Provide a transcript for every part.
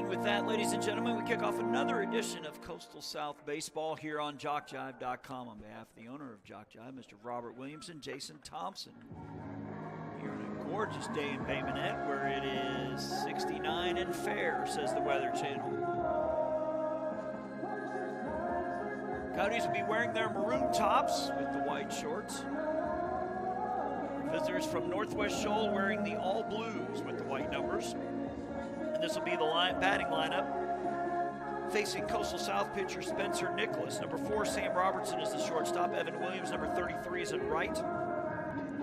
And with that, ladies and gentlemen, we kick off another edition of Coastal South Baseball here on JockJive.com. On behalf of the owner of JockJive, Mr. Robert Williamson, Jason Thompson. Here on a gorgeous day in Bay Minette where it is 69 and fair, says the Weather Channel. Coyotes will be wearing their maroon tops with the white shorts. Visitors from Northwest Shoals wearing the all blues with the white numbers. And this will be the batting lineup. Facing Coastal South pitcher Spencer Nicholas. Number 4, Sam Robertson is the shortstop. Evan Williams, number 33, is at right.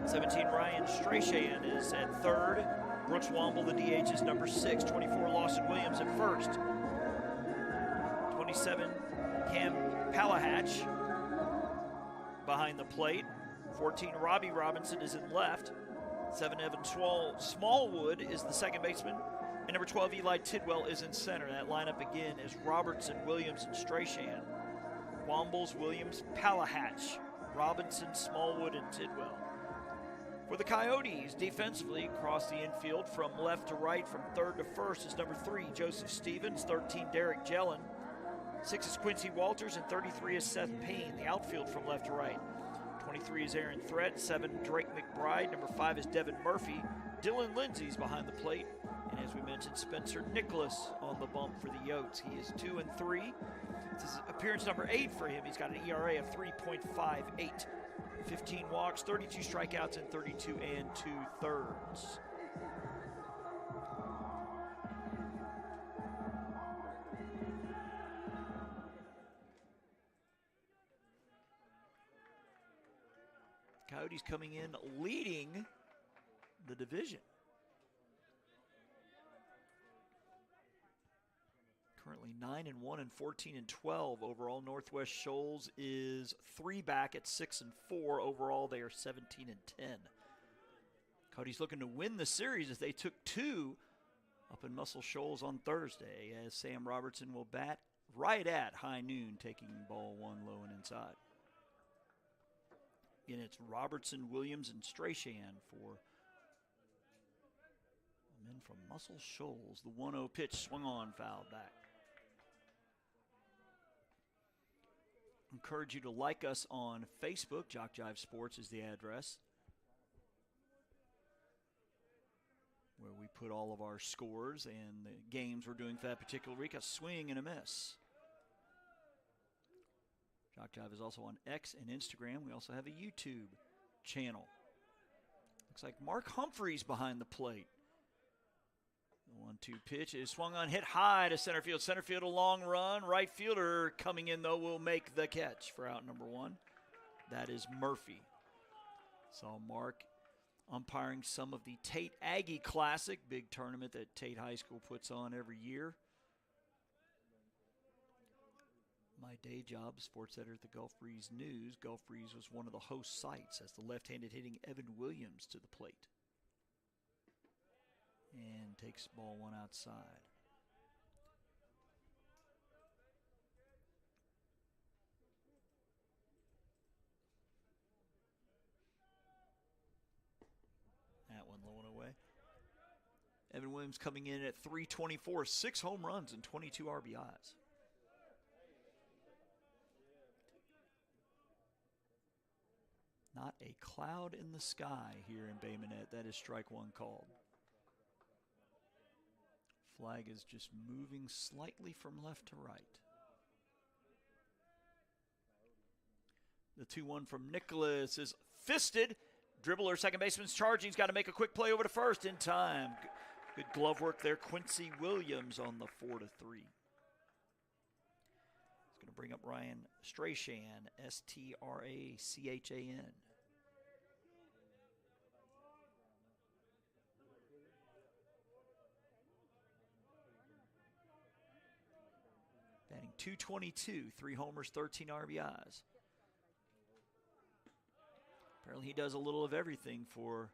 17, Ryan Strachan is at third. Brooks Womble, the DH, is number 6. 24, Lawson Williams at first. 27, Cam Palahach behind the plate. 14, Robbie Robinson is in left. 7, Evan Smallwood is the second baseman. And number 12, Eli Tidwell is in center. That lineup again is Robertson, Williams, and Strachan. Wombles, Williams, Palahach, Robinson, Smallwood, and Tidwell. For the Coyotes, defensively, across the infield from left to right, from third to first, is number 3, Joseph Stevens. 13, Derek Jellin. 6 is Quincy Walters, and 33 is Seth Payne. The outfield from left to right. 23 is Aaron Threat. 7, Drake McBride. Number 5 is Devin Murphy. Dylan Lindsay's behind the plate. And as we mentioned, Spencer Nicholas on the bump for the Yotes. He is 2-3. This is appearance number 8 for him. He's got an ERA of 3.58. 15 walks, 32 strikeouts, and 32 2/3. Coyotes coming in leading the division. Currently 9-1 and 14-12 overall. Northwest Shoals is 3 back at 6-4 overall. They are 17-10. Coyotes looking to win the series as they took 2 up in Muscle Shoals on Thursday, as Sam Robertson will bat right at high noon, taking ball 1 low and inside. Again, it's Robertson, Williams, and Strachan for the men from Muscle Shoals. The 1-0 pitch swung on, fouled back. Encourage you to like us on Facebook. JockJive Sports is the address, where we put all of our scores and the games we're doing for that particular week. A swing and a miss. JockJive is also on X and Instagram. We also have a YouTube channel. Looks like Mark Humphreys behind the plate. The 1-2 pitch is swung on, hit high to center field. Center field, a long run. Right fielder coming in, though, will make the catch for out number 1. That is Murphy. So Mark umpiring some of the Tate Aggie Classic, big tournament that Tate High School puts on every year. My day job, sports editor at the Gulf Breeze News. Gulf Breeze was one of the host sites as the left-handed hitting Evan Williams to the plate. And takes ball 1 outside. That one low and away. Evan Williams coming in at .324, 6 home runs and 22 RBIs. Not a cloud in the sky here in Bay Minette. That is strike 1 called. Flag is just moving slightly from left to right. The 2-1 from Nicholas is fisted. Dribbler, second baseman's charging. He's got to make a quick play over to first in time. Good glove work there. Quincy Williams on the 4-3. It's going to bring up Ryan Strachan, Strachan. Batting .222, 3 homers, 13 RBIs. Apparently he does a little of everything for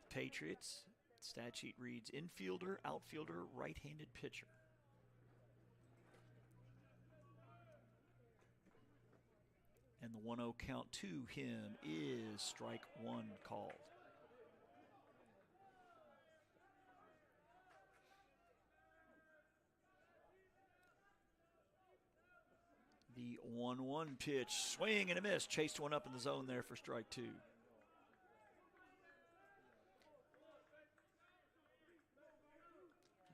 Patriots. Stat sheet reads infielder, outfielder, right-handed pitcher. And the 1-0 count to him is strike 1 called. The 1-1 pitch, swing and a miss. Chased one up in the zone there for strike 2. Have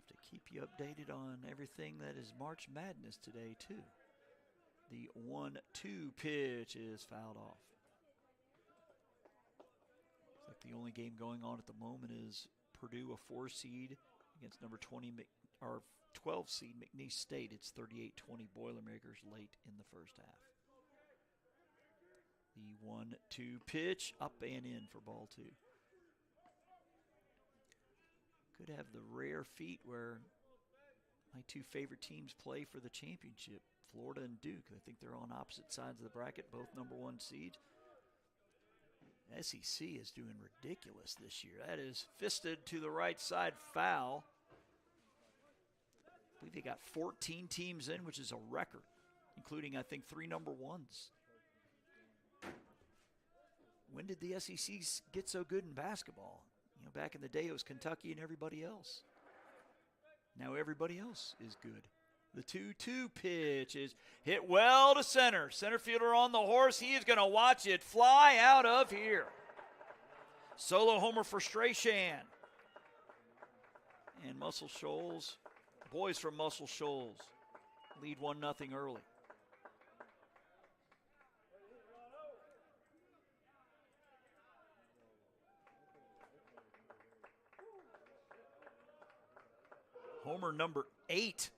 to keep you updated on everything that is March Madness today, too. The 1-2 pitch is fouled off. Looks like the only game going on at the moment is Purdue, a 4 seed, against number 12 seed McNeese State. It's 38-20 Boilermakers late in the first half. The 1-2 pitch, up and in for ball 2. Could have the rare feat where my 2 favorite teams play for the championship, Florida and Duke. I think they're on opposite sides of the bracket, both number 1 seeds. SEC is doing ridiculous this year. That is fisted to the right side, foul. I believe they got 14 teams in, which is a record, including, I think, 3 number 1s. When did the SEC get so good in basketball? You know, back in the day, it was Kentucky and everybody else. Now everybody else is good. The 2-2 pitch is hit well to center. Center fielder on the horse. He is going to watch it fly out of here. Solo homer for Strachan. And Muscle Shoals, boys from Muscle Shoals, lead 1-0 early. Homer number 8.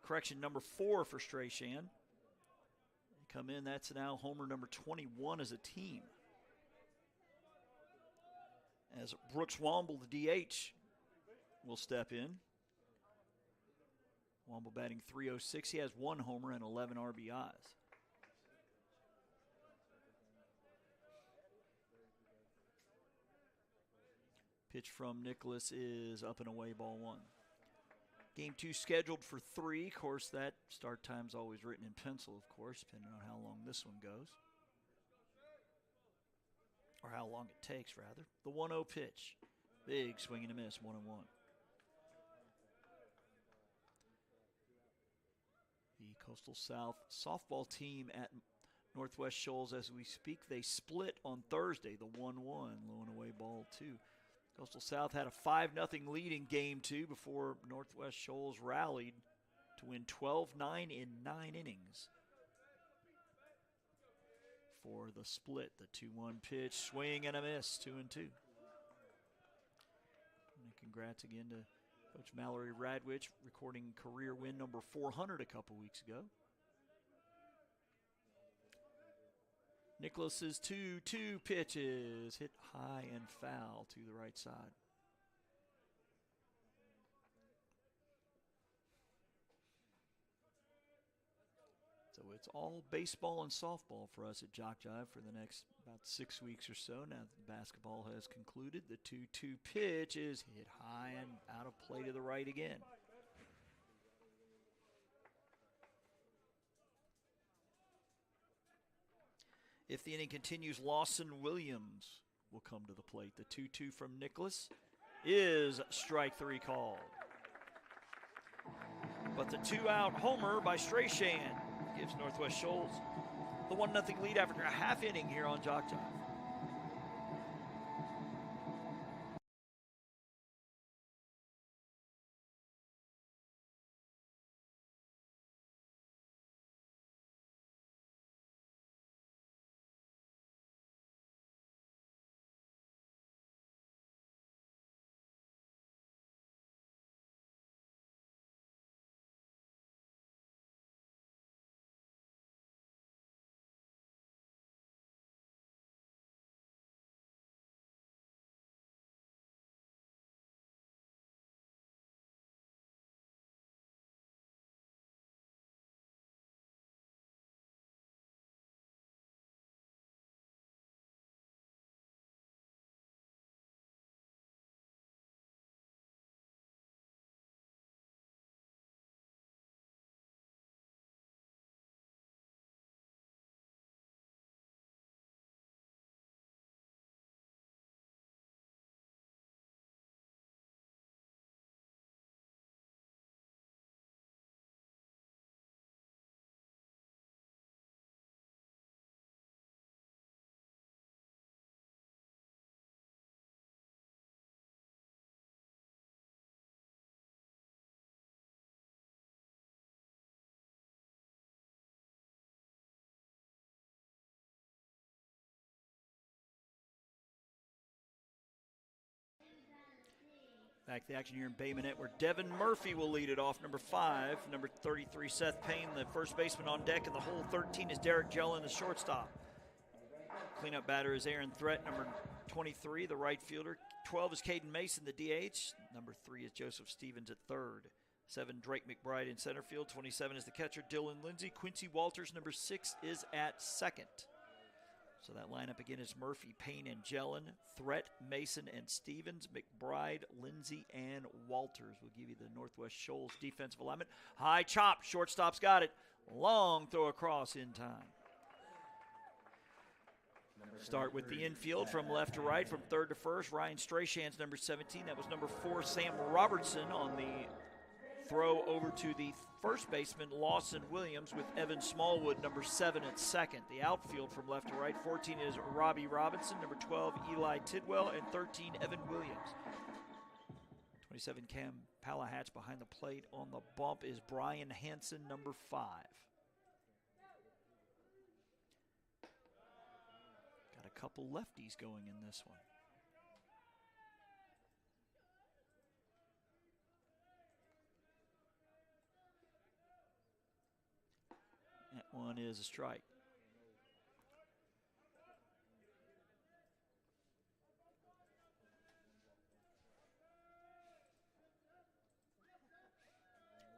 Correction, number 4 for Strachan. They come in, that's now homer number 21 as a team. As Brooks Womble, the DH, will step in. Womble batting .306. He has 1 homer and 11 RBIs. Pitch from Nicholas is up and away, ball 1. Game 2 scheduled for 3. Of course, that start time's always written in pencil, of course, depending on how long this one goes. Or how long it takes, rather. The 1-0 pitch. Big swing and a miss, 1-1. The Coastal South softball team at Northwest Shoals, as we speak, they split on Thursday, the 1-1, low and away ball 2. Coastal South had a 5-0 lead in Game 2 before Northwest Shoals rallied to win 12-9 in 9 innings. For the split, the 2-1 pitch, swing and a miss, 2-2. And congrats again to Coach Mallory Radwich, recording career win number 400 a couple weeks ago. Nicholas's 2-2 pitches hit high and foul to the right side. So it's all baseball and softball for us at JockJive for the next about 6 weeks or so. Now that the basketball has concluded, the 2-2 pitch is hit high and out of play to the right again. If the inning continues, Lawson Williams will come to the plate. The 2-2 from Nicholas is strike 3 called. But the 2-out homer by Strachan gives Northwest Shoals the 1-0 lead after a half inning here on JockJive. Back to the action here in Bay Minette, where Devin Murphy will lead it off. Number 5, number 33, Seth Payne, the first baseman on deck, and the hole 13 is Derek Jellin, the shortstop. Cleanup batter is Aaron Threat, number 23, the right fielder. 12 is Caden Mason, the DH. Number 3 is Joseph Stevens at third. 7, Drake McBride in center field. 27 is the catcher, Dylan Lindsay. Quincy Walters, number 6, is at second. So that lineup again is Murphy, Payne, and Jellin, Threat, Mason, and Stevens, McBride, Lindsay, and Walters. We'll give you the Northwest Shoals defensive alignment. High chop, shortstop's got it. Long throw across in time. Start with the infield from left to right, from third to first. Ryan Strachan's number 17. That was number 4, Sam Robertson, on the throw over to the first baseman, Lawson Williams, with Evan Smallwood, number 7, at second. The outfield from left to right, 14 is Robbie Robinson, number 12, Eli Tidwell, and 13, Evan Williams. 27, Cam Palahatch behind the plate. On the bump is Brian Hansen, number 5. Got a couple lefties going in this one. That one is a strike.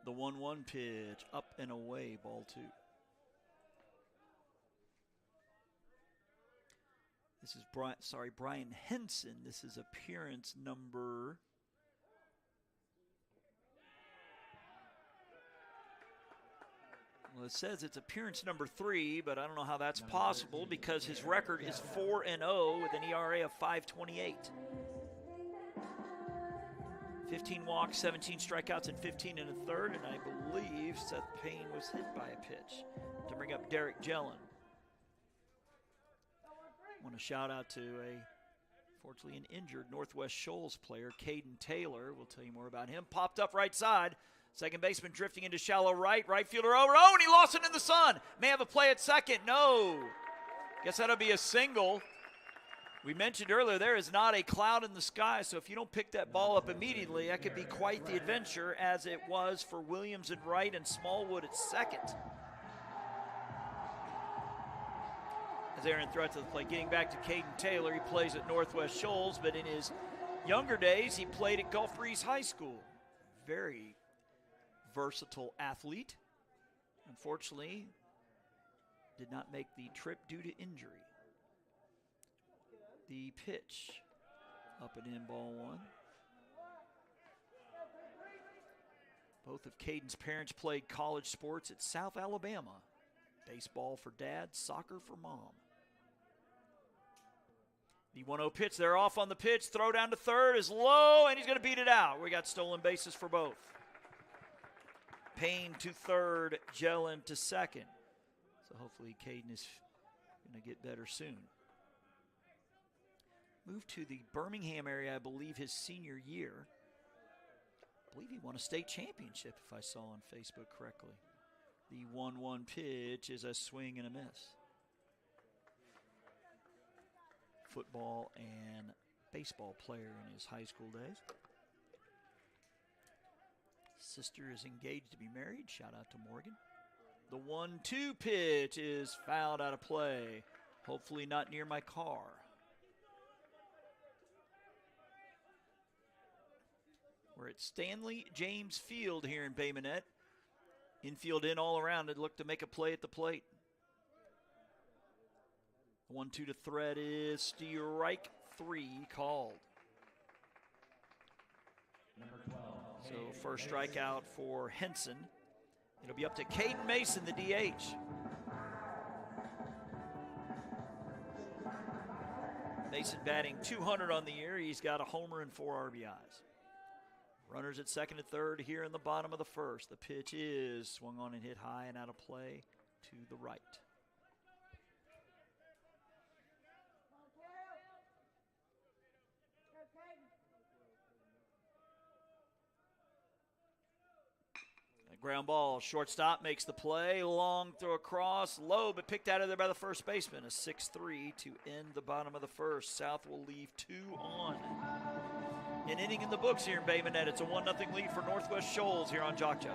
The 1-1 pitch, up and away, ball 2. This is Brian Henson. This is appearance number... Well, it says it's appearance number 3, but I don't know how that's possible because his record is 4-0 with an ERA of 5.28. 15 walks, 17 strikeouts, and 15 and a third, and I believe Seth Payne was hit by a pitch to bring up Derek Jellin. I want to shout out to fortunately an injured Northwest Shoals player, Caden Taylor. We'll tell you more about him. Popped up right side. Second baseman drifting into shallow right. Right fielder over. Oh, and he lost it in the sun. May have a play at second. No. Guess that'll be a single. We mentioned earlier there is not a cloud in the sky, so if you don't pick that ball up immediately, that could be quite the adventure, as it was for Williams at right and Smallwood at second. As Aaron Threat to the plate. Getting back to Caden Taylor, he plays at Northwest Shoals, but in his younger days, he played at Gulf Breeze High School. Very versatile athlete. Unfortunately, did not make the trip due to injury. The pitch, up and in, ball 1. Both of Caden's parents played college sports at South Alabama. Baseball for dad, soccer for mom. The 1-0 pitch, they're off on the pitch. Throw down to third is low, and he's going to beat it out. We got stolen bases for both. Payne to third, Jellin to second. So hopefully Caden is going to get better soon. Moved to the Birmingham area, I believe, his senior year. I believe he won a state championship, if I saw on Facebook correctly. The 1-1 pitch is a swing and a miss. Football and baseball player in his high school days. Sister is engaged to be married. Shout out to Morgan. The 1-2 pitch is fouled out of play. Hopefully not near my car. We're at Stanley James Field here in Bay Minette. Infield in all around. It looked to make a play at the plate. 1-2 to Threat is strike 3 called. So first strikeout for Henson. It'll be up to Caden Mason, the DH. Mason batting .200 on the year. He's got a homer and 4 RBIs. Runners at second and third here in the bottom of the first. The pitch is swung on and hit high and out of play to the right. Ground ball. Shortstop makes the play. Long throw across. Low, but picked out of there by the first baseman. A 6-3 to end the bottom of the first. South will leave 2 on. An inning in the books here in Bay Minette. It's a 1-0 lead for Northwest Shoals here on JockJive.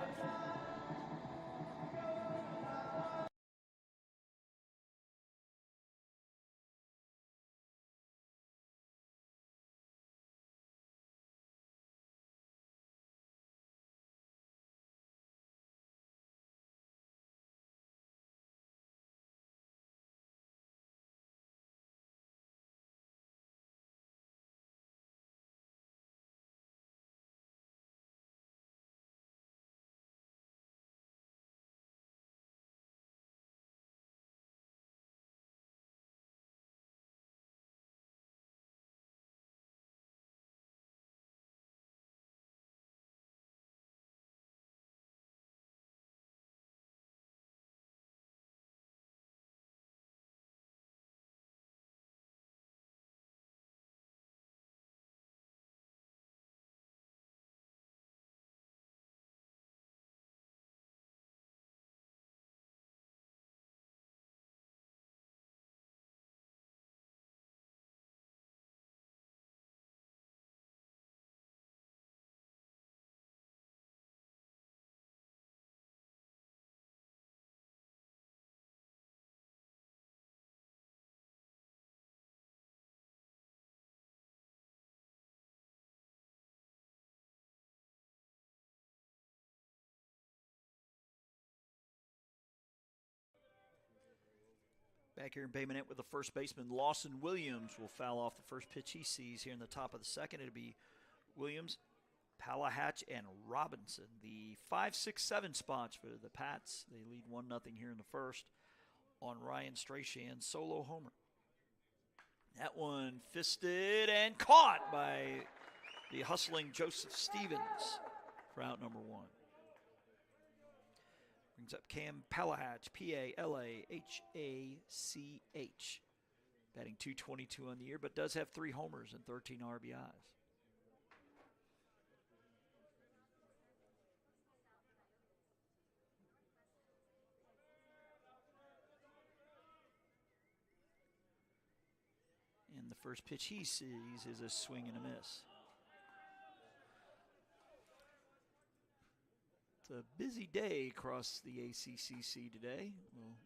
Back here in Bay Minette with the first baseman, Lawson Williams, will foul off the first pitch he sees here in the top of the second. It'll be Williams, Palahatch, and Robinson. The 5, 6, 7 spots for the Pats. They lead 1-0 here in the first on Ryan Strachan's solo homer. That one fisted and caught by the hustling Joseph Stevens for out number 1. Brings up Cam Palahatch, P-A-L-A-H-A-C-H. Batting .222 on the year, but does have 3 homers and 13 RBIs. And the first pitch he sees is a swing and a miss. It's a busy day across the ACCC today. We'll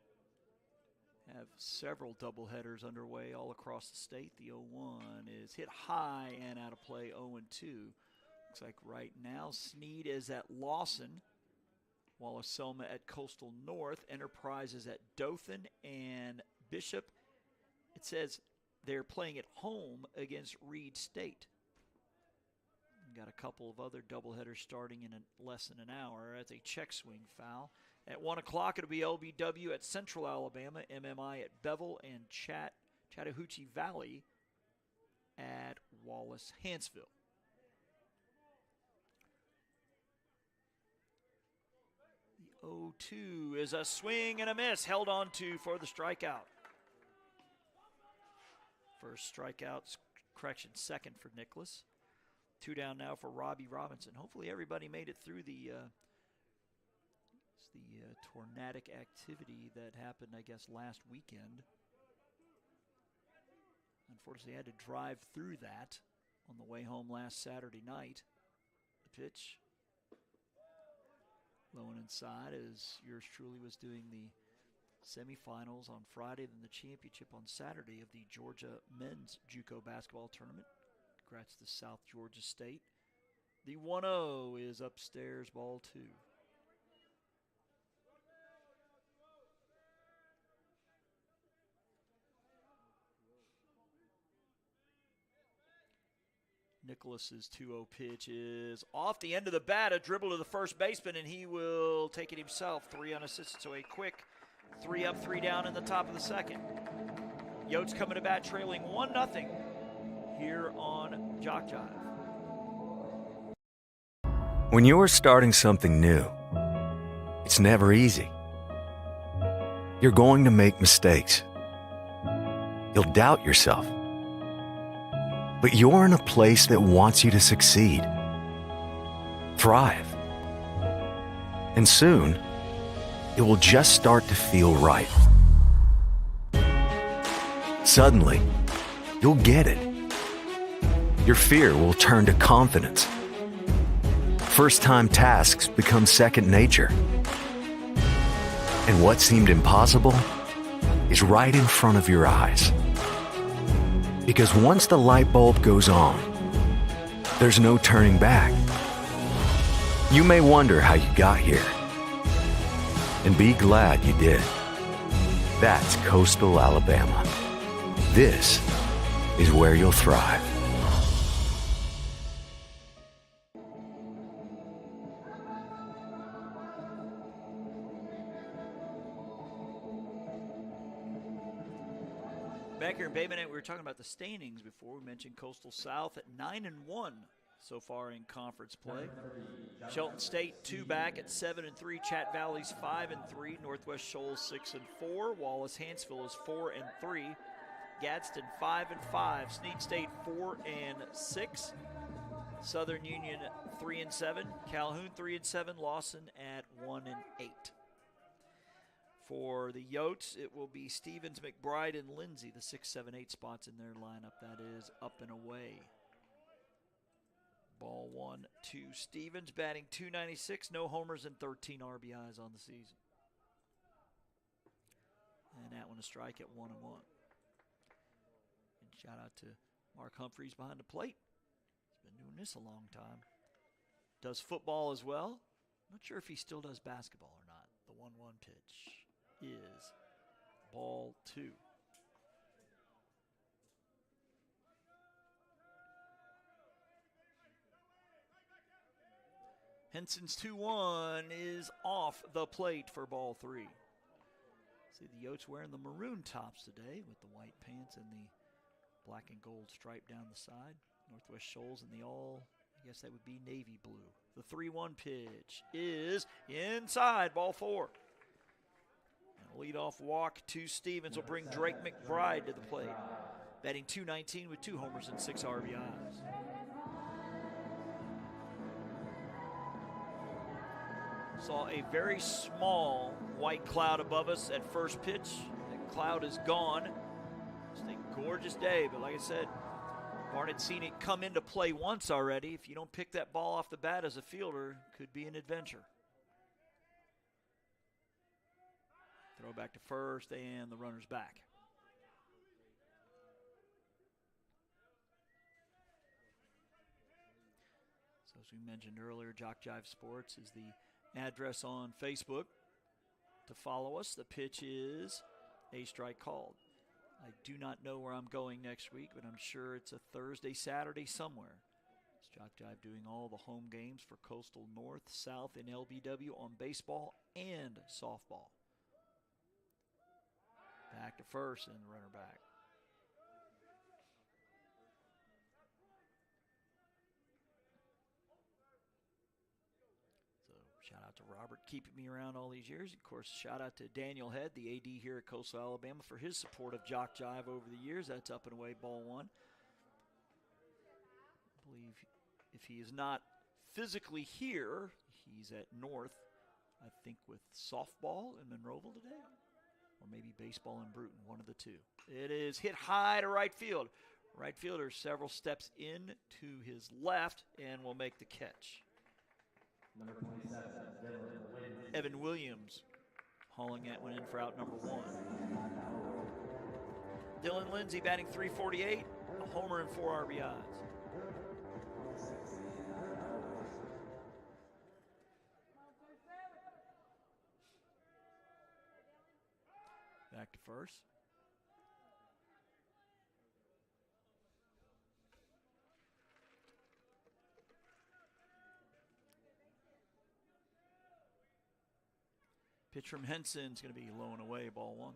have several doubleheaders underway all across the state. The 0-1 is hit high and out of play, 0-2. Looks like right now Snead is at Lawson, Wallace Selma at Coastal North, Enterprise is at Dothan, and Bishop, it says they're playing at home against Reed State. Got a couple of other doubleheaders starting in less than an hour. That's a check swing foul. At 1 o'clock, it'll be LBW at Central Alabama, MMI at Bevel, and Chattahoochee Valley at Wallace Hansville. The 0-2 is a swing and a miss, held on to for the strikeout. First strikeout, correction, second for Nicholas. 2 down now for Robbie Robinson. Hopefully everybody made it through the tornadic activity that happened, I guess, last weekend. Unfortunately, I had to drive through that on the way home last Saturday night. The pitch, low and inside, as yours truly was doing the semifinals on Friday, then the championship on Saturday of the Georgia men's JUCO basketball tournament. Congrats to South Georgia State. The 1-0 is upstairs, ball 2. Nicholas's 2-0 pitch is off the end of the bat, a dribble to the first baseman, and he will take it himself, 3 unassisted. So a quick 3 up, 3 down in the top of the second. Yotes coming to bat, trailing 1-0 here on JockJive. When you're starting something new, it's never easy. You're going to make mistakes. You'll doubt yourself. But you're in a place that wants you to succeed, thrive. And soon, it will just start to feel right. Suddenly, you'll get it. Your fear will turn to confidence. First-time tasks become second nature. And what seemed impossible is right in front of your eyes. Because once the light bulb goes on, there's no turning back. You may wonder how you got here, and be glad you did. That's Coastal Alabama. This is where you'll thrive. Back here in Bay Minette, we were talking about the standings before. We mentioned Coastal South at 9-1 so far in conference play. Shelton State 2 back at 7-3. Chat Valley's 5-3. Northwest Shoals 6-4. Wallace Hanceville is 4-3. Gadsden 5-5. Snead State 4-6. Southern Union 3-7. Calhoun 3-7. Lawson at 1-8. For the Yotes, it will be Stevens, McBride, and Lindsay, the 6, 7, 8 spots in their lineup. That is up and away. Ball 1 to Stevens, batting .296, no homers and 13 RBIs on the season. And that one a strike at 1-1. And shout out to Mark Humphreys behind the plate. He's been doing this a long time. Does football as well. Not sure if he still does basketball or not. The 1-1 pitch is ball 2. Henson's 2-1 is off the plate for ball 3. See the Yotes wearing the maroon tops today with the white pants and the black and gold stripe down the side. Northwest Shoals in the all, I guess that would be navy blue. The 3-1 pitch is inside, ball 4. And a leadoff walk to Stevens will bring Drake McBride to the plate. Batting .219 with 2 homers and 6 RBIs. Saw a very small white cloud above us at first pitch. That cloud is gone. It's a gorgeous day, but like I said, Barnett had seen it come into play once already. If you don't pick that ball off the bat as a fielder, it could be an adventure. Throw back to first, and the runner's back. So as we mentioned earlier, JockJive Sports is the address on Facebook to follow us. The pitch is a strike called. I do not know where I'm going next week, but I'm sure it's a Thursday, Saturday somewhere. It's JockJive doing all the home games for Coastal North, South, and LBW on baseball and softball. Back to first and the runner back. Shout out to Robert keeping me around all these years. Of course, shout out to Daniel Head, the AD here at Coastal Alabama, for his support of JockJive over the years. That's up and away, ball 1. I believe if he is not physically here, he's at North, I think with softball in Monroeville today, or maybe baseball in Bruton, one of the two. It is hit high to right field. Right fielder several steps in to his left and will make the catch. Number 27, Evan Williams hauling that one in for out number 1. Dylan Lindsay batting .348, a homer and 4 RBIs. Back to first. Pitch from Henson's going to be low and away, ball 1.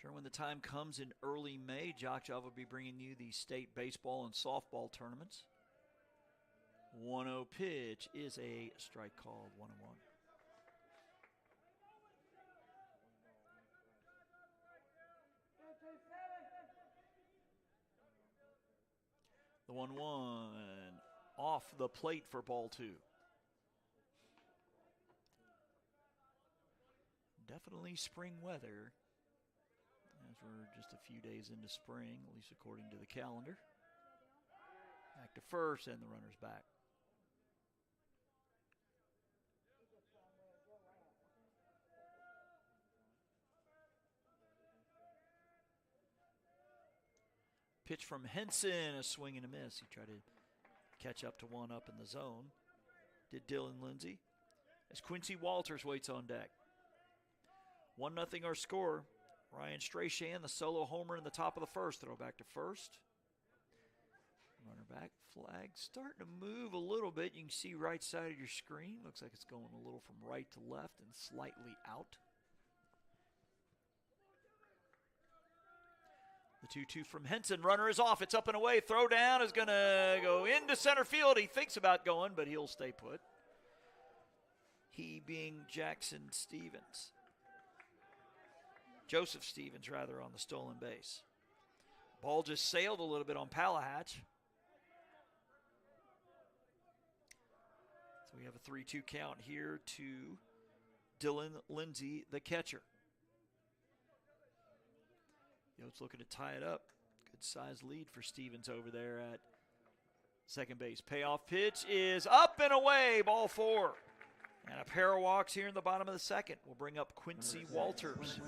Sure, when the time comes in early May, JockJive will be bringing you the state baseball and softball tournaments. 1-0 pitch is a strike called, 1-1. The 1-1 off the plate for ball 2. definitely spring weather, as we're just a few days into spring, at least according to the calendar. Back to first, and the runner's back. Pitch from Henson, a swing and a miss. He tried to catch up to one up in the zone. Did Dylan Lindsay. As Quincy Walters waits on deck. 1-0 our score. Ryan Strachan, the solo homer in the top of the first. Throw back to first. Runner back, flag starting to move a little bit. You can see right side of your screen. Looks like it's going a little from right to left and slightly out. The 2-2 from Henson. Runner is off. It's up and away. Throw down is going to go into center field. He thinks about going, but he'll stay put. He being Jackson Stevens. Joseph Stevens, rather, on the stolen base. Ball just sailed a little bit on Palahatch. So we have a 3-2 count here to Dylan Lindsay, the catcher. Yotes looking to tie it up. Good size lead for Stevens over there at second base. Payoff pitch is up and away, ball 4. And a pair of walks here in the bottom of the second. We'll bring up Quincy Walters.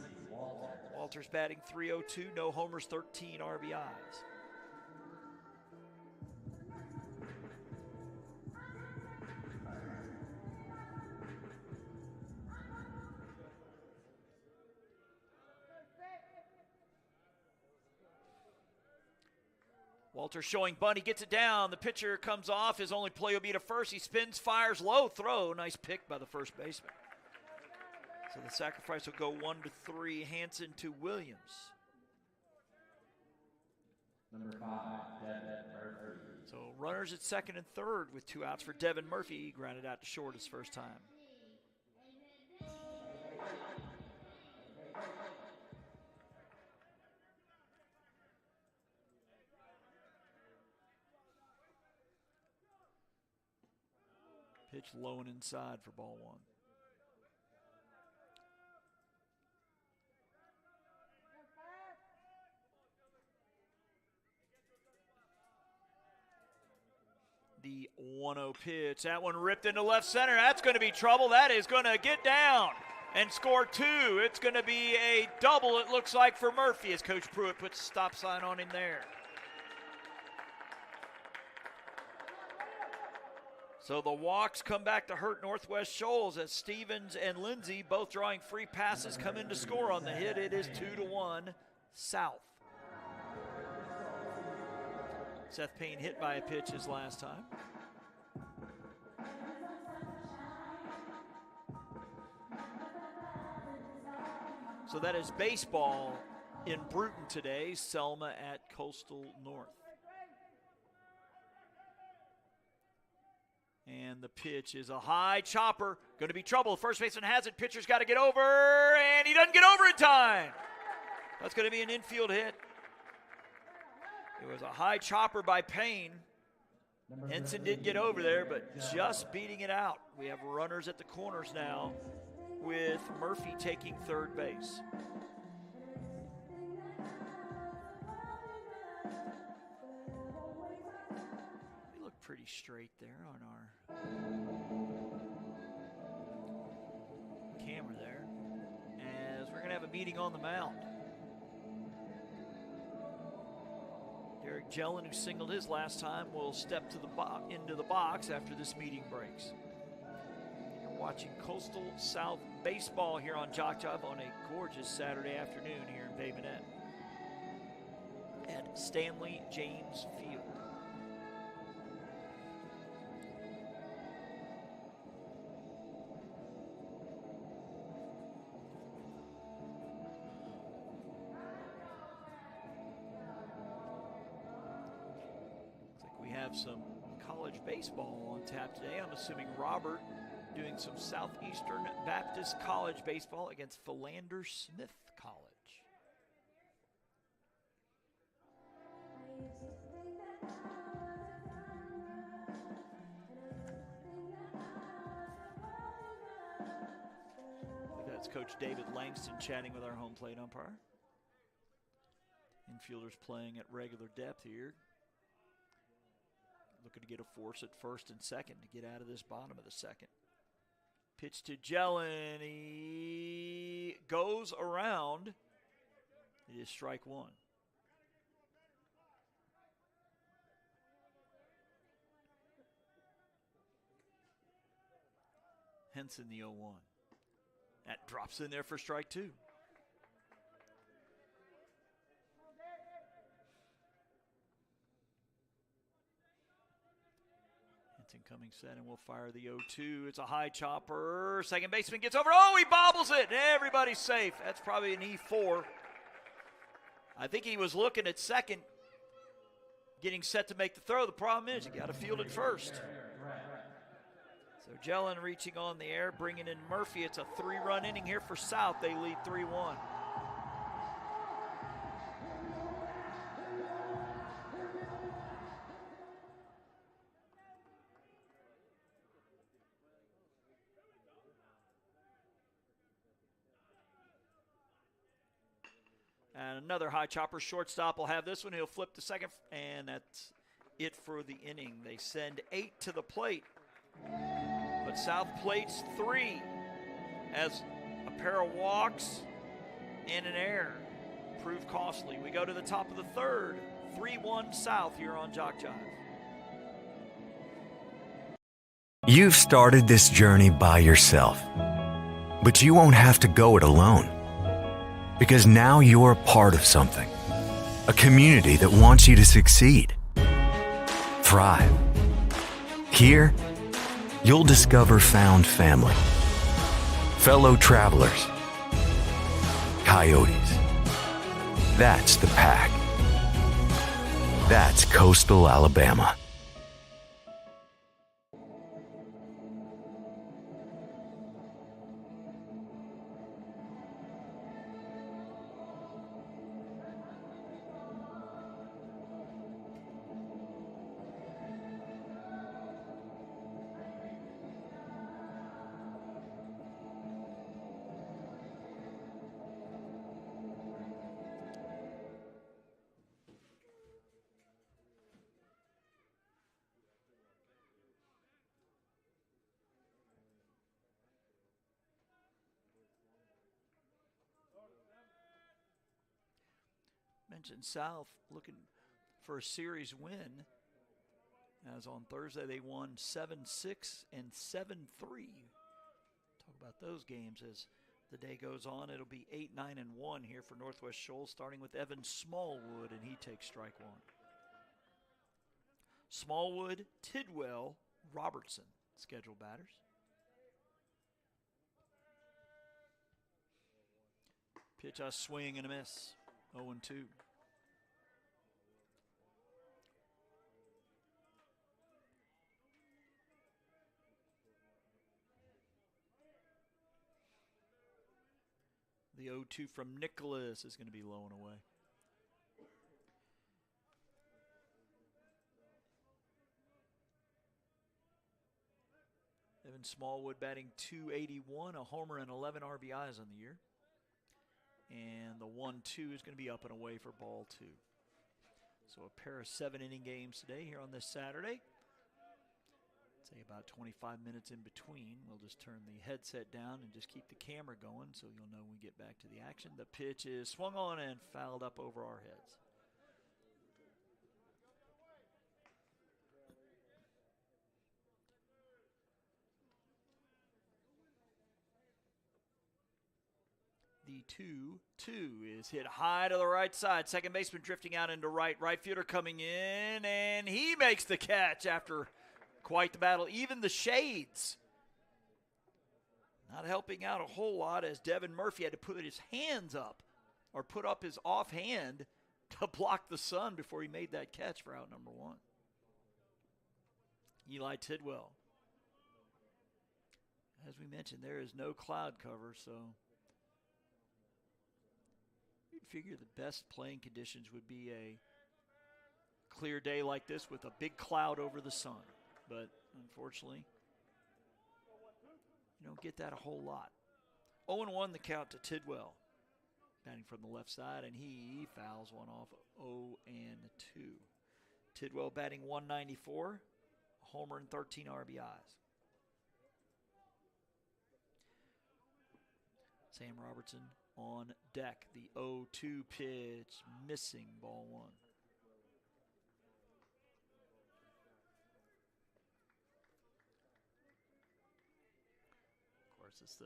Walters batting .302, no homers, 13 RBIs. Walters showing bunt. He gets it down. The pitcher comes off. His only play will be to first. He spins, fires, low throw. Nice pick by the first baseman. So the sacrifice will go 1-3. Hanson to Williams. Number 5, Devin Murphy. So runners at second and third with 2 outs for Devin Murphy. He grounded out to short his first time. Pitch low and inside for ball 1. The 1-0 pitch. That one ripped into left center. That's going to be trouble. That is going to get down and score 2. It's going to be a double, it looks like, for Murphy as Coach Pruitt puts a stop sign on him there. So the walks come back to hurt Northwest Shoals as Stevens and Lindsay, both drawing free passes, come in to score on the hit. It is 2-1 South. Seth Payne hit by a pitch his last time. So that is baseball in Bruton today. Selma at Coastal North. And the pitch is a high chopper. Going to be trouble. First baseman has it. Pitcher's got to get over, and he doesn't get over in time. That's going to be an infield hit. It was a high chopper by Payne. Henson did get over there, but just beating it out. We have runners at the corners now with Murphy taking third base. We look pretty straight there on our camera there, as we're going to have a meeting on the mound. Derek Jellin, who singled his last time, will step to the into the box after this meeting breaks. You're watching Coastal South Baseball here on JockJive on a gorgeous Saturday afternoon here in Bay Minette at Stanley James Field. Some college baseball on tap today. I'm assuming Robert doing some Southeastern Baptist College baseball against Philander Smith College. Coach David Langston chatting with our home plate umpire. Infielders playing at regular depth here. Looking to get a force at first and second to get out of this bottom of the second. Pitch to Jellin. He goes around. It is strike one. Henson the 0-1. That drops in there for strike two. Coming set, and we'll fire the 0-2. It's a high chopper. Second baseman gets over. Oh, he bobbles it. Everybody's safe. That's probably an E4. I think he was looking at second, getting set to make the throw. The problem is you got to field it first. So Jellin reaching on the air, bringing in Murphy. It's a 3-run inning here for South. They lead 3-1. And another high chopper. Shortstop will have this one. He'll flip to second, and that's it for the inning. They send 8 to the plate, but South plates 3 as a pair of walks and an error prove costly. We go to the top of the third. 3-1 South here on JockJive. You've started this journey by yourself, but you won't have to go it alone. Because now you're a part of something, a community that wants you to succeed, thrive. Here, you'll discover found family, fellow travelers, coyotes. That's the pack. That's coastal Alabama. Mentioned South looking for a series win, as on Thursday they won 7-6 and 7-3. Talk about those games as the day goes on. It'll be 8-9 and 1 here for Northwest Shoals, starting with Evan Smallwood, and he takes strike one. Smallwood, Tidwell, Robertson, scheduled batters. Pitch, a swing and a miss. 0-2. The 0-2 from Nicholas is going to be low and away. Evan Smallwood batting .281, a homer and 11 RBIs on the year. And the 1-2 is going to be up and away for ball 2. So a pair of 7-inning games today here on this Saturday. Say about 25 minutes in between. We'll just turn the headset down and just keep the camera going so you'll know when we get back to the action. The pitch is swung on and fouled up over our heads. The 2-2 is hit high to the right side. Second baseman drifting out into right. Right fielder coming in, and he makes the catch after quite the battle. Even the shades not helping out a whole lot, as Devin Murphy had to put his hands up, or put up his offhand to block the sun before he made that catch for out number 1. Eli Tidwell. As we mentioned, there is no cloud cover, so you'd figure the best playing conditions would be a clear day like this with a big cloud over the sun. But unfortunately, you don't get that a whole lot. 0-1 the count to Tidwell. Batting from the left side, and he fouls one off. 0-2. Tidwell batting 194, homer and 13 RBIs. Sam Robertson on deck. The 0-2 pitch, missing, ball one. Of course, it's the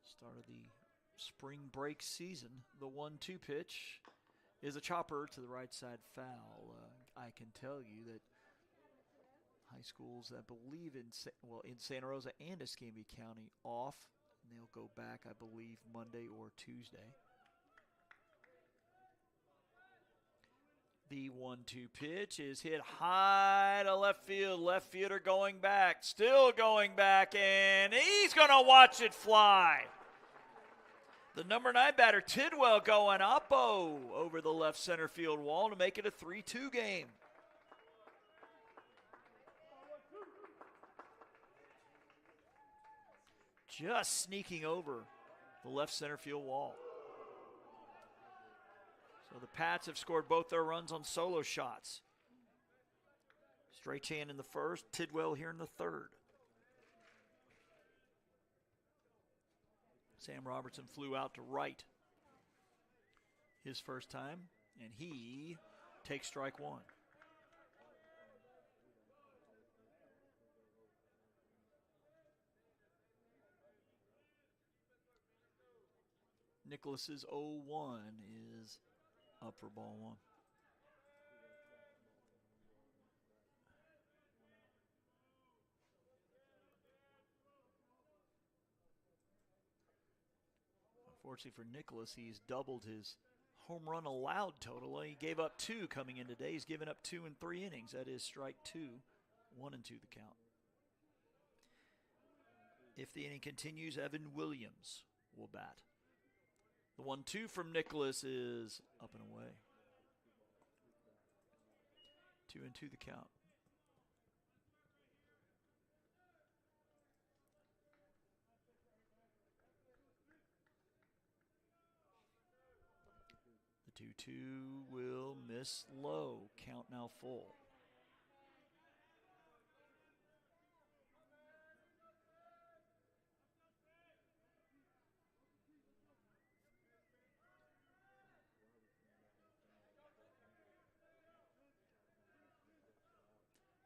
start of the spring break season. The 1-2 pitch is a chopper to the right side foul. I can tell you that high schools, I believe in Santa Rosa and Escambia County, off. And they'll go back, I believe, Monday or Tuesday. The 1-2 pitch is hit high to left field. Left fielder going back, still going back, and he's going to watch it fly. The number 9 batter, Tidwell, going oppo over the left center field wall to make it a 3-2 game. Just sneaking over the left center field wall. So the Pats have scored both their runs on solo shots. Strachan in the first, Tidwell here in the third. Sam Robertson flew out to right his first time, and he takes strike one. Nicholas's 0-1 is up for ball one. Unfortunately for Nicholas, he's doubled his home run allowed total. He gave up 2 coming in today. He's given up 2 in 3 innings. That is strike 2, 1-2 the count. If the inning continues, Evan Williams will bat. The 1-2 from Nicholas is up and away. 2-2 the count. The 2-2 will miss low. Count now full.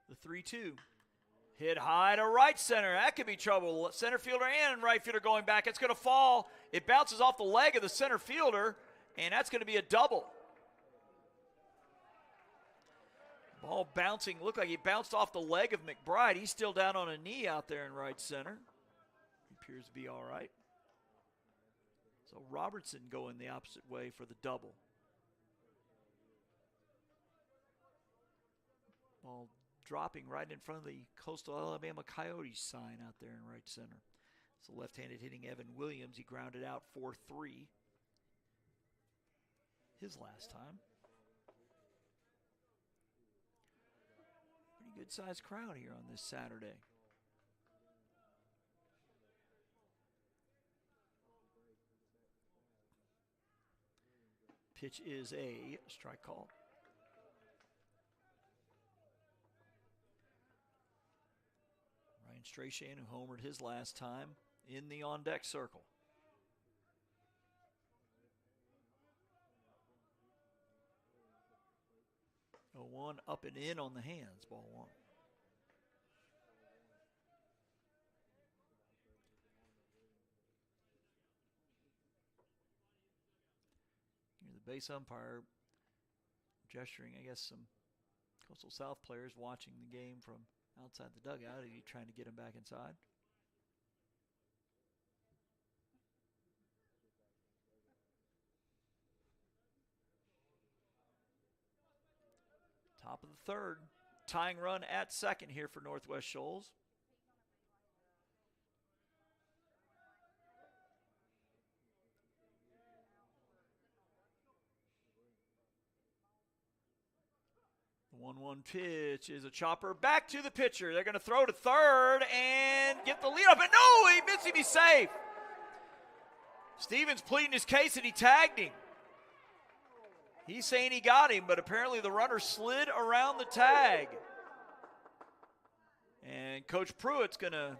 The 3-2. Hit high to right center. That could be trouble. Center fielder and right fielder going back. It's going to fall. It bounces off the leg of the center fielder, and that's going to be a double. Ball bouncing. Looked like he bounced off the leg of McBride. He's still down on a knee out there in right center. He appears to be all right. So Robertson going the opposite way for the double. Ball dropping right in front of the Coastal Alabama Coyotes sign out there in right center. So left-handed hitting Evan Williams. He grounded out 4-3 his last time. Pretty good-sized crowd here on this Saturday. Pitch is a strike call. Strachan, who homered his last time, in the on-deck circle. 0-1 up and in on the hands, ball one. Here's the base umpire gesturing, I guess, some Coastal South players watching the game from outside the dugout. Are you trying to get him back inside? Top of the third. Tying run at second here for Northwest Shoals. The 1-1 pitch is a chopper back to the pitcher. They're going to throw to third and get the lead up. And no, he missed him. He's safe. Stevens pleading his case that he tagged him. He's saying he got him, but apparently the runner slid around the tag. And Coach Pruitt's going to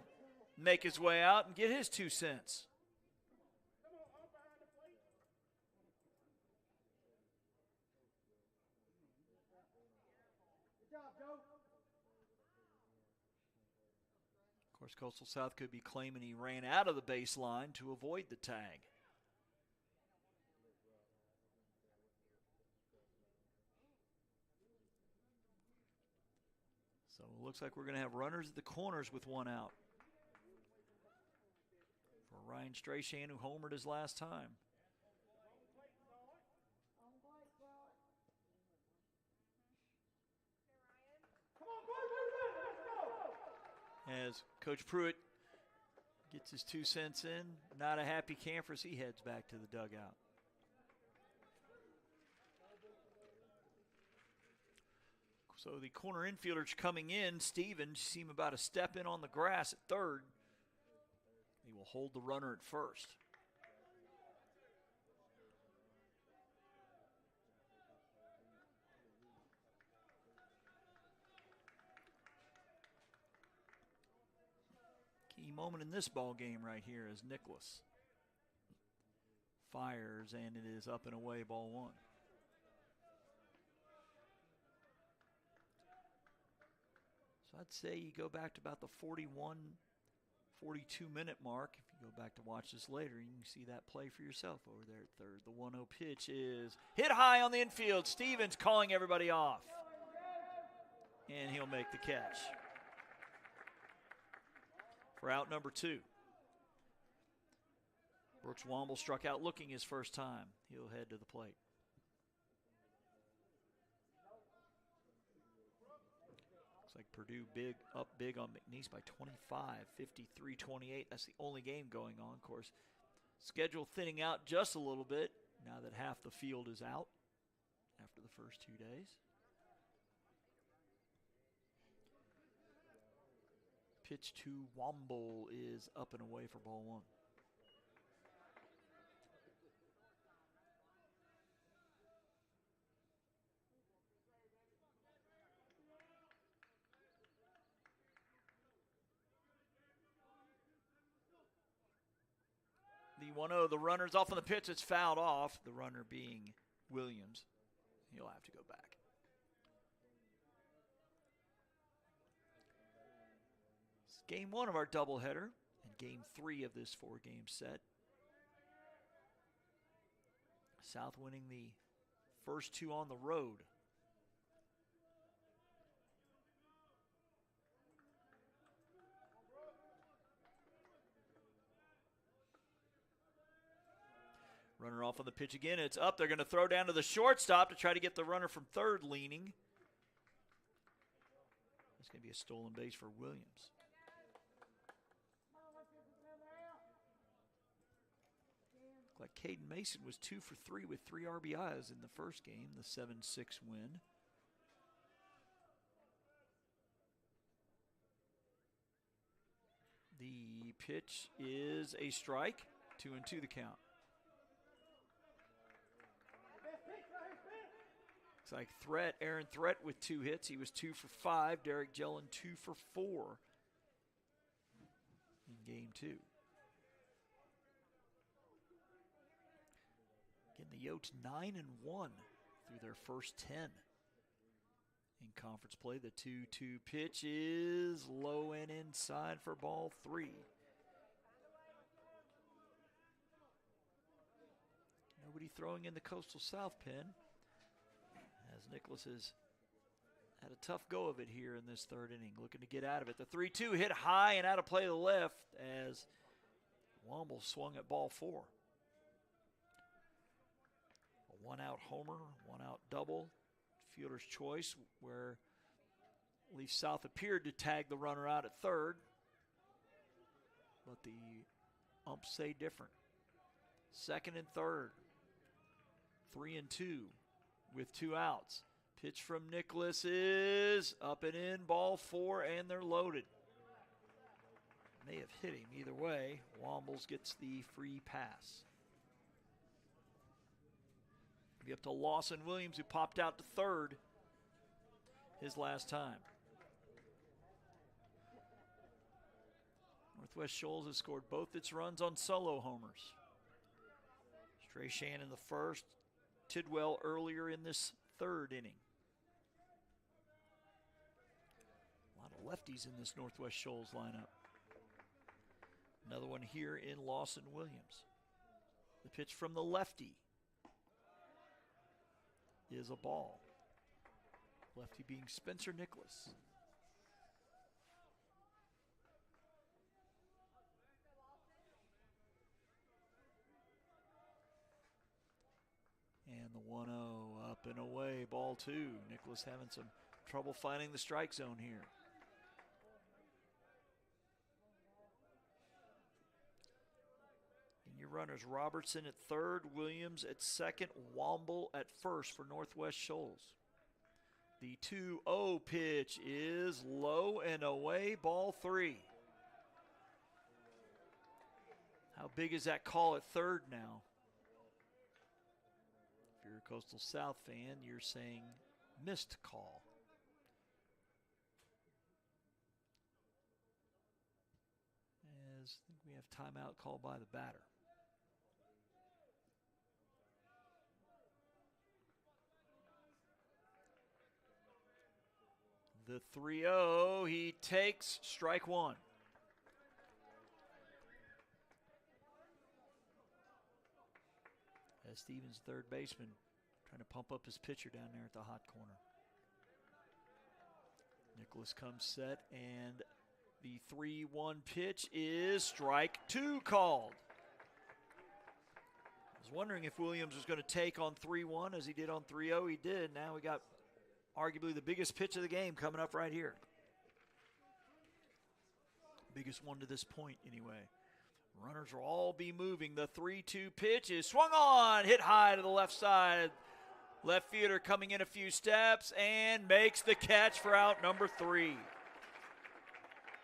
make his way out and get his 2 cents. Of course, Coastal South could be claiming he ran out of the baseline to avoid the tag. So it looks like we're going to have runners at the corners with 1 out. For Ryan Strachan, who homered his last time. As Coach Pruitt gets his 2 cents in, not a happy camper as he heads back to the dugout. So the corner infielders coming in. Stevens, see him about a step in on the grass at third. He will hold the runner at first. Key moment in this ball game right here is Nicholas fires, and it is up and away, ball 1. So I'd say you go back to about the 41, 42-minute mark. If you go back to watch this later, you can see that play for yourself over there at third. The 1-0 pitch is hit high on the infield. Stevens calling everybody off. And he'll make the catch for out number 2. Brooks Womble struck out looking his first time. He'll head to the plate. Looks like Purdue up big on McNeese by 25, 53-28. That's the only game going on. Of course, schedule thinning out just a little bit now that half the field is out after the first 2 days. Pitch to Womble is up and away for ball 1. The 1-0, the runner's off on the pitch. It's fouled off, the runner being Williams. He'll have to go back. It's game 1 of our doubleheader and game 3 of this 4-game set. South winning the first 2 on the road. Runner off on the pitch again. It's up. They're going to throw down to the shortstop to try to get the runner from third leaning. It's going to be a stolen base for Williams. Like Caden Mason was 2 for 3 with 3 RBIs in the first game, the 7-6 win. The pitch is a strike. 2-2 the count. It's like Aaron Threat with 2 hits. He was 2 for 5. Derek Gellin 2 for 4 in game 2. Again, the Yotes 9-1 through their first 10 in conference play. The 2-2 pitch is low and inside for ball 3. Nobody throwing in the Coastal South pen, as Nicholas has had a tough go of it here in this 3rd inning, looking to get out of it. The 3-2 hit high and out of play to the left as Womble swung at ball 4. A 1-out homer, 1-out double, fielder's choice, where Leaf South appeared to tag the runner out at 3rd, but the umps say different. 2nd and 3rd, 3-2 with 2 outs. Pitch from Nicholas is up and in, ball 4, and they're loaded. May have hit him either way. Wombles gets the free pass. Be up to Lawson Williams, who popped out to third his last time. Northwest Shoals has scored both its runs on solo homers. Strahan in the first, Tidwell earlier in this third inning. A lot of lefties in this Northwest Shoals lineup. Another one here in Lawson Williams. The pitch from the lefty is a ball. Lefty being Spencer Nicholas. And the 1-0 up and away, ball two. Nicholas having some trouble finding the strike zone here. And your runners, Robertson at third, Williams at second, Womble at first for Northwest Shoals. The 2-0 pitch is low and away, ball three. How big is that call at third now? If you're a Coastal South fan, you're saying missed call. As I think we have timeout called by the batter. The 3-0, he takes strike one. As Stevens, third baseman, trying to pump up his pitcher down there at the hot corner. Nicholas comes set, and the 3-1 pitch is strike two called. I was wondering if Williams was going to take on 3-1 as he did on 3-0. He did. Now we got arguably the biggest pitch of the game coming up right here. Biggest one to this point anyway. Runners will all be moving. The 3-2 pitch is swung on, hit high to the left side. Left fielder coming in a few steps and makes the catch for out number 3.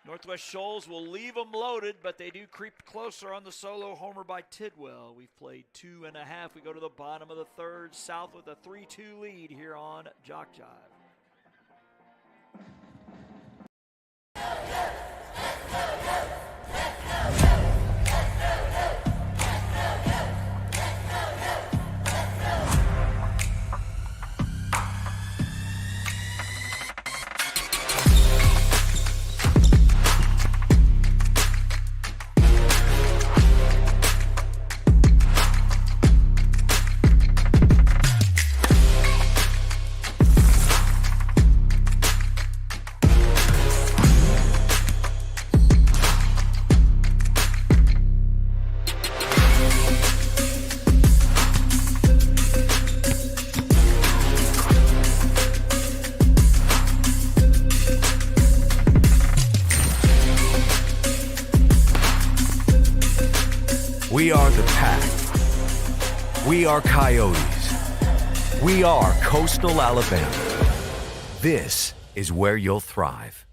Northwest Shoals will leave them loaded, but they do creep closer on the solo homer by Tidwell. We've played 2.5. We go to the bottom of the third. South with a 3-2 lead here on JockJive. We are the Pack. We are Coyotes. We are Coastal Alabama. This is where you'll thrive.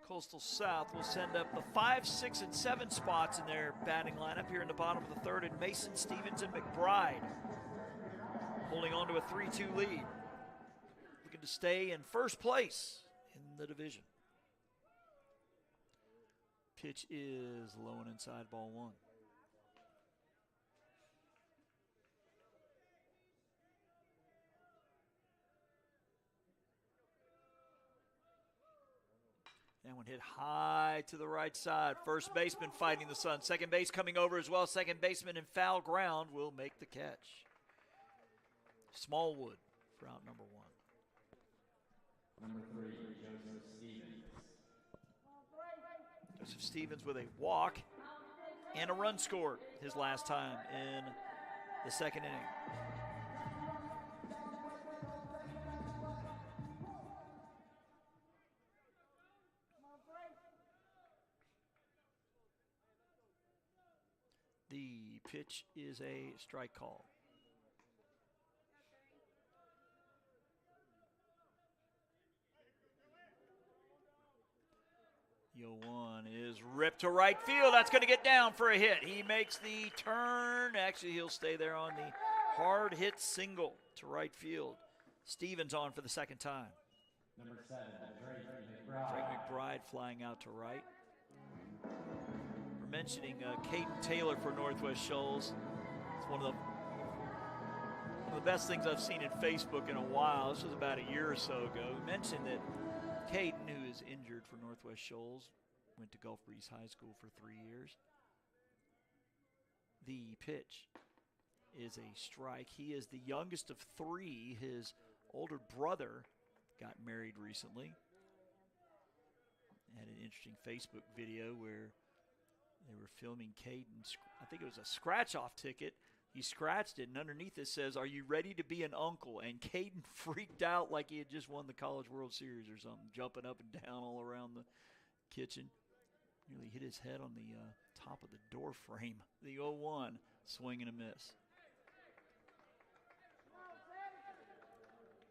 Coastal South will send up the 5, 6, and 7 spots in their batting lineup here in the bottom of the third, and Mason, Stevens, and McBride holding on to a 3-2 lead, looking to stay in first place in the division. Pitch is low and inside, ball one. That one hit high to the right side. First baseman fighting the sun. Second base coming over as well. Second baseman in foul ground will make the catch. Smallwood for out number 1. Number 3, Joseph Stevens. Joseph Stevens with a walk and a run scored his last time in the second inning. The pitch is a strike call. The 0-1 is ripped to right field. That's going to get down for a hit. He makes the turn. Actually, he'll stay there on the hard hit single to right field. Stevens on for the second time. Number 7, Drake Drake McBride. McBride flying out to right. We're mentioning Caden Taylor for Northwest Shoals. It's one of the best things I've seen in Facebook in a while. This was about a year or so ago. We mentioned that Caden, who is injured for Northwest Shoals, went to Gulf Breeze High School for 3 years. The pitch is a strike. He is the youngest of 3. His older brother got married recently. Had an interesting Facebook video where they were filming Caden. I think it was a scratch-off ticket. He scratched it, and underneath it says, "Are you ready to be an uncle?" And Caden freaked out like he had just won the College World Series or something, jumping up and down all around the kitchen. Nearly hit his head on the top of the door frame. The 0-1, swing and a miss.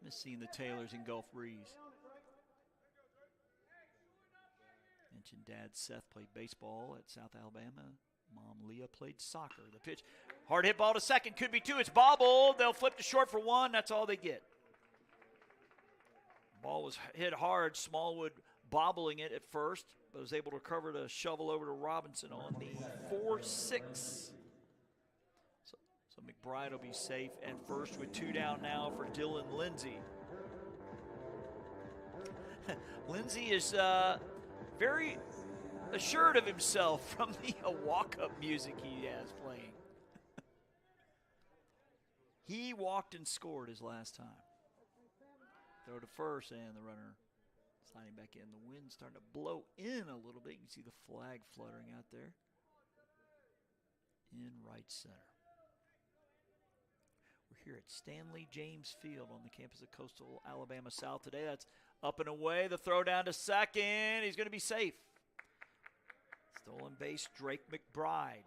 Miss seeing the Taylors in Gulf Breeze. Mentioned Dad Seth played baseball at South Alabama. Mom Leah played soccer. The pitch, hard hit ball to second, could be 2. It's bobbled. They'll flip to short for 1. That's all they get. Ball was hit hard. Smallwood bobbling it at first, but was able to recover to shovel over to Robinson on the 4-6. So McBride will be safe at first with 2 down now for Dylan Lindsay. Lindsay is very assured of himself from the walk-up music he has playing. He walked and scored his last time. Throw to first, and the runner sliding back in. The wind's starting to blow in a little bit. You can see the flag fluttering out there in right center. We're here at Stanley James Field on the campus of Coastal Alabama South today. That's up and away. The throw down to second. He's going to be safe. Stolen base, Drake McBride.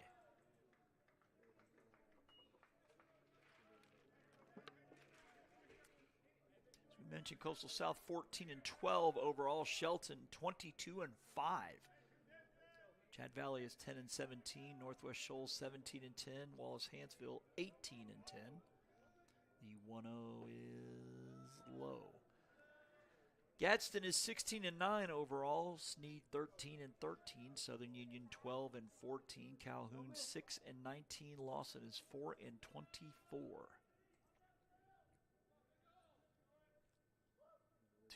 As we mentioned, Coastal South 14-12 overall. Shelton 22-5. Chad Valley is 10-17. Northwest Shoals 17-10. Wallace Hansville 18-10. The 1-0 is low. Gadsden is 16-9 overall. Snead 13-13. Southern Union 12-14. Calhoun 6-19. Lawson is 4-24.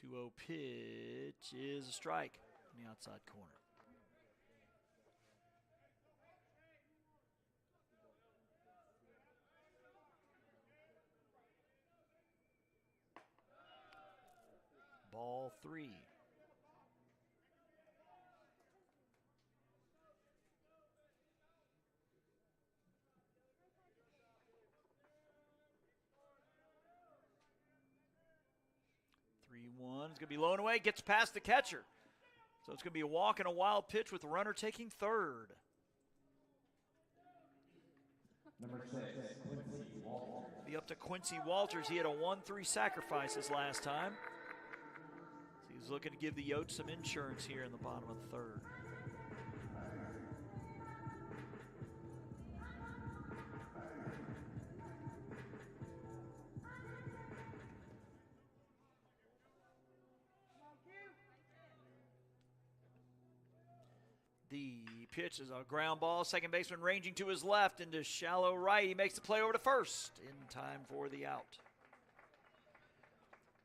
2-0 pitch is a strike in the outside corner. Ball 3. It's going to be low and away, gets past the catcher. So it's going to be a walk and a wild pitch with the runner taking third. Number 6, Quincy Walters. Be up to Quincy Walters. He had a 1-3 sacrifice his last time. So he's looking to give the Yotes some insurance here in the bottom of the third. The pitch is a ground ball. Second baseman ranging to his left into shallow right. He makes the play over to first in time for the out.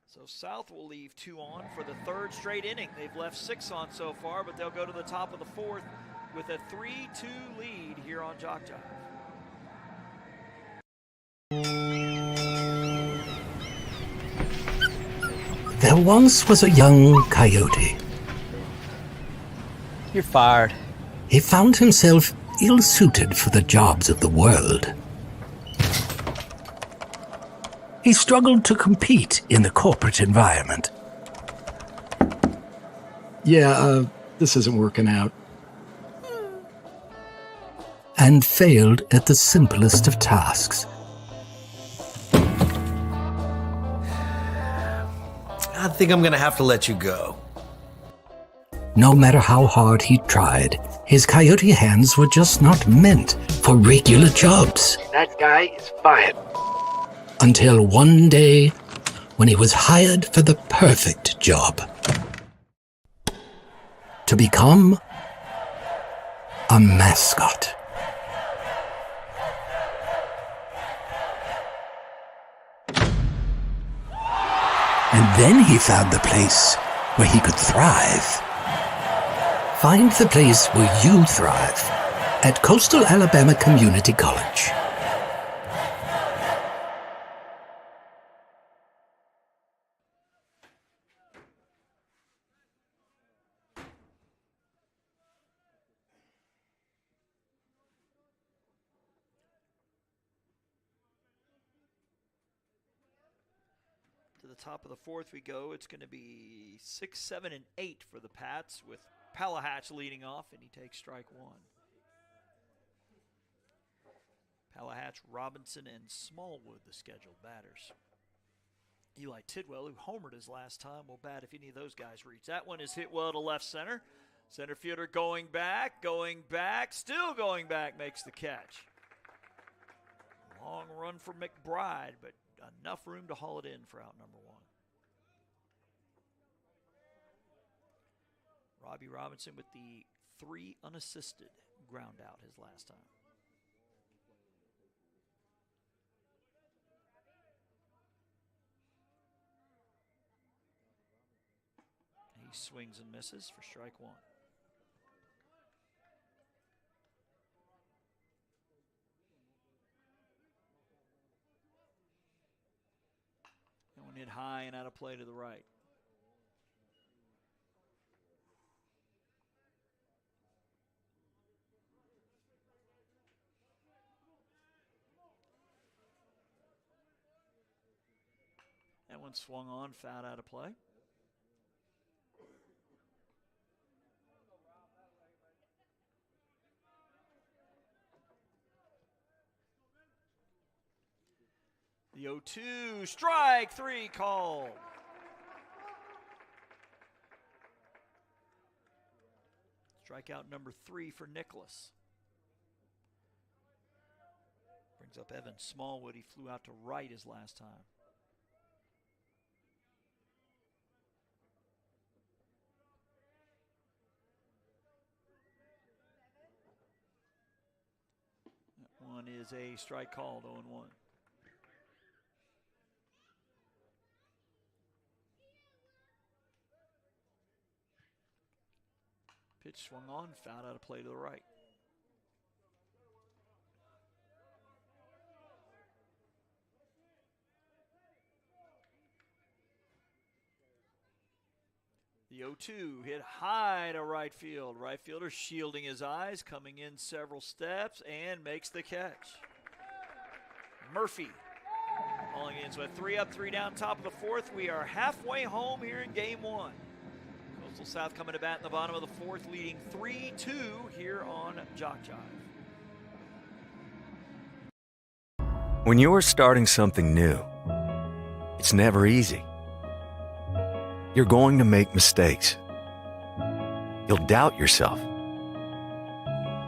So South will leave 2 on for the third straight inning. They've left 6 on so far, but they'll go to the top of the fourth with a 3-2 lead here on JockJive. There once was a young coyote. You're fired. He found himself ill-suited for the jobs of the world. He struggled to compete in the corporate environment. Yeah, this isn't working out. and failed at the simplest of tasks. I think I'm gonna have to let you go. No matter how hard he tried, his coyote hands were just not meant for regular jobs. That guy is fired. Until one day, when he was hired for the perfect job. To become a mascot. And then he found the place where he could thrive. Find the place where you thrive at Coastal Alabama Community College. To the top of the fourth we go. It's going to be 6, 7, and 8 for the Pats, with Palahatch leading off, and he takes strike one. Palahatch, Robinson, and Smallwood, the scheduled batters. Eli Tidwell, who homered his last time, will bat if any of those guys reach. That one is hit well to left center. Center fielder going back, still going back, makes the catch. Long run for McBride, but enough room to haul it in for out number one. Robbie Robinson with the 3 unassisted ground out his last time. He swings and misses for strike one. That one hit high and out of play to the right. That one swung on, fouled out of play. The 0-2, strike 3 called. Strikeout number 3 for Nicholas. Brings up Evan Smallwood. He flew out to right his last time. That one is a strike called, 0-1. Pitch swung on, fouled out of play to the right. The 0-2 hit high to right field. Right fielder shielding his eyes, coming in several steps, and makes the catch. Murphy hauling in. So at 3 up, 3 down, top of the fourth. We are halfway home here in game one. Coastal South coming to bat in the bottom of the fourth, leading 3-2 here on JockJive. When you're starting something new, it's never easy. You're going to make mistakes. You'll doubt yourself.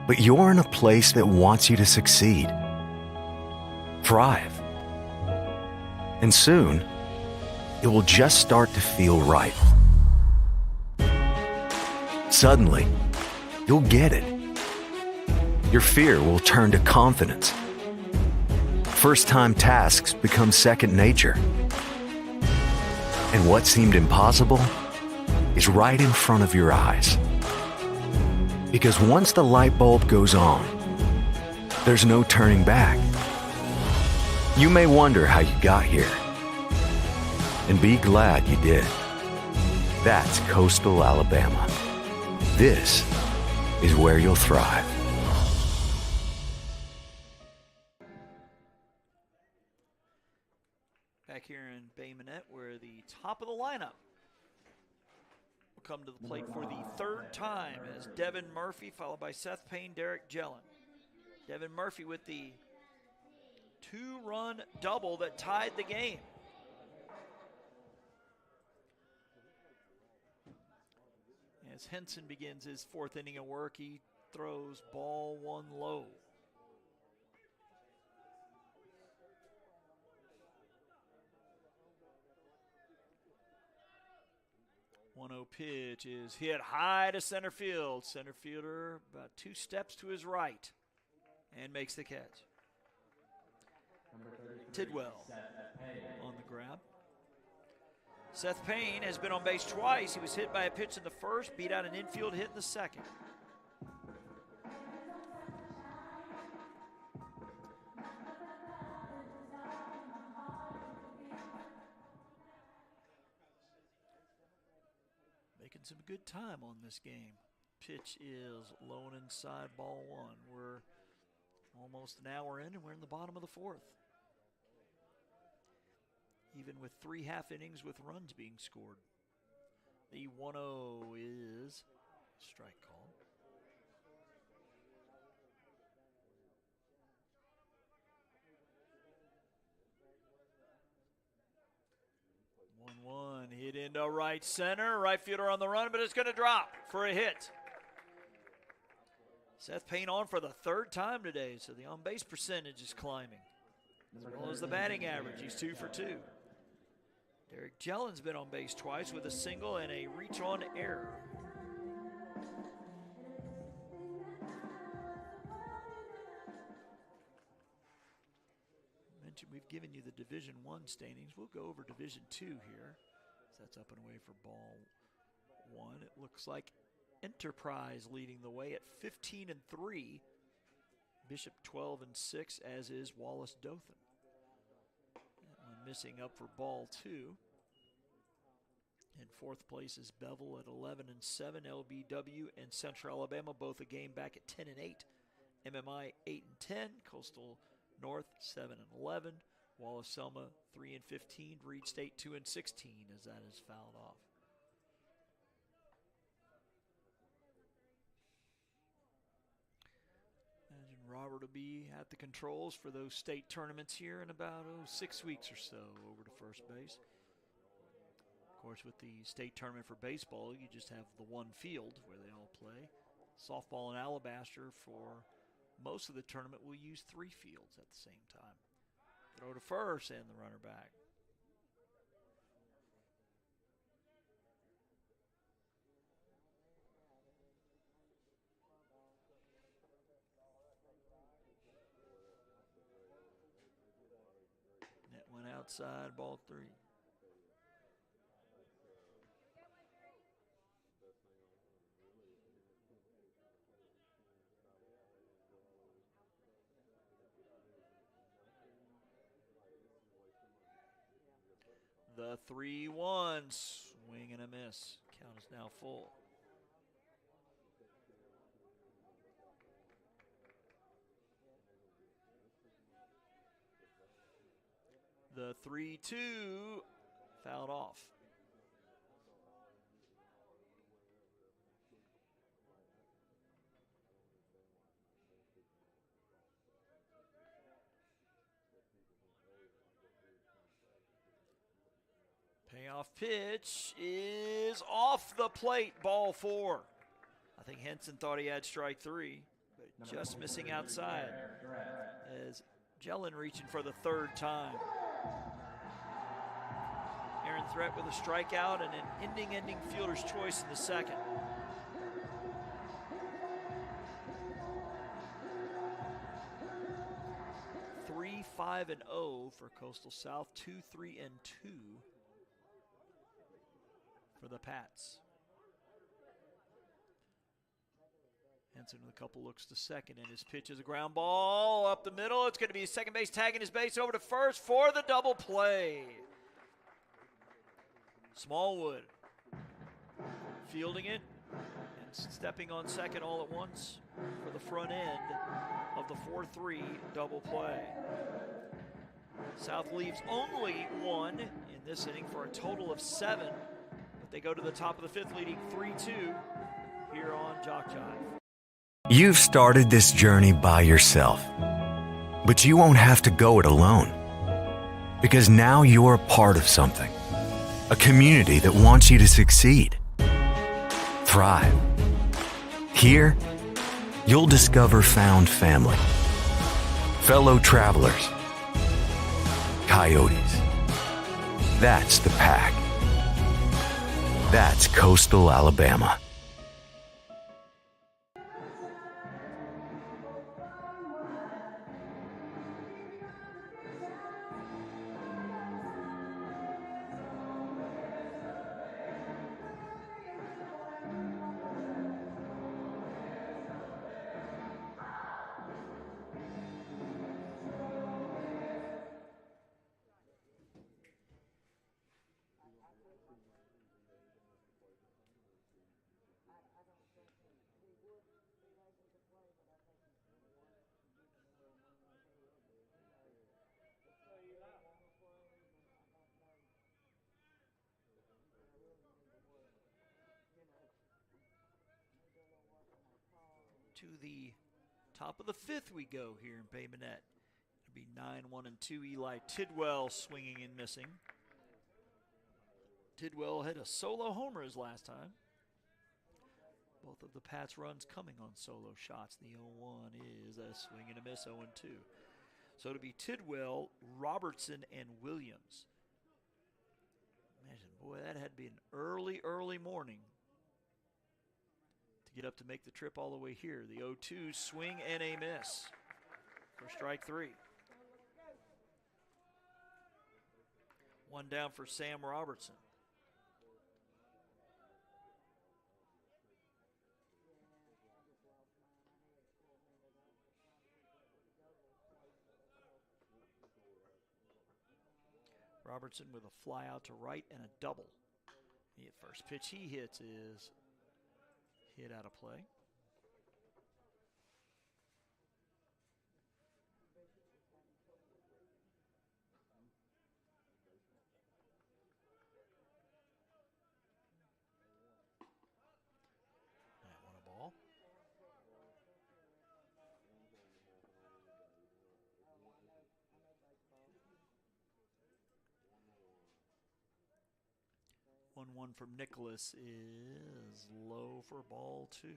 But you're in a place that wants you to succeed, thrive. And soon, it will just start to feel right. Suddenly, you'll get it. Your fear will turn to confidence. First-time tasks become second nature. And what seemed impossible is right in front of your eyes. Because once the light bulb goes on, there's no turning back. You may wonder how you got here, and be glad you did. That's Coastal Alabama. This is where you'll thrive. Back here in Bay Minette, where the top of the lineup will come to the plate for the third time as Devin Murphy, followed by Seth Payne, Derek Jellin. Devin Murphy with the 2-run double that tied the game. As Henson begins his 4th inning of work, he throws ball 1 low. 1-0 pitch is hit high to center field. Center fielder about 2 steps to his right and makes the catch. Tidwell on the grab. Seth Payne has been on base twice. He was hit by a pitch in the first, beat out an infield hit in the second. Making some good time on this game. Pitch is low and inside, ball 1. We're almost an hour in, and we're in the bottom of the 4th. Even with 3 half innings with runs being scored. The 1-0 is strike call. One hit into right center. Right fielder on the run, but it's going to drop for a hit. Seth Payne on for the 3rd time today, so the on-base percentage is climbing. As well as the batting average. He's 2 for 2. Derek Jellen's been on base twice with a single and a reach-on error. Mentioned we've given you the Division I standings. We'll go over Division II here. So that's up and away for ball 1. It looks like Enterprise leading the way at 15-3. Bishop 12-6, as is Wallace Dothan. That one missing up for ball 2. In 4th place is Bevel at 11-7. LBW and Central Alabama both a game back at 10-8. MMI 8-10. Coastal North 7-11. Wallace Selma 3-15. Reed State 2-16 as that is fouled off. Imagine Robert will be at the controls for those state tournaments here in about 6 weeks or so over to first base. Of course, with the state tournament for baseball, you just have the one field where they all play. Softball and Alabaster for most of the tournament will use 3 fields at the same time. Throw to first and the runner back. Net went outside, ball 3. The 3-1, swing and a miss. Count is now full. The 3-2, fouled off. Payoff pitch is off the plate, ball 4. I think Henson thought he had strike 3, but just missing outside as Jellin reaching for the 3rd time. Aaron Threat with a strikeout and an ending fielder's choice in the 2nd. Three, 5-0 for Coastal South, 2-3-2 for the Pats. Henson with a couple looks to second, and his pitch is a ground ball up the middle. It's going to be second base tagging his base over to first for the double play. Smallwood fielding it and stepping on second all at once for the front end of the 4-3 double play. South leaves only 1 in this inning for a total of 7. They go to the top of the 5th, leading 3-2 here on JockJive. You've started this journey by yourself, but you won't have to go it alone. Because now you're a part of something, a community that wants you to succeed, thrive. Here, you'll discover found family, fellow travelers, coyotes. That's the pack. That's coastal Alabama. To the top of the fifth we go here in Bay Minette. It'll be 9-1-2. Eli Tidwell swinging and missing. Tidwell hit a solo homer his last time. Both of the Pats' runs coming on solo shots. The 0-1 is a swing and a miss, 0-2. So it'll be Tidwell, Robertson, and Williams. Imagine, boy, that had to be an early morning to get up to make the trip all the way here. The 0-2 swing and a miss for strike three. One down for Sam Robertson. Robertson with a fly out to right and a double. The first pitch he hits is hit out of play. That one a ball. One from Nicholas is low for ball two.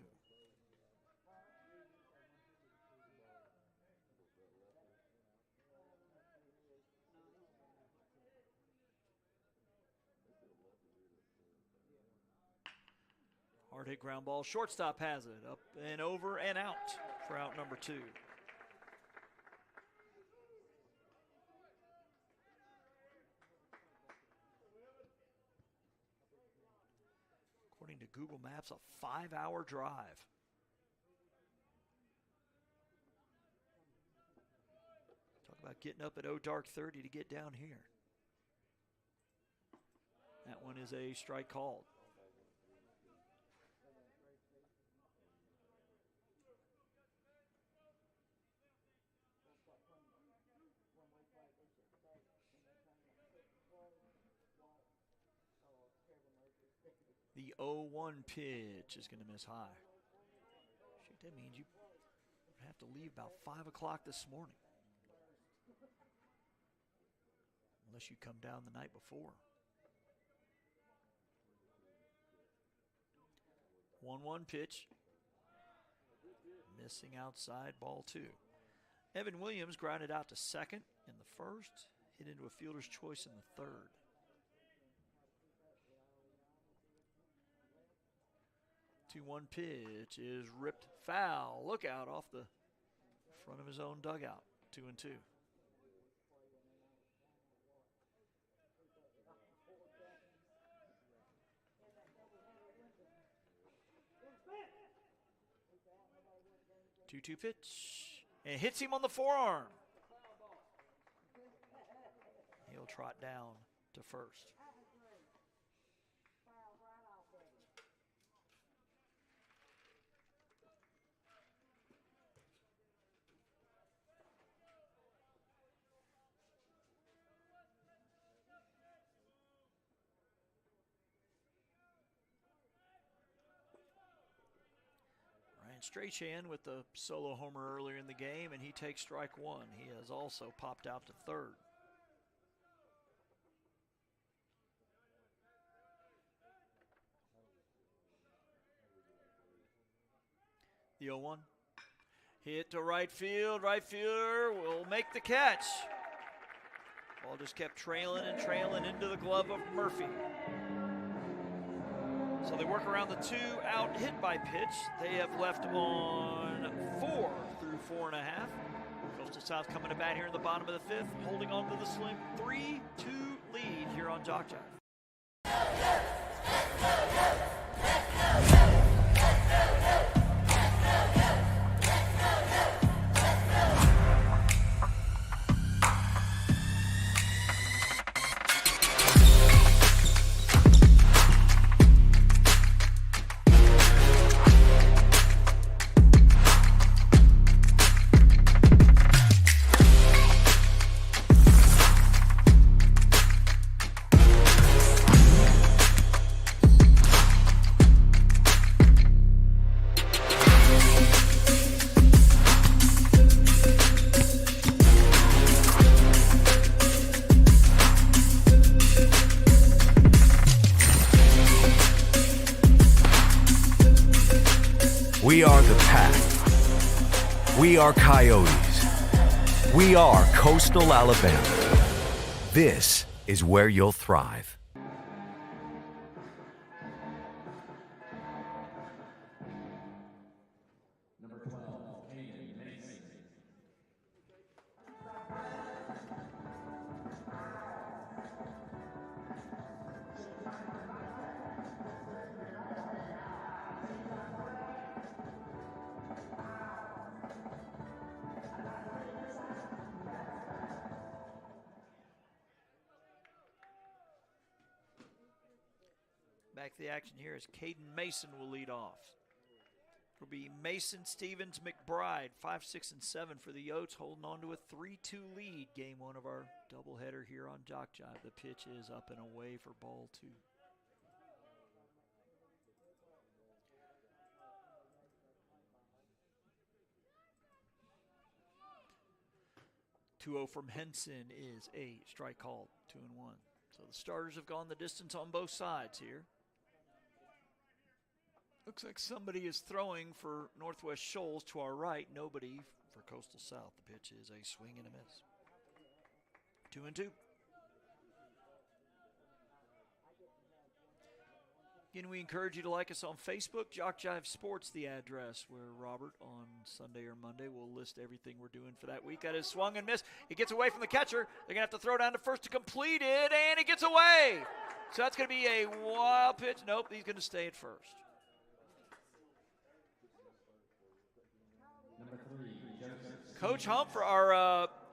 Hard hit ground ball. Shortstop has it. Up and over and out for out number two. According to Google Maps, a 5-hour drive. Talk about getting up at dark 30 to get down here. That one is a strike called. The 0-1 pitch is going to miss high. Shoot, that means you have to leave about 5 o'clock this morning. Unless you come down the night before. 1-1 pitch. Missing outside, ball two. Evan Williams grounded out to second in the first. Hit into a fielder's choice in the third. 2-1 pitch is ripped foul. Look out off the front of his own dugout. 2-2. Two-two pitch and hits him on the forearm. He'll trot down to first. Strachan with the solo homer earlier in the game, and he takes strike one. He has also popped out to third. The 0-1. Hit to right field. Right fielder will make the catch. Ball just kept trailing and trailing into the glove of Murphy. So they work around the 2-out hit by pitch. They have left on 4 through 4.5. Coastal South coming to bat here in the bottom of the 5th, holding on to the slim 3-2 lead here on JockJive. We are the Pack. We are Coyotes. We are Coastal Alabama. This is where you'll thrive. Number 12, Caden Mason. Back to the action here as Caden Mason will lead off. It'll be Mason, Stevens, McBride, 5, 6, and 7 for the Yotes, holding on to a 3-2 lead. Game one of our doubleheader here on JockJive. The pitch is up and away for ball 2. (2-0) from Henson is a strike called, 2-1. So the starters have gone the distance on both sides here. Looks like somebody is throwing for Northwest Shoals to our right. Nobody for Coastal South. The pitch is a swing and a miss. 2-2. Again, we encourage you to like us on Facebook. JockJive Sports, the address, where Robert on Sunday or Monday will list everything we're doing for that week. That is swung and missed. It gets away from the catcher. They're going to have to throw down to first to complete it, and it gets away. So that's going to be a wild pitch. Nope, he's going to stay at first. Number 3, Joseph. Coach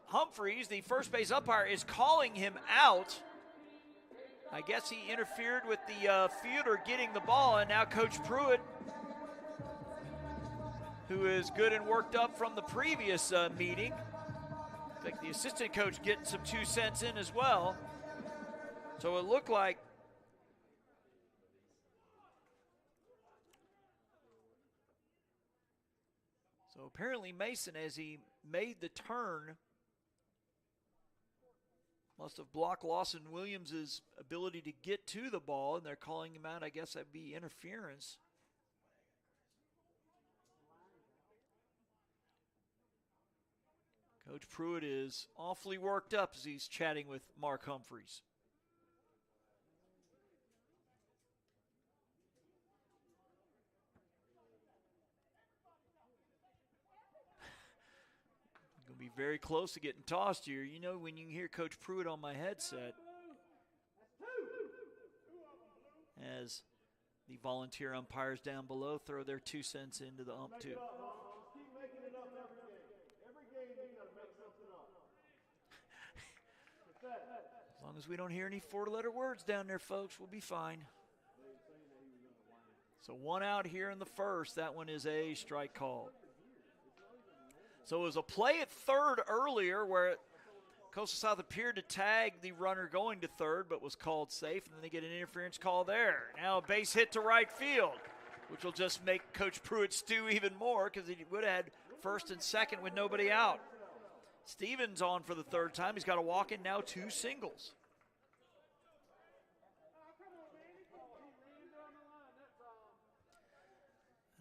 Humphreys, the first base umpire, is calling him out. I guess he interfered with the fielder getting the ball, and now Coach Pruitt, who is good and worked up from the previous meeting. I think the assistant coach getting some 2 cents in as well. So it looked like apparently Mason, as he made the turn, must have blocked Lawson Williams' ability to get to the ball, and they're calling him out. I guess that'd be interference. Coach Pruitt is awfully worked up as he's chatting with Mark Humphreys. Going to be very close to getting tossed here. You know, when you hear Coach Pruitt on my headset, as the volunteer umpires down below throw their 2 cents into the ump too. As long as we don't hear any 4-letter words down there, folks, we'll be fine. So 1 out here in the first. That one is a strike call. So it was a play at third earlier where Coastal South appeared to tag the runner going to third, but was called safe, and then they get an interference call there. Now a base hit to right field. which will just make Coach Pruitt stew even more because he would have had first and second with nobody out. Stevens on for the third time. He's got a walk in now, 2 singles.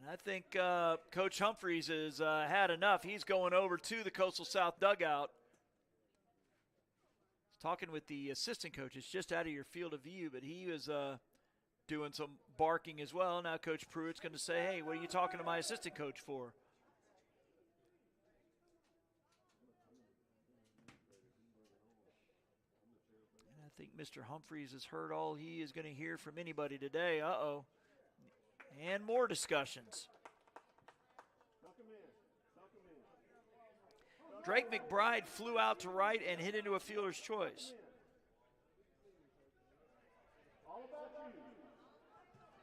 And I think Coach Humphreys has had enough. He's going over to the Coastal South dugout. Talking with the assistant coach. It's just out of your field of view, but he was doing some barking as well. Now Coach Pruitt's going to say, hey, what are you talking to my assistant coach for? And I think Mr. Humphreys has heard all he is going to hear from anybody today. Uh-oh. And more discussions. Drake McBride flew out to right and hit into a fielder's choice.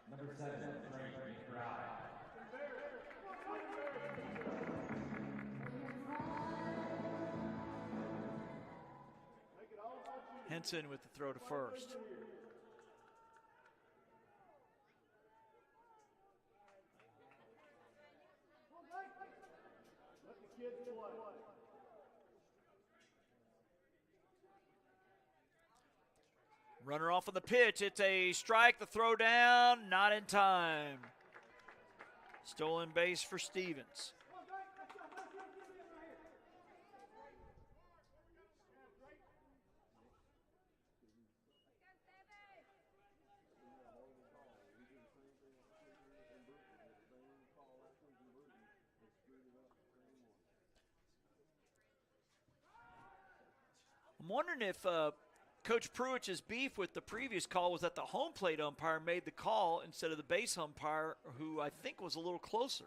Number 7, Drake McBride. Henson with the throw to first. Runner off on the pitch. It's a strike. The throw down, not in time. Stolen base for Stevens. I'm wondering if Coach Pruitt's beef with the previous call was that the home plate umpire made the call instead of the base umpire, who I think was a little closer.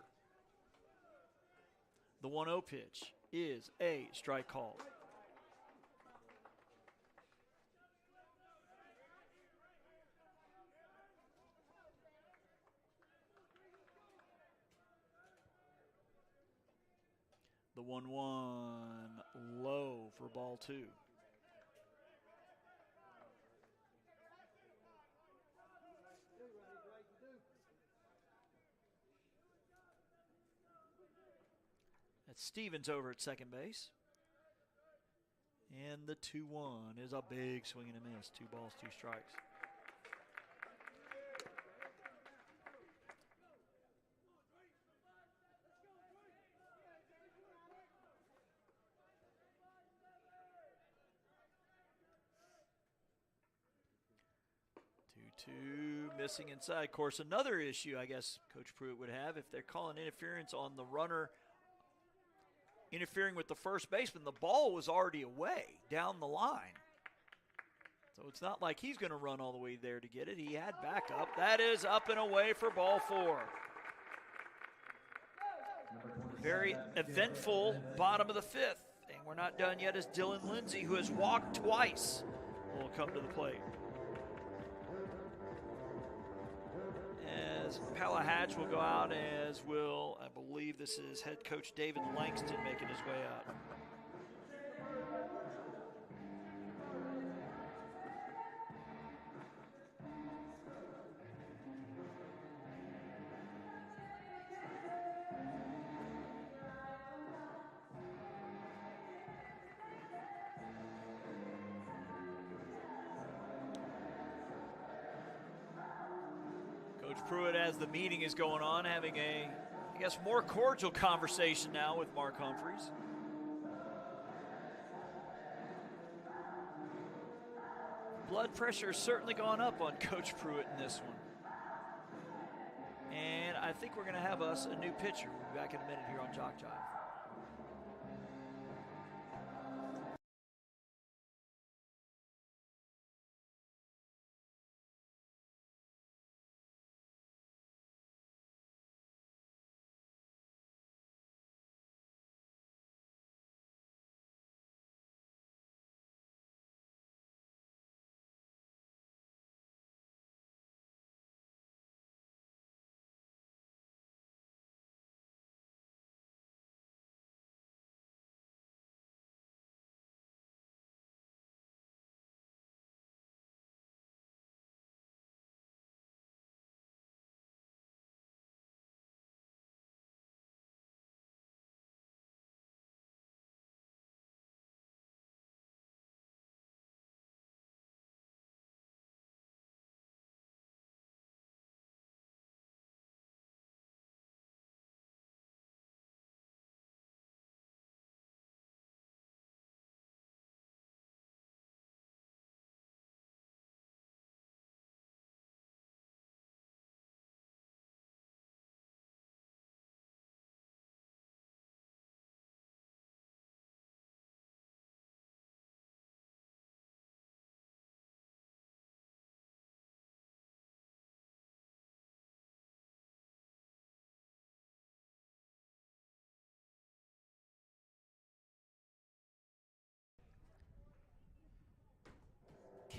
The 1-0 pitch is a strike call. The 1-1 low for ball 2. That's Stevens over at second base. And the 2-1 is a big swing and a miss. 2 balls, 2 strikes. Two missing inside. Of course, another issue I guess Coach Pruitt would have if they're calling interference on the runner interfering with the first baseman. The ball was already away down the line. So it's not like he's going to run all the way there to get it. He had backup. That is up and away for ball 4. Very eventful bottom of the 5th. And we're not done yet as Dylan Lindsay, who has walked twice, will come to the plate. As Palahatch will go out, as will, I believe this is head coach David Langston making his way out. Coach Pruitt, as the meeting is going on, having a, I guess, more cordial conversation now with Mark Humphreys. Blood pressure has certainly gone up on Coach Pruitt in this one. And I think we're going to have us a new pitcher. We'll be back in a minute here on JockJive.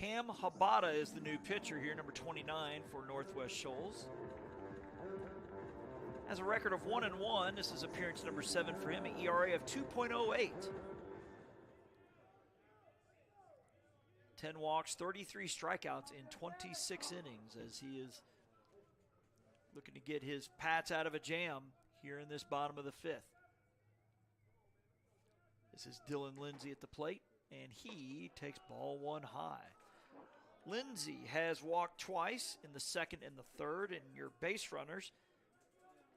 Cam Habata is the new pitcher here, number 29 for Northwest Shoals. Has a record of 1-1. This is appearance number 7 for him, an ERA of 2.08. 10 walks, 33 strikeouts in 26 innings as he is looking to get his Pats out of a jam here in this bottom of the 5th. This is Dylan Lindsay at the plate, and he takes ball 1 high. Lindsay has walked twice in the 2nd and the 3rd, and your base runners,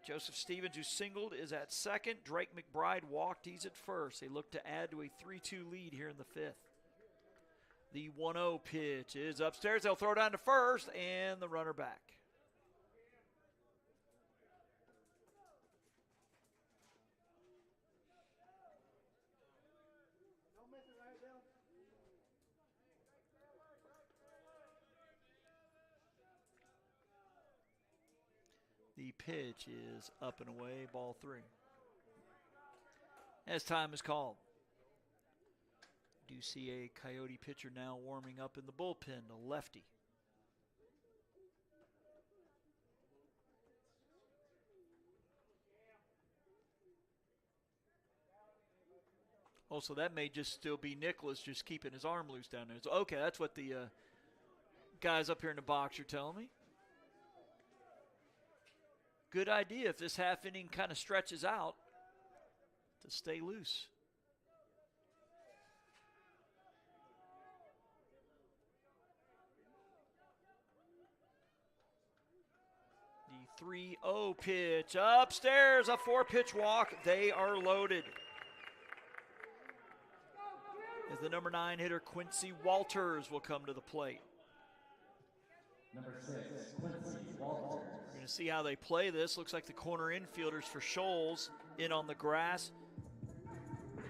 Joseph Stevens, who singled, is at 2nd. Drake McBride walked. He's at 1st. They look to add to a 3-2 lead here in the 5th. The 1-0 pitch is upstairs. They'll throw down to 1st, and the runner back. The pitch is up and away, ball 3. As time is called. Do see a Coyote pitcher now warming up in the bullpen, a lefty. Oh, so that may just still be Nicholas just keeping his arm loose down there. So, okay, that's what the guys up here in the box are telling me. Good idea if this half inning kind of stretches out to stay loose. The 3-0 pitch upstairs, a 4-pitch walk. They are loaded. As the number 9 hitter, Quincy Walters, will come to the plate. Number 6, Quincy Walters. We're going to see how they play this. Looks like the corner infielders for Shoals in on the grass.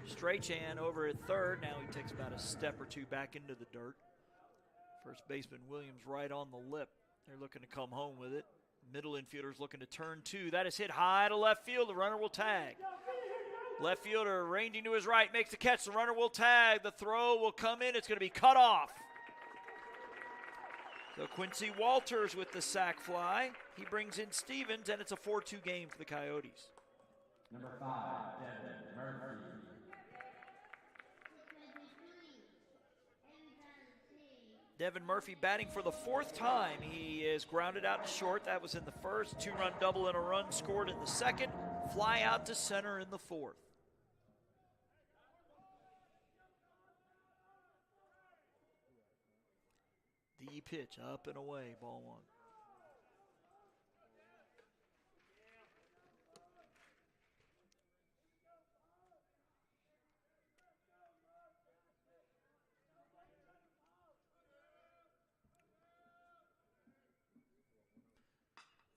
Strachan over at 3rd. Now he takes about a step or 2 back into the dirt. First baseman Williams right on the lip. They're looking to come home with it. Middle infielders looking to turn 2. That is hit high to left field. The runner will tag. Left fielder ranging to his right makes the catch. The runner will tag. The throw will come in. It's going to be cut off. So Quincy Walters with the sac fly. He brings in Stevens, and it's a 4-2 game for the Coyotes. Number 5, Devin Murphy. Devin Murphy batting for the 4th time. He is grounded out to short. That was in the 1st. 2-run double and a run scored in the 2nd. Fly out to center in the 4th. The pitch up and away, ball 1.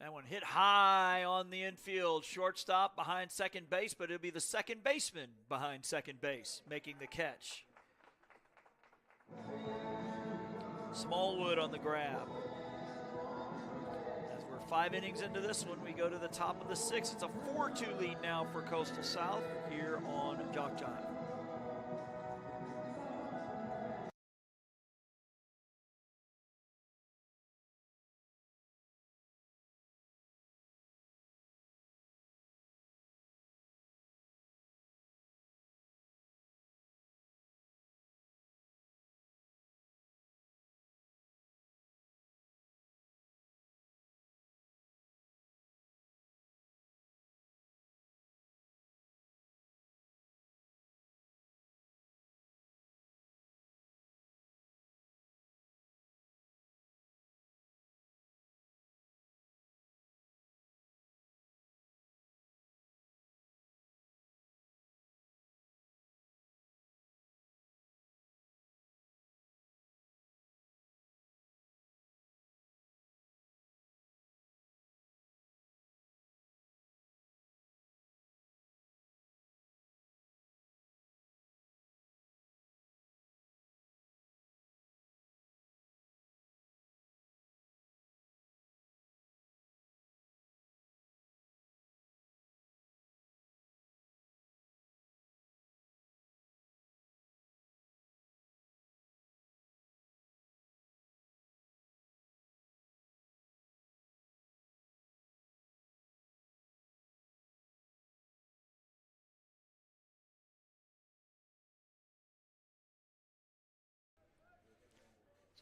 That one hit high on the infield. Shortstop behind second base, but it'll be the second baseman behind second base making the catch. Smallwood on the grab. As we're 5 innings into this one, we go to the top of the 6th. It's a 4-2 lead now for Coastal South here on JockJive.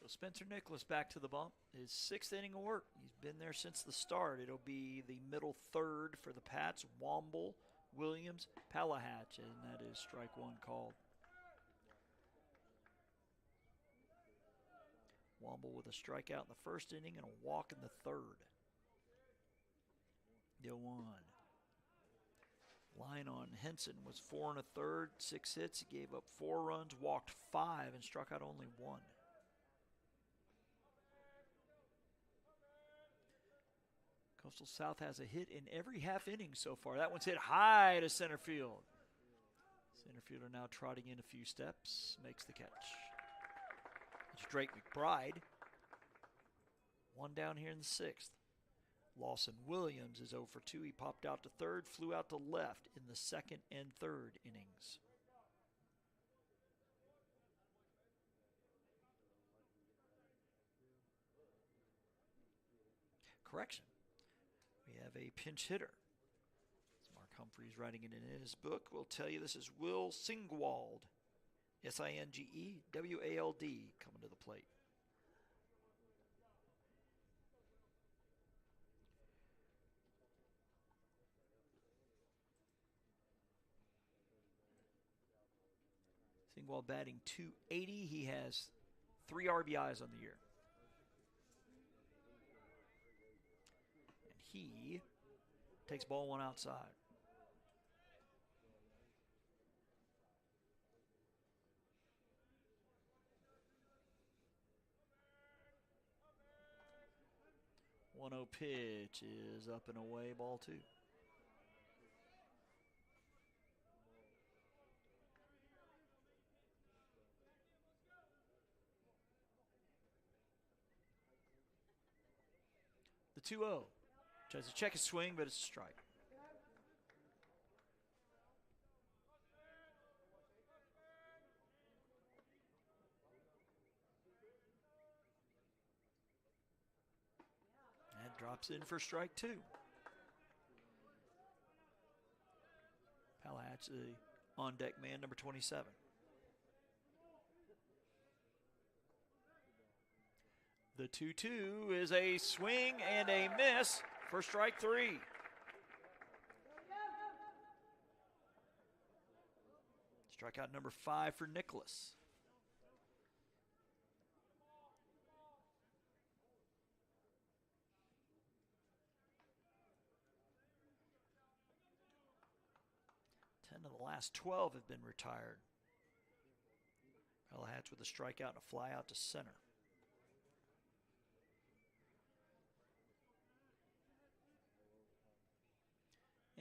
So Spencer Nicholas back to the bump. His 6th inning of work. He's been there since the start. It'll be the middle third for the Pats. Womble, Williams, Palahatch, and that is strike 1 called. Womble with a strikeout in the 1st inning and a walk in the 3rd. The 1. Line on Henson was 4 1/3, 6 hits. He gave up 4 runs, walked 5, and struck out only 1. Coastal South has a hit in every half inning so far. That one's hit high to center field. Center fielder now trotting in a few steps, makes the catch. It's Drake McBride. 1 down here in the 6th. Lawson Williams is 0 for 2. He popped out to 3rd, flew out to left in the 2nd and 3rd innings. Correction. We have a pinch hitter. As Mark Humphreys writing it in his book will tell you this is Will Singwald. Singewald coming to the plate. Singwald batting .280. He has 3 RBIs on the year. And he takes ball 1 outside. One 1-0 pitch is up and away, ball 2. The 2-0. Tries to check his swing, but it's a strike. And drops in for strike 2. Palahatch, the on-deck man, number 27. The 2-2 is a swing and a miss for strike 3. Strikeout number 5 for Nicholas. Of the last 12 have been retired. Palahatch with a strikeout and a fly out to center.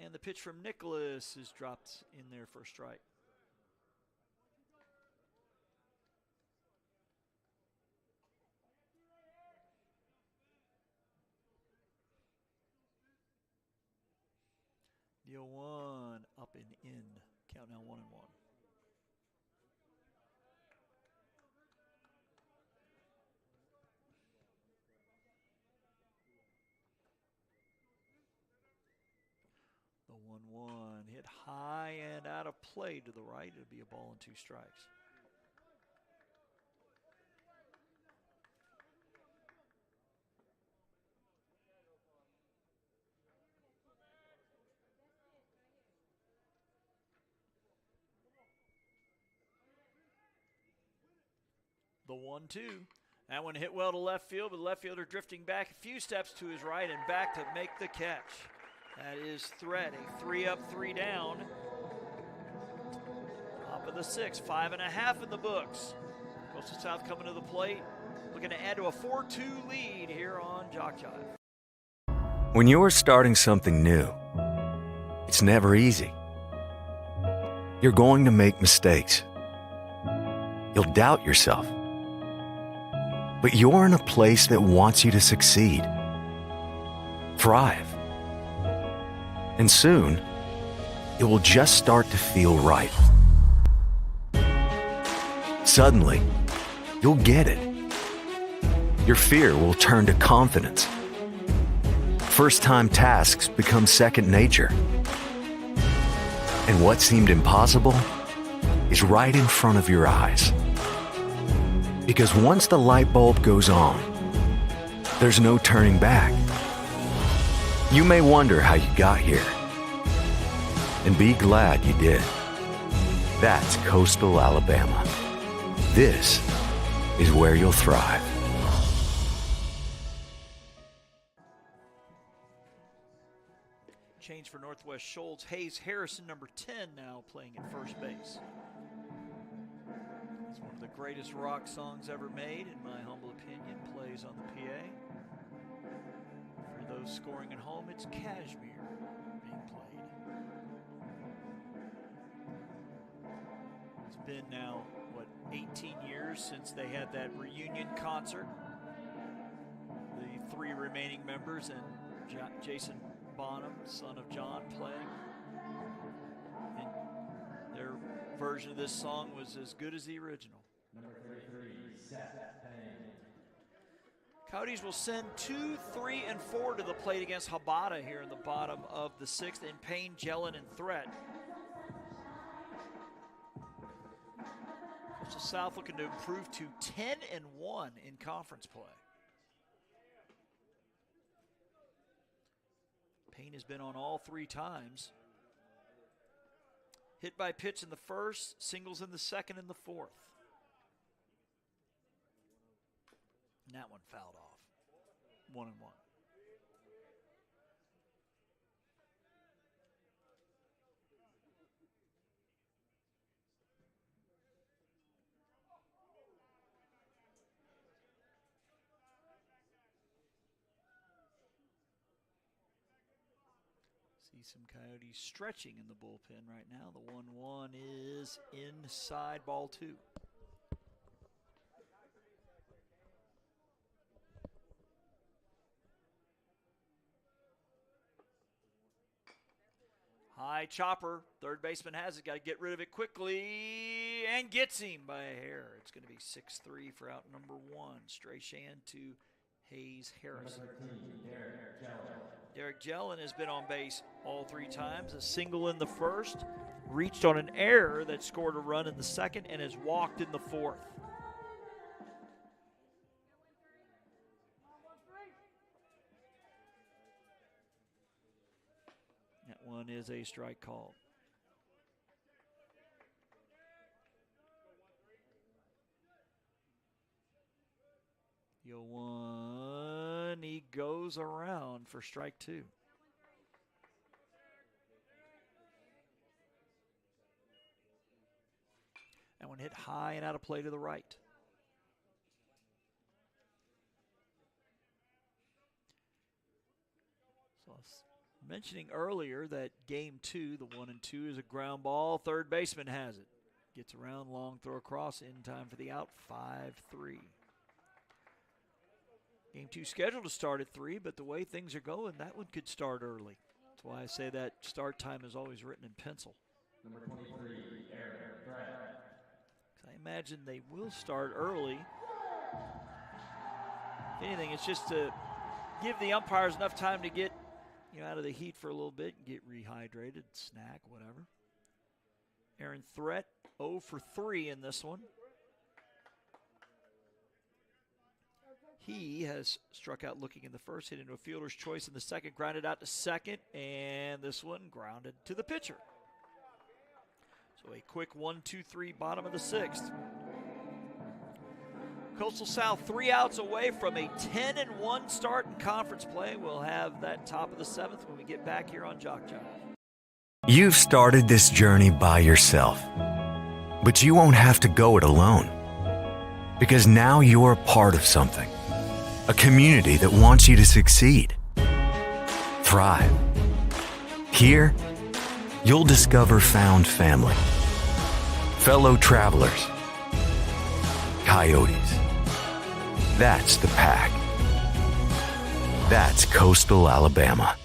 And the pitch from Nicholas is dropped in there for a strike. The 0-1 up and in. Count now 1-1. The 1-1 hit high and out of play to the right. It'll be a ball and 2 strikes. The 1-2. That one hit well to left field, but the left fielder drifting back a few steps to his right and back to make the catch. That is Threat, a 3 up, 3 down. Top of the 6th, 5.5 in the books. Coastal South coming to the plate, looking to add to a 4-2 lead here on JockJive. When you're starting something new, it's never easy. You're going to make mistakes. You'll doubt yourself. But you're in a place that wants you to succeed, thrive. And soon, it will just start to feel right. Suddenly, you'll get it. Your fear will turn to confidence. First-time tasks become second nature. And what seemed impossible is right in front of your eyes. Because once the light bulb goes on, there's no turning back. You may wonder how you got here, and be glad you did. That's Coastal Alabama. This is where you'll thrive. Change for Northwest Shoals. Hayes Harrison, number 10, now playing at first base. It's one of the greatest rock songs ever made, in my humble opinion. Plays on the PA. For those scoring at home, it's Kashmir being played. It's been now, 18 years since they had that reunion concert. The 3 remaining members and Jason Bonham, son of John, playing. And their version of this song was as good as the original. Number 33, Seth Payne. Coyotes will send 2, 3, and 4 to the plate against Habata here in the bottom of the 6th in Payne, Jellin, and Threat. Coastal South looking to improve to 10-1 in conference play. Payne has been on all 3 times. Hit by pitch in the first, singles in the second and the fourth. And that one fouled off. 1-1. See some Coyotes stretching in the bullpen right now. The 1-1 is inside, ball 2. High chopper. Third baseman has it. Got to get rid of it quickly. And gets him by a hair. It's going to be 6-3 for out number 1. Stray Shan to Hayes Harrison. Derek Jellin has been on base all 3 times. A single in the first. Reached on an error that scored a run in the second and has walked in the fourth. That one is a strike called. The 0-1, he goes around for strike 2. That one hit high and out of play to the right. So I was mentioning earlier that game 2, the 1-2, is a ground ball. Third baseman has it. Gets around, long throw across, in time for the out, 5-3. Game 2 scheduled to start at 3, but the way things are going, that one could start early. That's why I say that start time is always written in pencil. Number 23, Aaron Brett. I imagine they will start early. If anything, it's just to give the umpires enough time to get out of the heat for a little bit and get rehydrated, snack, whatever. Aaron Threat, 0 for 3 in this one. He has struck out looking in the first, hit into a fielder's choice in the second, grounded out to second, and this one grounded to the pitcher. So a quick 1-2-3 bottom of the 6th. Coastal South 3 outs away from a 10-1 start in conference play. We'll have that top of the 7th when we get back here on JockJive. You've started this journey by yourself, but you won't have to go it alone. Because now you're a part of something, a community that wants you to succeed, thrive. Here, you'll discover found family, fellow travelers, coyotes. That's the pack. That's Coastal Alabama.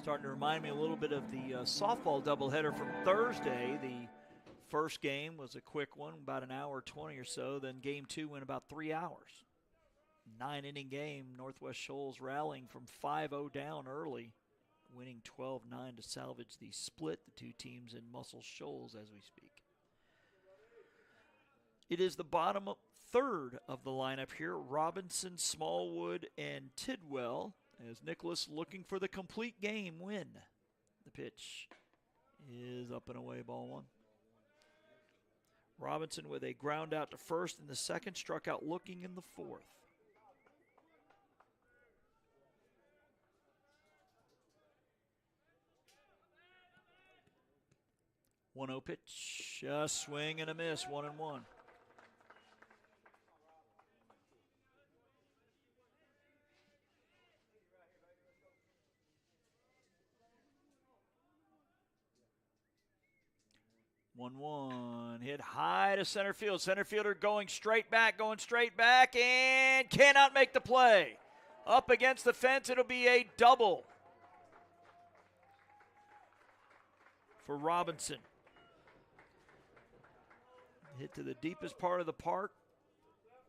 Starting to remind me a little bit of the softball doubleheader from Thursday. The first game was a quick one, about an hour 20 or so. Then game 2 went about 3 hours. 9-inning game, Northwest Shoals rallying from 5-0 down early, winning 12-9 to salvage the split, the two teams in Muscle Shoals as we speak. It is the bottom third of the lineup here. Robinson, Smallwood, and Tidwell, as Nicholas looking for the complete game win. The pitch is up and away, ball 1. Robinson with a ground out to first in the second, struck out looking in the fourth. One 0 pitch, a swing and a miss, 1-1. Hit high to center field. Center fielder going straight back, and cannot make the play. Up against the fence, it'll be a double for Robinson. Hit to the deepest part of the park,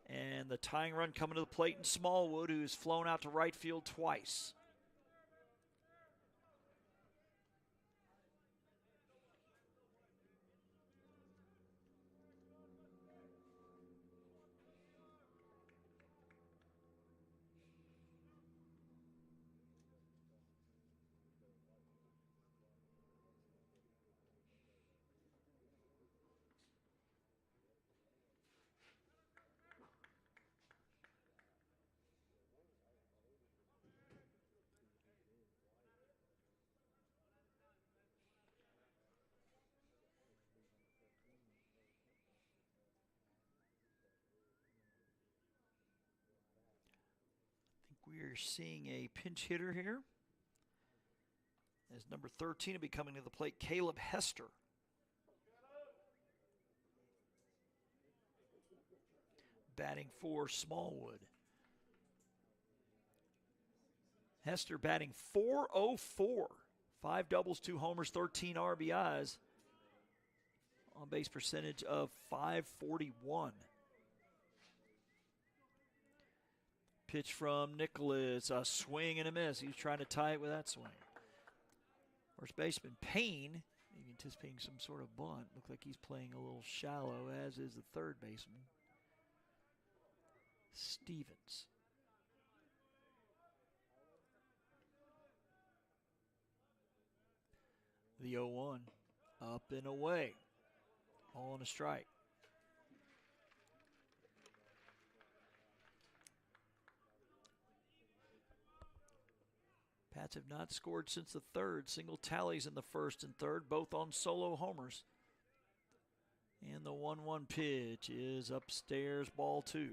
and the tying run coming to the plate in Smallwood, who's flown out to right field twice. We're seeing a pinch hitter here, as number 13 will be coming to the plate, Caleb Hester. Batting for Smallwood. Hester batting .404. 5 doubles, 2 homers, 13 RBIs. On base percentage of .541. Pitch from Nicholas, a swing and a miss. He was trying to tie it with that swing. First baseman Payne, maybe anticipating some sort of bunt. Looks like he's playing a little shallow, as is the third baseman, Stevens. The 0-1, up and away, all on a strike. Pats have not scored since the third. Single tallies in the first and third, both on solo homers. And the 1-1 pitch is upstairs, ball 2.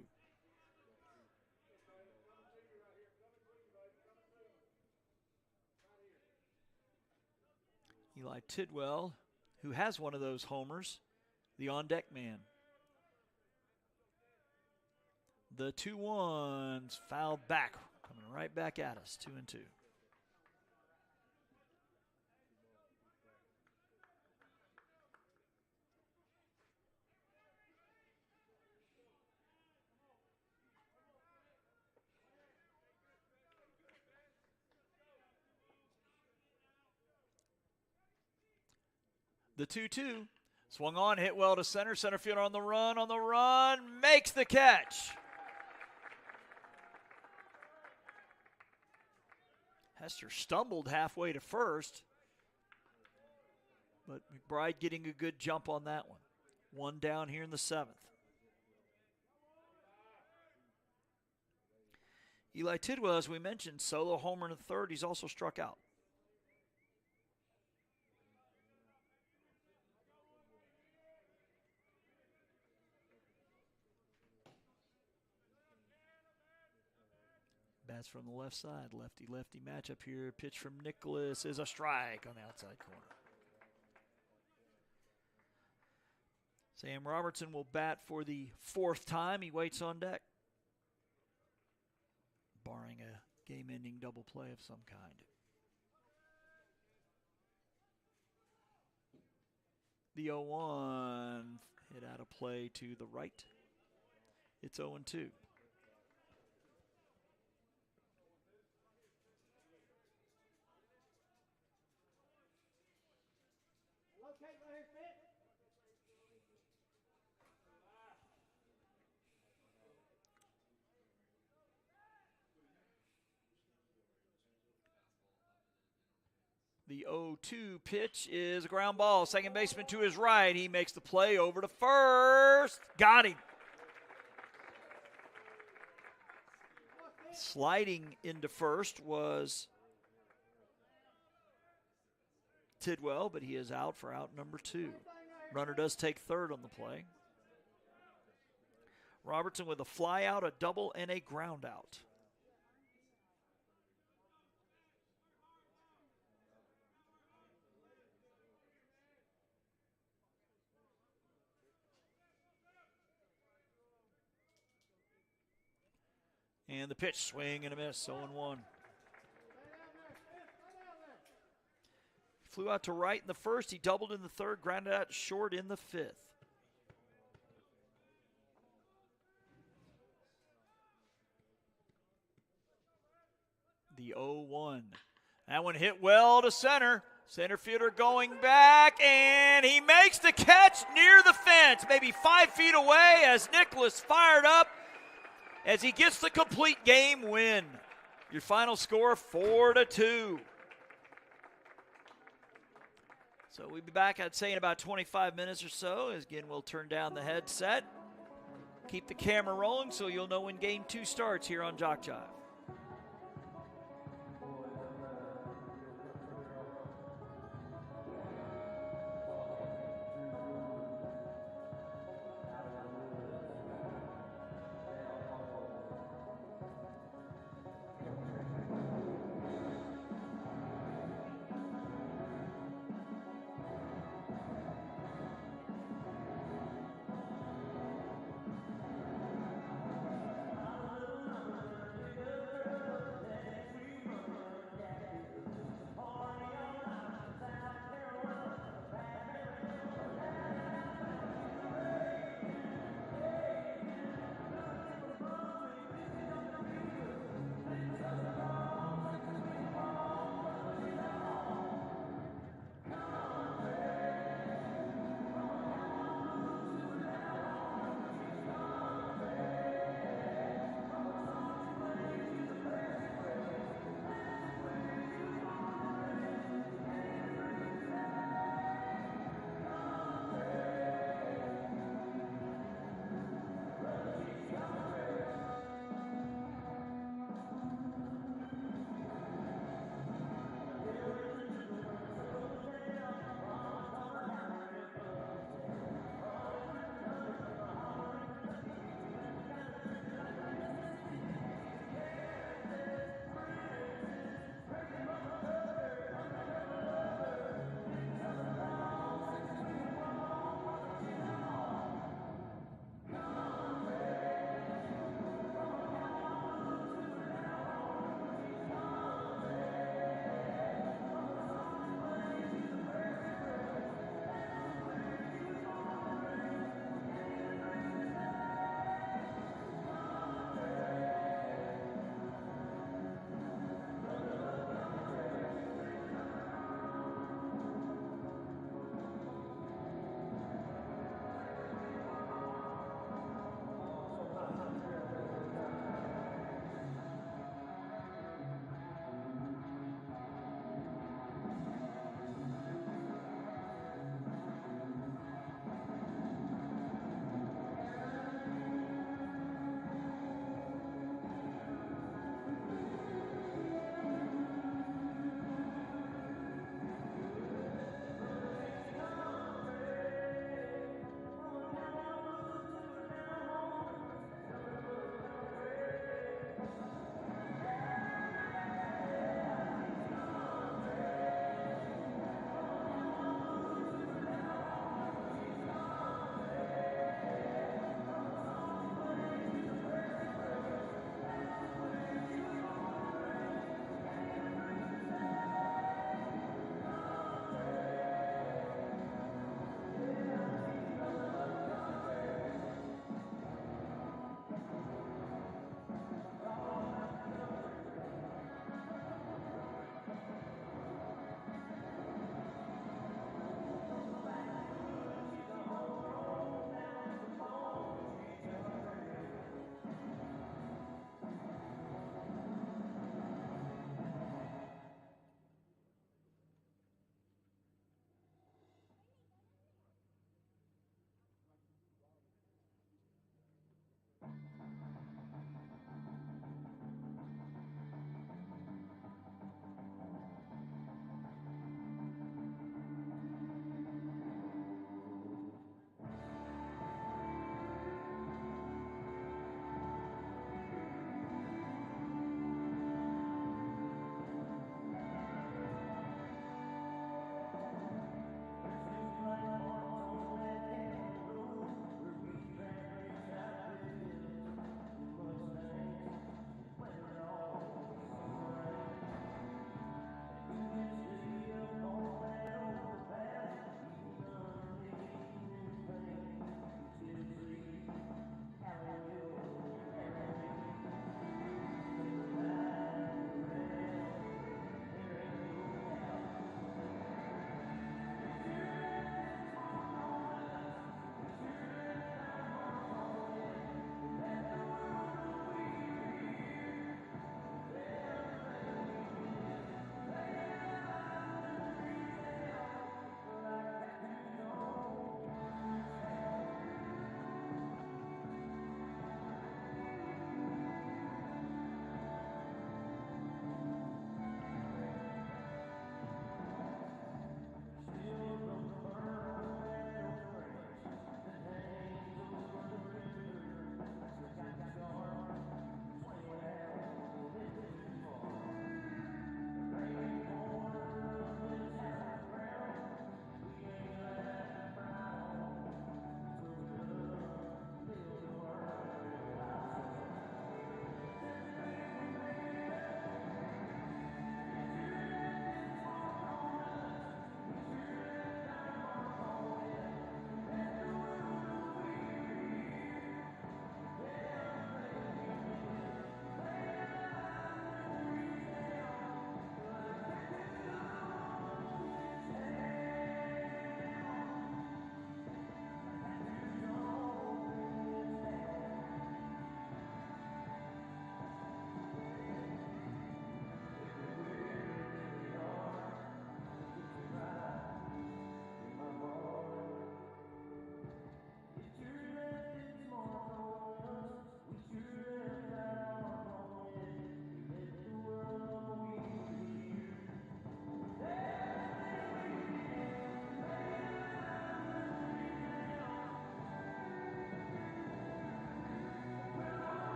Eli Tidwell, who has one of those homers, the on-deck man. The 2-1's fouled back, coming right back at us, 2-2. The 2-2, swung on, hit well to center. Center fielder on the run, makes the catch. Hester stumbled halfway to first, but McBride getting a good jump on that one. One down here in the 7th. Eli Tidwell, as we mentioned, solo homer in the third. He's also struck out. Bats from the left side, lefty-lefty matchup here. Pitch from Nicholas is a strike on the outside corner. Sam Robertson will bat for the 4th time. He waits on deck, barring a game-ending double play of some kind. The 0-1 hit out of play to the right. It's 0-2. The 0-2 pitch is a ground ball. Second baseman to his right. He makes the play over to first. Got him. Sliding into first was Tidwell, but he is out for out number 2. Runner does take third on the play. Robertson with a fly out, a double, and a ground out. And the pitch, swing and a miss, 0-1. Flew out to right in the first. He doubled in the third, grounded out short in the fifth. The 0-1. That one hit well to center. Center fielder going back, and he makes the catch near the fence, maybe 5 feet away as Nicholas fired up as he gets the complete game win. Your final score, 4-2. So we'll be back, I'd say, in about 25 minutes or so. As again, we'll turn down the headset, keep the camera rolling so you'll know when Game 2 starts here on JockJive.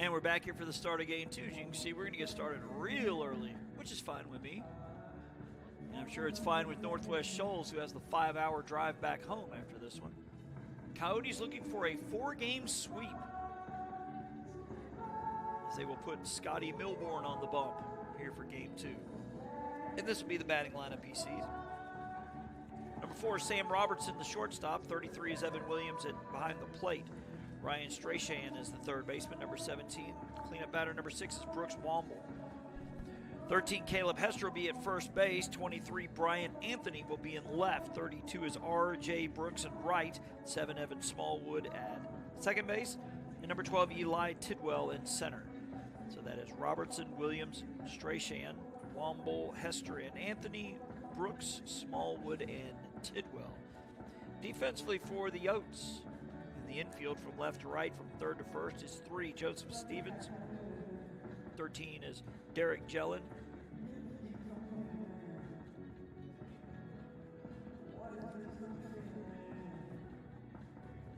And we're back here for the start of game 2. As you can see, we're going to get started real early, which is fine with me. And I'm sure it's fine with Northwest Shoals, who has the 5-hour drive back home after this one. Coyotes looking for a 4-game sweep, as they will put Scotty Milborn on the bump here for game 2. And this will be the batting lineup he sees. Number 4 is Sam Robertson, the shortstop. 33 is Evan Williams behind the plate. Ryan Strachan is the third baseman. Number 17, cleanup batter. Number 6 is Brooks Womble. 13, Caleb Hester will be at first base. 23, Brian Anthony will be in left. 32 is R.J. Brooks in right. 7, Evan Smallwood at second base. And number 12, Eli Tidwell in center. So that is Robertson, Williams, Strachan, Womble, Hester, and Anthony, Brooks, Smallwood, and Tidwell. Defensively for the Yotes, in the infield from left to right, from third to first, is 3, Joseph Stevens. 13 is Derek Jellin.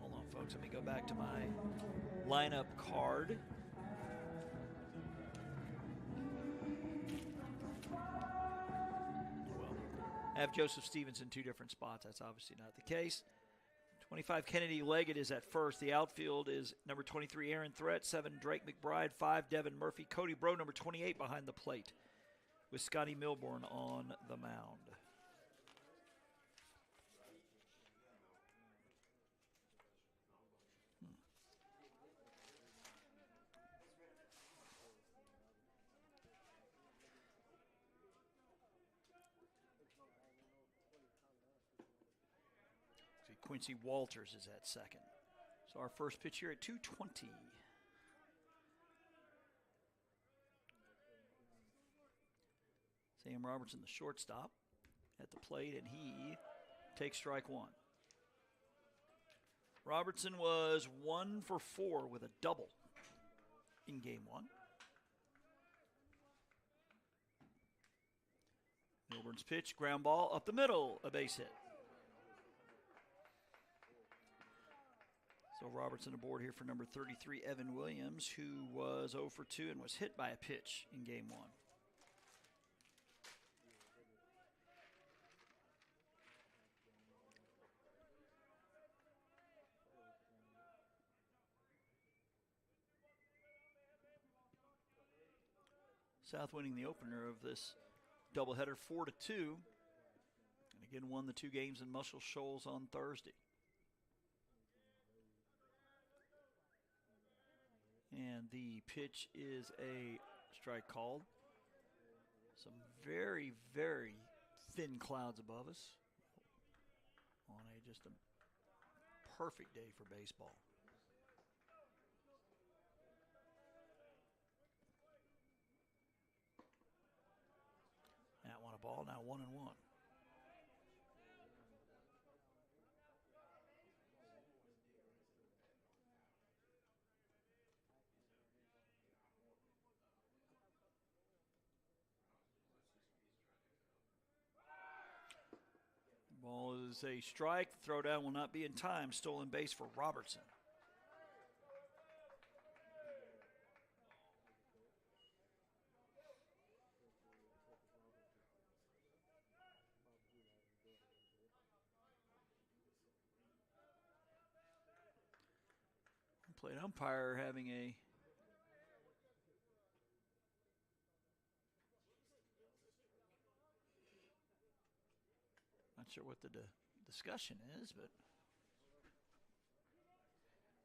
Hold on, folks. Let me go back to my lineup card. Well, I have Joseph Stevens in 2 different spots. That's obviously not the case. 25, Kennedy Leggett is at first. The outfield is number 23, Aaron Threat. 7, Drake McBride. 5, Devin Murphy. Cody Bro, number 28, behind the plate, with Scotty Milborn on the mound. Quincy Walters is at second. So our first pitch here at 2:20. Sam Robertson, the shortstop, at the plate, and he takes strike 1. Robertson was 1 for 4 with a double in game 1. Milburn's pitch, ground ball up the middle, a base hit. So Robertson aboard here for number 33, Evan Williams, who was 0 for 2 and was hit by a pitch in game 1. South winning the opener of this doubleheader 4-2. And again won the 2 games in Muscle Shoals on Thursday. And the pitch is a strike called. Some very, very thin clouds above us on just a perfect day for baseball. That one a ball, now 1-1. Ball is a strike. The throwdown will not be in time. Stolen base for Robertson. Plate umpire having a not sure what the discussion is,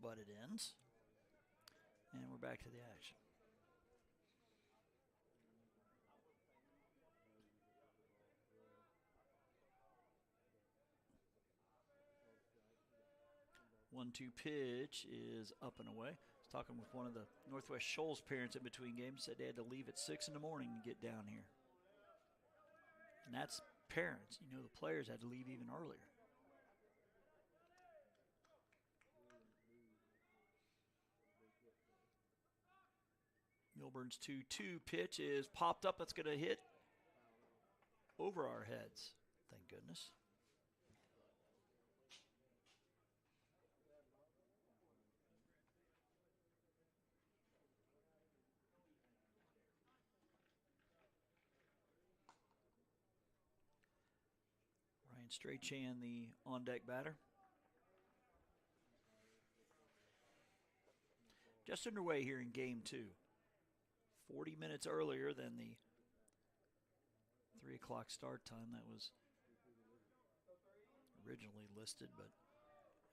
but it ends. And we're back to the action. One-two pitch is up and away. I was talking with one of the Northwest Shoals parents in between games. Said they had to leave at 6 in the morning to get down here. And that's parents. You know, the players had to leave even earlier. Milburn's 2-2 pitch is popped up. That's going to hit over our heads. Thank goodness. Ryan Strachan, the on-deck batter. Just underway here in Game 2. 40 minutes earlier than the 3 o'clock start time that was originally listed, but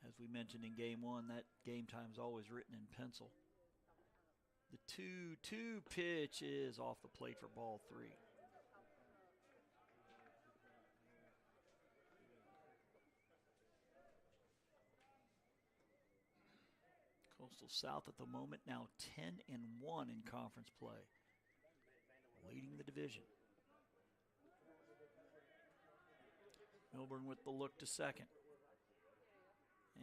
as we mentioned in Game 1, that game time is always written in pencil. The 2-2 pitch is off the plate for ball 3. Coastal South at the moment now 10-1 in conference play, leading the division. Milburn with the look to second.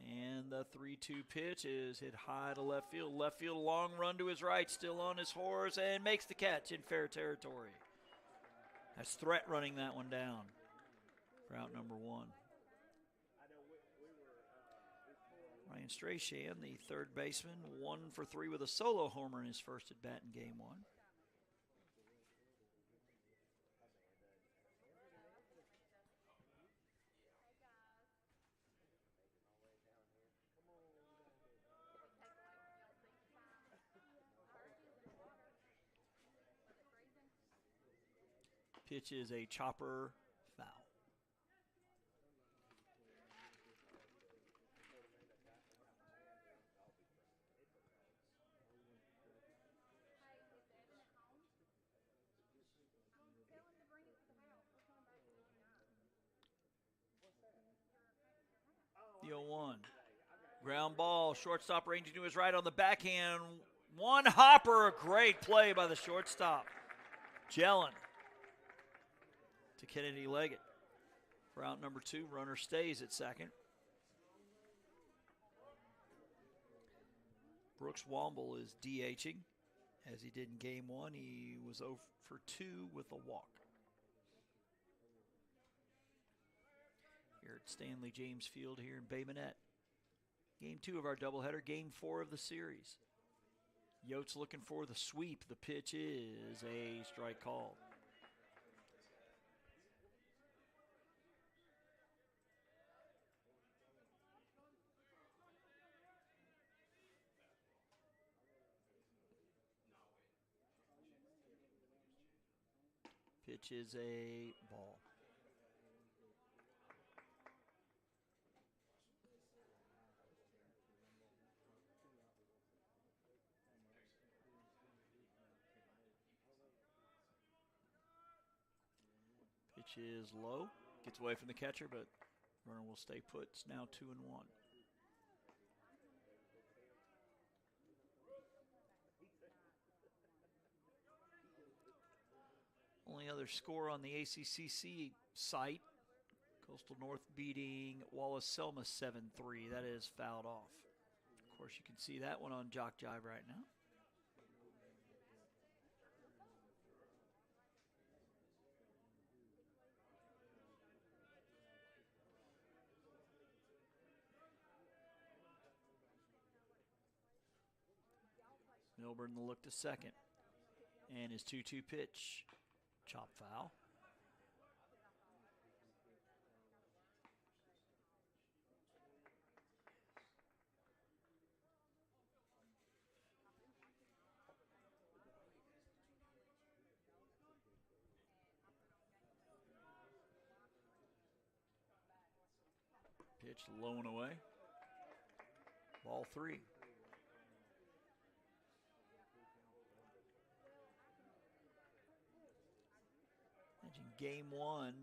And the 3-2 pitch is hit high to left field. Left field, long run to his right, still on his horse, and makes the catch in fair territory. That's Threat running that one down for out number 1. Ryan Strachan, the third baseman, 1 for 3 with a solo homer in his first at bat in Game 1. Pitch is a chopper foul. The 0-1. Ground ball, shortstop ranging to his right on the backhand. One hopper, a great play by the shortstop. Jellin to Kennedy Leggett. For out number 2, runner stays at second. Brooks Womble is DHing. As he did in Game 1, he was 0 for 2 with a walk. Here at Stanley James Field here in Bay Minette. Game 2 of our doubleheader, Game 4 of the series. Yotes looking for the sweep. The pitch is a strike call. Pitch is a ball. Pitch is low. Gets away from the catcher, but runner will stay put. It's now 2-1. Only other score on the ACCC site, Coastal North beating Wallace-Selma 7-3. That is fouled off. Of course, you can see that one on JockJive right now. Milburn the look to second. And his 2-2 pitch. Chop foul. Pitch low and away. Ball 3. Game 1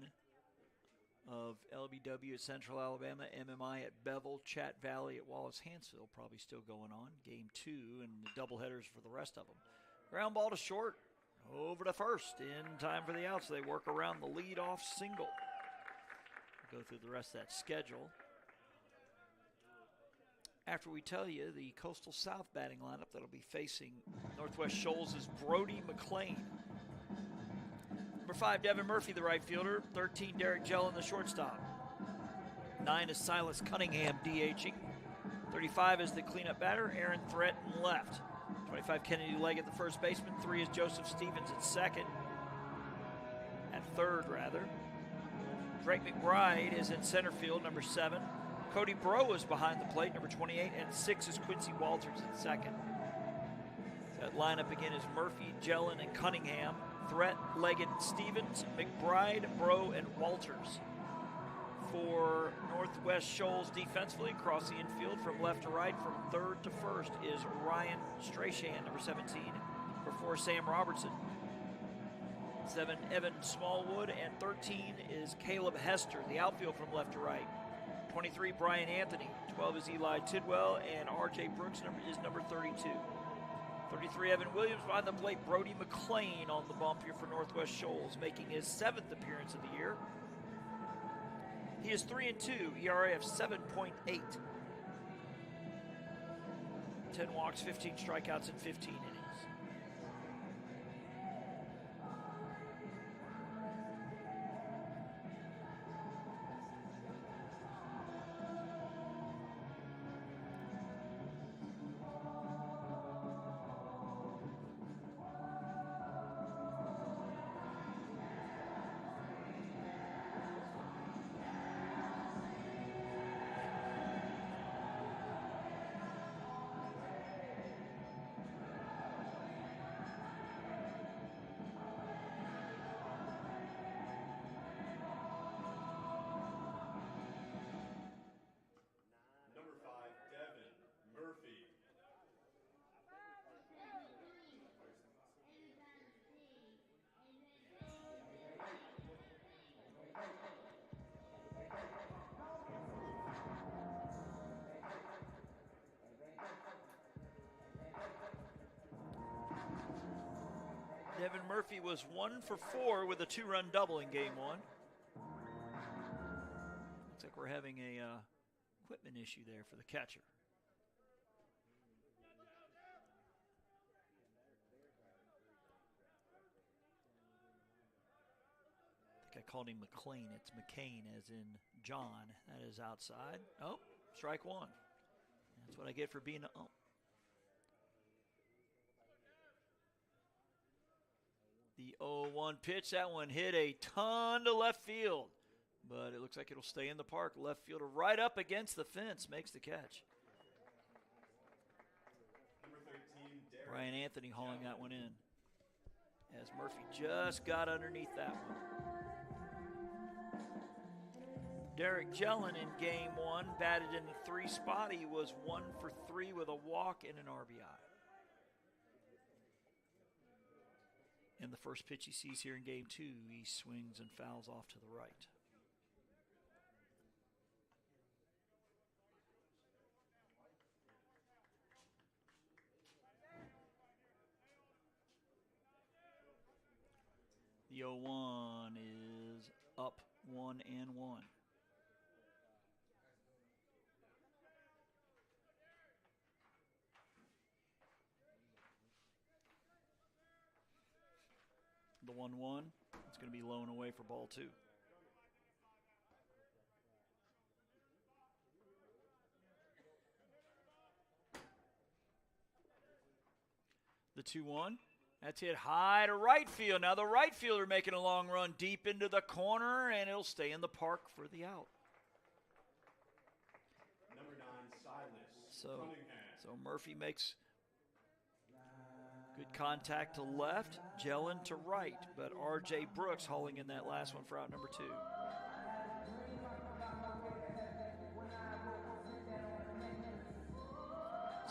of LBW at Central Alabama, MMI at Bevel, Chat Valley at Wallace-Hansville, probably still going on. Game 2 and the doubleheaders for the rest of them. Ground ball to short, over to first, in time for the out, so they work around the leadoff single. We'll go through the rest of that schedule after we tell you the Coastal South batting lineup that'll be facing Northwest Shoals is Brody McLean. Number 5, Devin Murphy, the right fielder. 13, Derek Jellin, the shortstop. 9 is Silas Cunningham, DHing. 35 is the cleanup batter, Aaron Threat in left. 25, Kennedy Leggett, the first baseman. 3 is Joseph Stevens at second. At third, rather. Drake McBride is in center field, number 7. Cody Breaux is behind the plate, number 28, and 6 is Quincy Walters at second. That lineup again is Murphy, Jellin, and Cunningham. Threat, Leggett, Stevens, McBride, Breaux, and Walters. For Northwest Shoals defensively, across the infield from left to right, from third to first, is Ryan Strachan, number 17. For 4, Sam Robertson. 7, Evan Smallwood, and 13 is Caleb Hester, the outfield from left to right. 23, Brian Anthony. 12 is Eli Tidwell, and R.J. Brooks is number 32. 33, Evan Williams behind the plate. Brody McClain on the bump here for Northwest Shoals, making his 7th appearance of the year. He is 3-2, ERA of 7.8. 10 walks, 15 strikeouts, and 15 innings. Devin Murphy was 1 for 4 with a 2-run double in game 1. Looks like we're having a equipment issue there for the catcher. I think I called him McLean. It's McCain, as in John. That is outside. Oh, strike 1. That's what I get for being a... Oh. The 0-1 pitch, that one hit a ton to left field, but it looks like it'll stay in the park. Left fielder right up against the fence makes the catch. Number 13, Brian Anthony hauling that one in, as Murphy just got underneath that one. Derek Jellin in game 1 batted in the 3 spot. He was 1 for 3 with a walk and an RBI. And the first pitch he sees here in game 2, he swings and fouls off to the right. The 0-1 is up 1-1. The 1-1, it's going to be low and away for ball 2. The 2-1, that's hit high to right field. Now the right fielder making a long run deep into the corner, and it'll stay in the park for the out. Number 9, Silas Cunningham. So Murphy makes good contact to left, Jellin to right, but R.J. Brooks hauling in that last one for out number 2.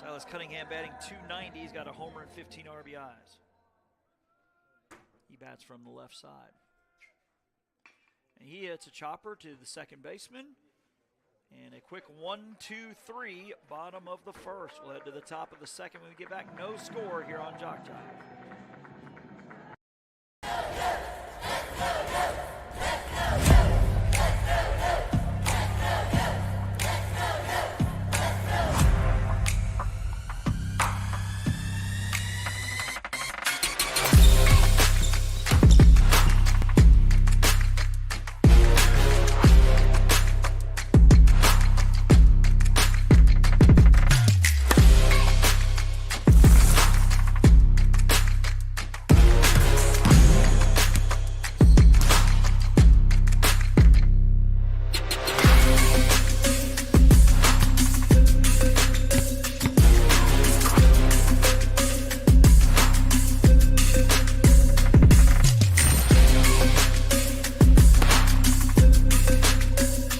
Silas Cunningham batting .290. He's got a homer and 15 RBIs. He bats from the left side. And he hits a chopper to the second baseman. And a quick 1-2-3, bottom of the first. We'll head to the top of the second when we get back. No score here on JockJive.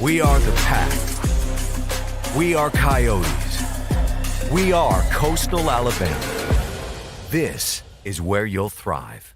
We are the Pack. We are Coyotes. We are Coastal Alabama. This is where you'll thrive.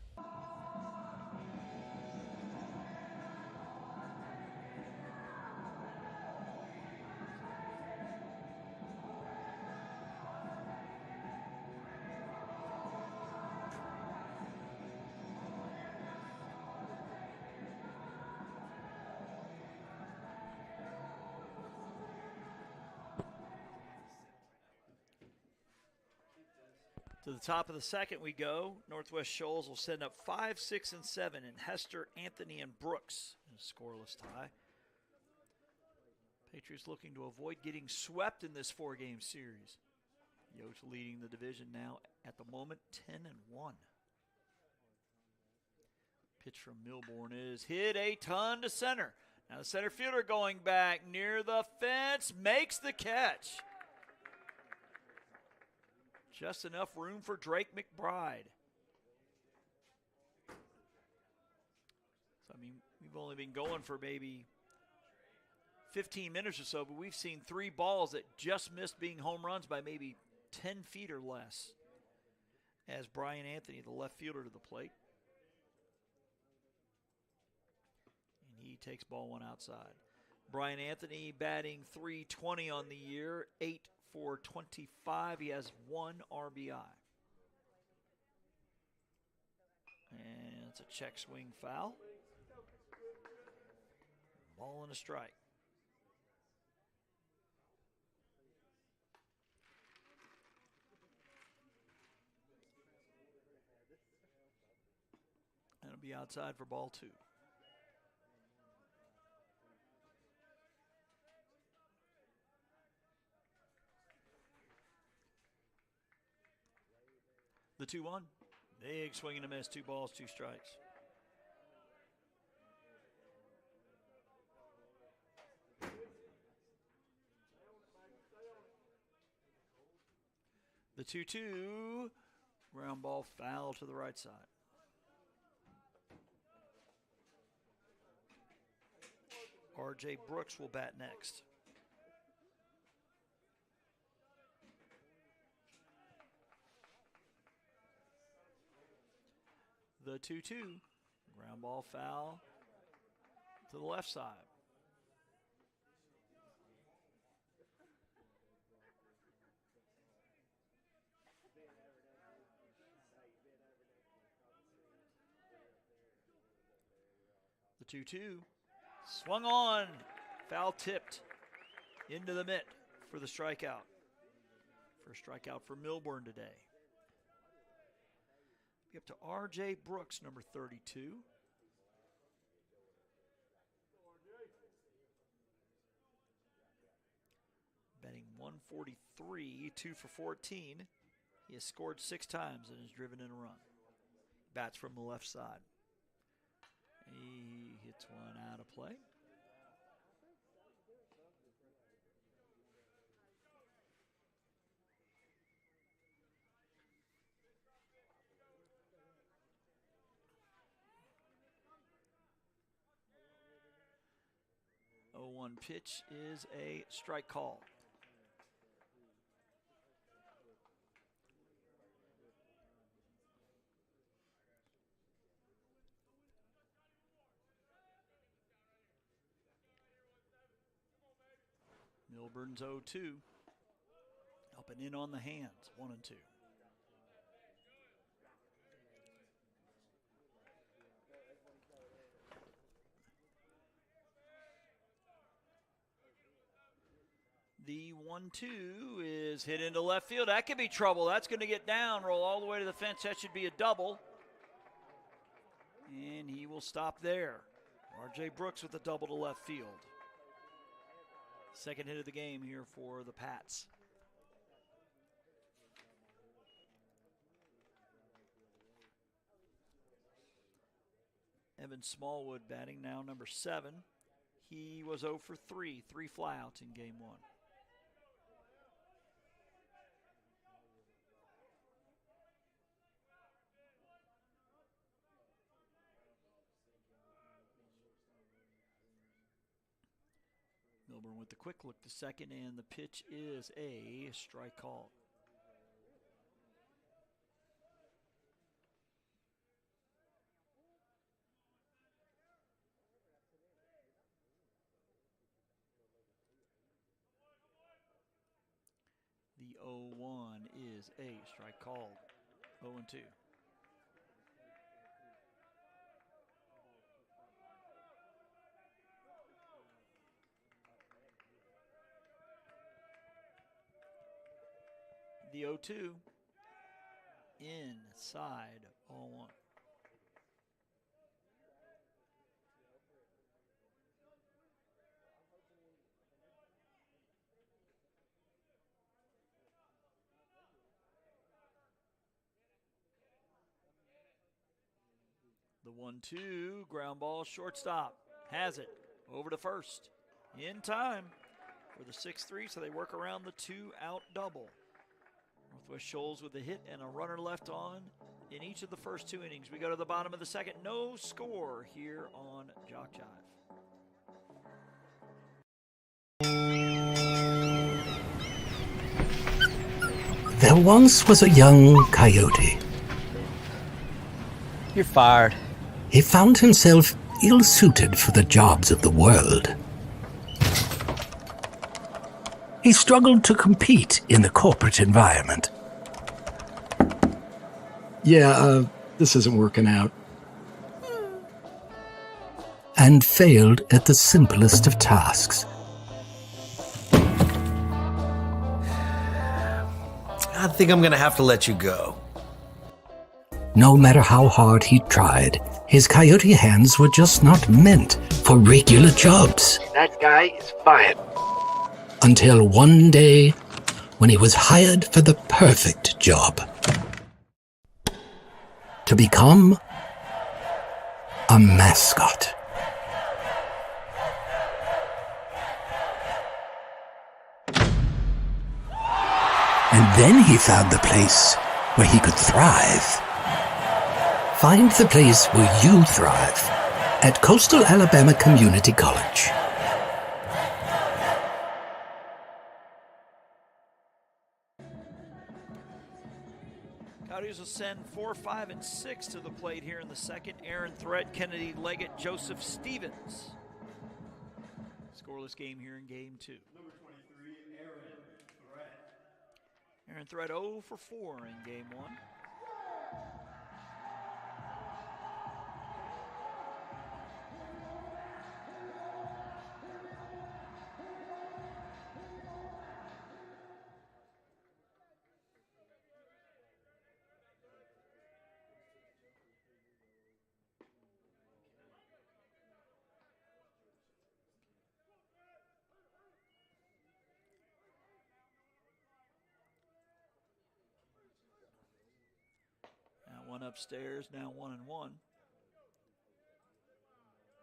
To the top of the second we go. Northwest Shoals will send up 5, 6, and 7 in Hester, Anthony, and Brooks in a scoreless tie. Patriots looking to avoid getting swept in this 4-game series. Yotes leading the division now at the moment 10-1. Pitch from Milbourne is hit a ton to center. Now the center fielder going back near the fence makes the catch. Just enough room for Drake McBride. So, I mean, we've only been going for maybe 15 minutes or so, but we've seen 3 balls that just missed being home runs by maybe 10 feet or less. As Brian Anthony, the left fielder, to the plate. And he takes ball 1 outside. Brian Anthony batting .320 on the year, 8 for 25. He has 1 RBI. And it's a check swing foul. Ball and a strike. And it'll be outside for ball 2. The 2-1. Big swing and a miss. 2 balls, 2 strikes. The 2-2. Ground ball foul to the right side. R.J. Brooks will bat next. The 2-2, ground ball foul to the left side. The 2-2, swung on, foul tipped into the mitt for the strikeout. First strikeout for Milbourne today. Up to R.J. Brooks, number 32. Batting .143, 2 for 14. He has scored 6 times and has driven in a run. Bats from the left side. He hits one out of play. One pitch is a strike call. Milburn's 0-2. Up and in on the hands, 1-2. The 1-2 is hit into left field. That could be trouble. That's going to get down, roll all the way to the fence. That should be a double. And he will stop there. R.J. Brooks with a double to left field. Second hit of the game here for the Pats. Evan Smallwood batting now, number 7. He was 0 for 3, 3 flyouts in game 1. Milburn with the quick look to second, and the pitch is a strike call. The 0-1 is a strike called. 0-2. The 0-2 inside 0-1. The 1-2 ground ball, shortstop has it over to first in time for the 6-3, so they work around the 2-out double. Northwest Shoals with a hit and a runner left on in each of the first 2 innings. We go to the bottom of the second. No score here on JockJive. There once was a young coyote. You're fired. He found himself ill-suited for the jobs of the world. He struggled to compete in the corporate environment. Yeah, this isn't working out. And failed at the simplest of tasks. I think I'm gonna have to let you go. No matter how hard he tried, his coyote hands were just not meant for regular jobs. That guy is fired. Until one day, when he was hired for the perfect job. To become a mascot. And then he found the place where he could thrive. Find the place where you thrive at Coastal Alabama Community College. Coyotes will send 4, 5, and 6 to the plate here in the second. Aaron Threat, Kennedy Leggett, Joseph Stevens. Scoreless game here in game 2. Number 23, Aaron Threat. Aaron Threat 0 for 4 in game 1. One upstairs, now 1-1.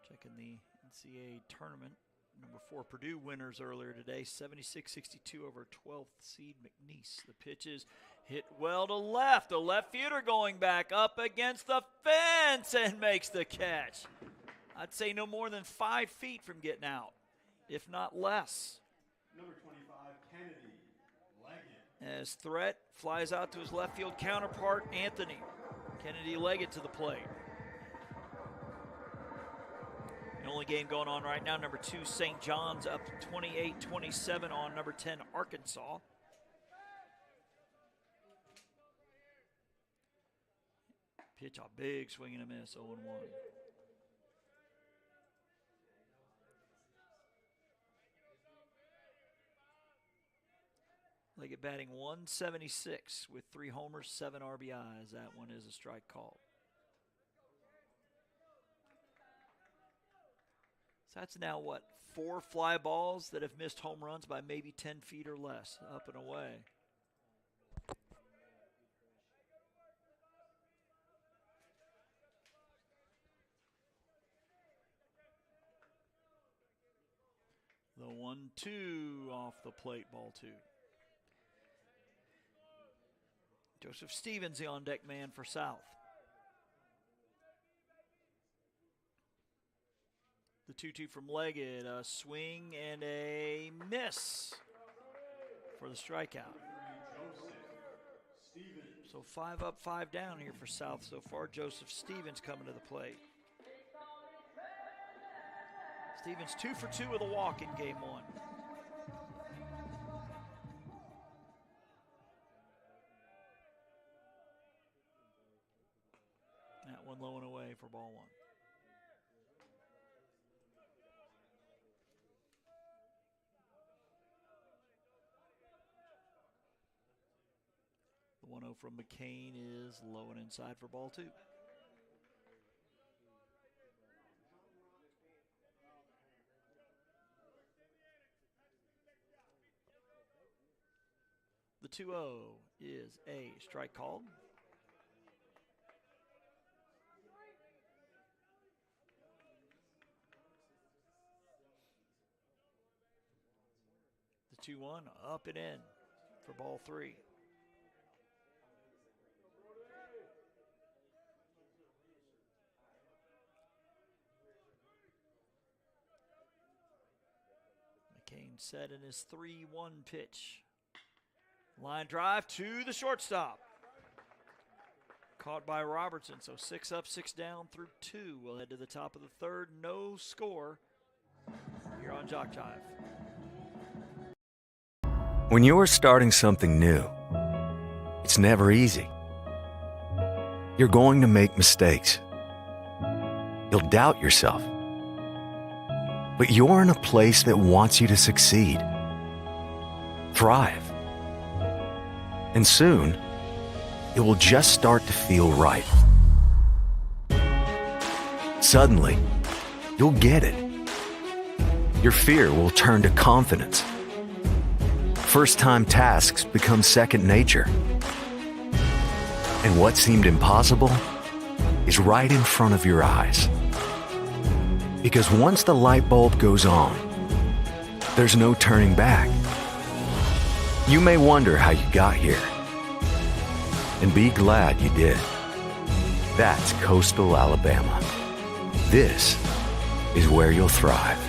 Checking the NCAA tournament. Number 4 Purdue winners earlier today, 76-62 over 12th seed McNeese. The pitch is hit well to left. A left fielder going back up against the fence and makes the catch. I'd say no more than 5 feet from getting out, if not less. Number 25, Kennedy Leggett. As Threat flies out to his left field counterpart, Anthony Kennedy Leggett to the plate. The only game going on right now, number 2 St. John's up 28-27 on number 10 Arkansas. Pitch a big swing and a miss, 0-1. Leggett batting 176 with 3 homers, 7 RBIs. That one is a strike call. So that's now what, 4 fly balls that have missed home runs by maybe 10 feet or less, up and away. The 1-2 off the plate, ball 2. Joseph Stevens, the on-deck man for South. The 2-2 from Leggett. A swing and a miss for the strikeout. So 5 up, 5 down here for South so far. Joseph Stevens coming to the plate. Stevens 2 for 2 with a walk in game 1. That one low and away for ball 1. The 1-0 from McCain is low and inside for ball 2. The 2-0 is a strike called. The 2-1 up and in for ball 3. McCain set in his 3-1 pitch. Line drive to the shortstop. Caught by Robertson, so 6 up, 6 down through 2. We'll head to the top of the 3rd. No score here on JockJive. When you're starting something new, it's never easy. You're going to make mistakes. You'll doubt yourself. But you're in a place that wants you to succeed, thrive. And soon, it will just start to feel right. Suddenly, you'll get it. Your fear will turn to confidence. First-time tasks become second nature. And what seemed impossible is right in front of your eyes. Because once the light bulb goes on, there's no turning back. You may wonder how you got here, and be glad you did. That's coastal Alabama. This is where you'll thrive.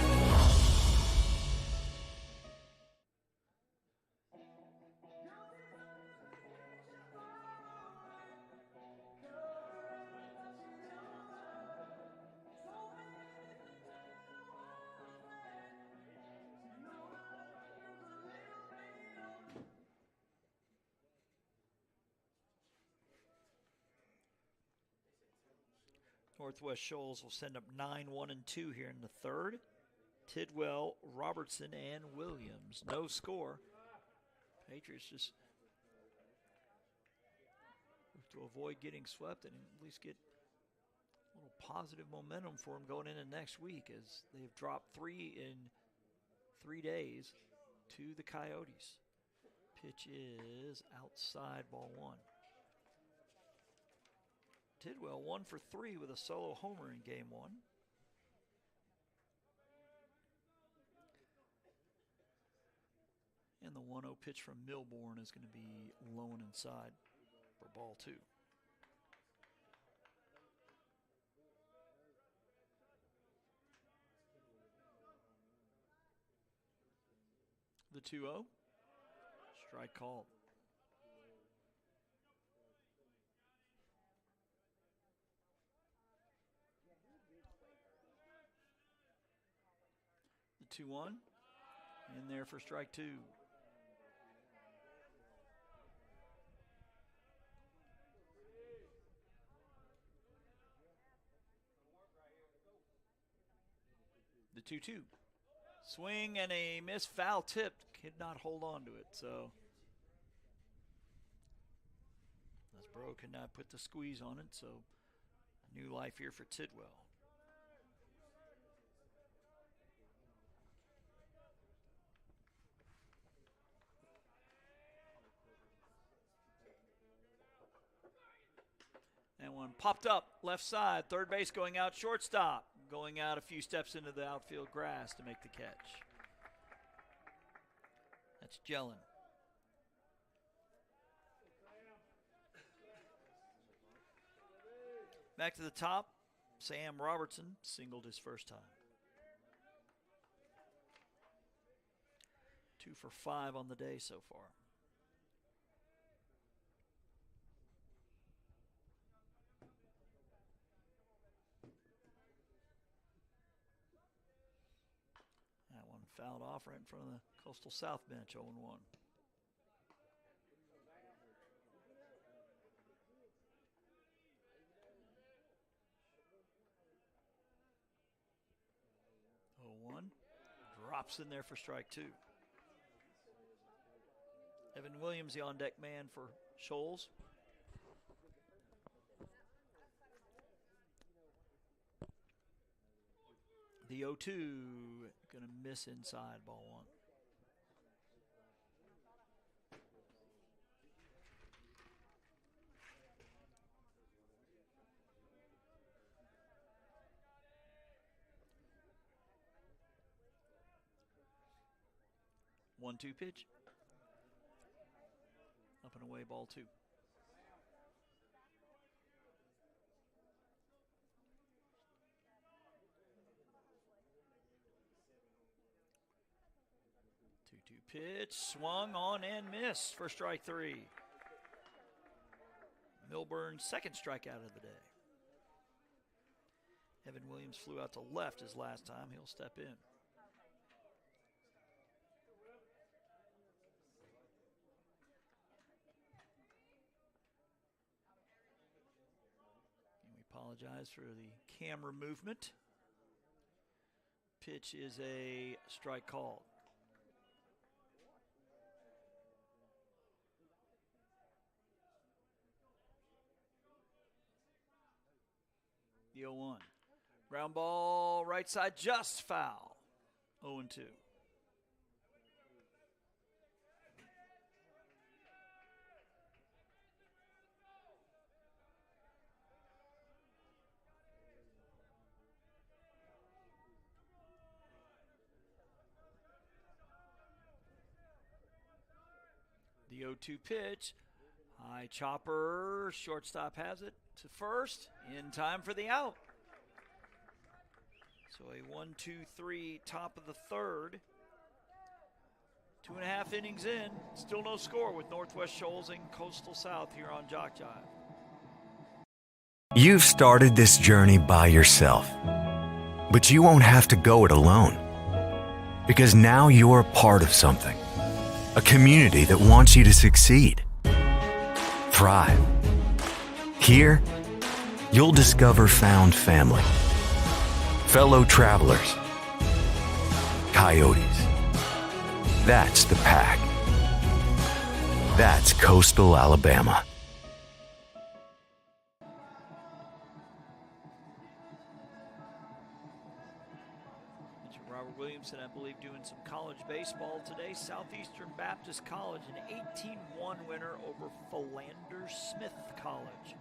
Northwest Shoals will send up 9, 1, and 2 here in the 3rd. Tidwell, Robertson, and Williams. No score. Patriots just to avoid getting swept and at least get a little positive momentum for them going into next week, as they've dropped 3 in 3 days to the Coyotes. Pitch is outside, ball 1. Tidwell 1 for 3 with a solo homer in game 1. And the 1-0 pitch from Milbourne is going to be low and inside for ball 2. The 2-0, strike called. The 2-1, in there for strike 2. The 2-2. Swing and a miss, foul tipped. Could not hold on to it, so Lesbro could not put the squeeze on it, so new life here for Tidwell. And one popped up left side, third base going out, shortstop going out a few steps into the outfield grass to make the catch. That's Jellin. Back to the top, Sam Robertson singled his first time. 2 for 5 on the day so far. That one fouled off right in front of the Coastal South bench, 0-1. Drops in there for strike 2. Evan Williams, the on-deck man for Shoals. The 0-2, going to miss inside, ball 1. 1-2 pitch. Up and away, ball 2. Pitch, swung on and missed for strike 3. Milburn's second strikeout of the day. Evan Williams flew out to left his last time. He'll step in. And we apologize for the camera movement. Pitch is a strike called. The 0-1. Ground ball, right side, just foul. 0-2. The 0-2 pitch. High chopper, shortstop has it to first, in time for the out. So a 1-2-3 top of the third. 2.5 innings in, still no score with Northwest Shoals and Coastal South here on JockJive. You've started this journey by yourself, but you won't have to go it alone, because now you're a part of something, a community that wants you to succeed. Thrive. Here, you'll discover found family, fellow travelers, coyotes. That's the pack. That's Coastal Alabama. Robert Williamson, I believe, doing some college baseball today. Southeastern Baptist College, an 18-1 winner over Philander Smith College.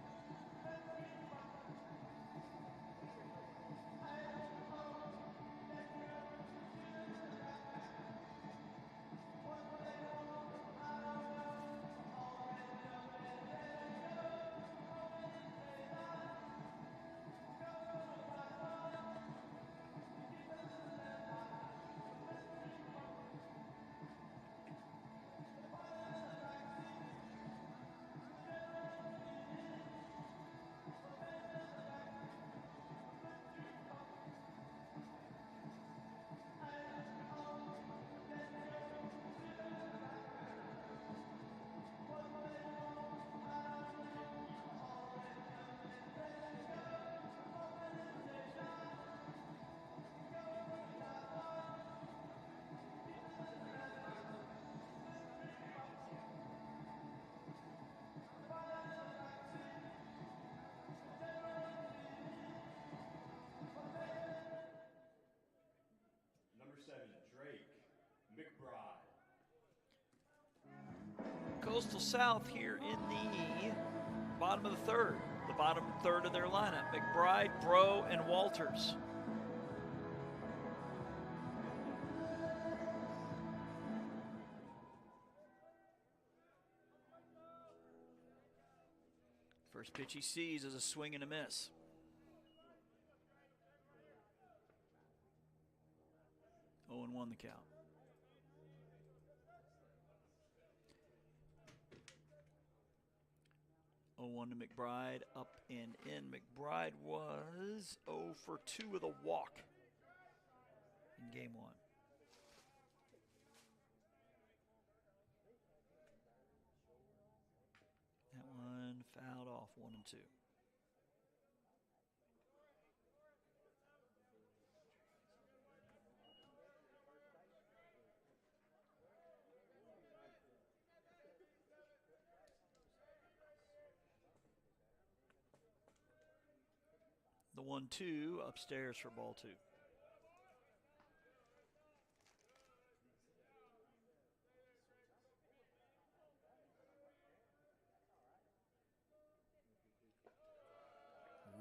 Coastal South here in the bottom of the third, the bottom third of their lineup. McBride, Bro, and Walters. First pitch he sees is a swing and a miss. Oh, and 1 the count. 0-1 to McBride, up and in. McBride was 0 for 2 with a walk in game 1. That one fouled off, 1 and 2. The 1-2 upstairs for ball 2.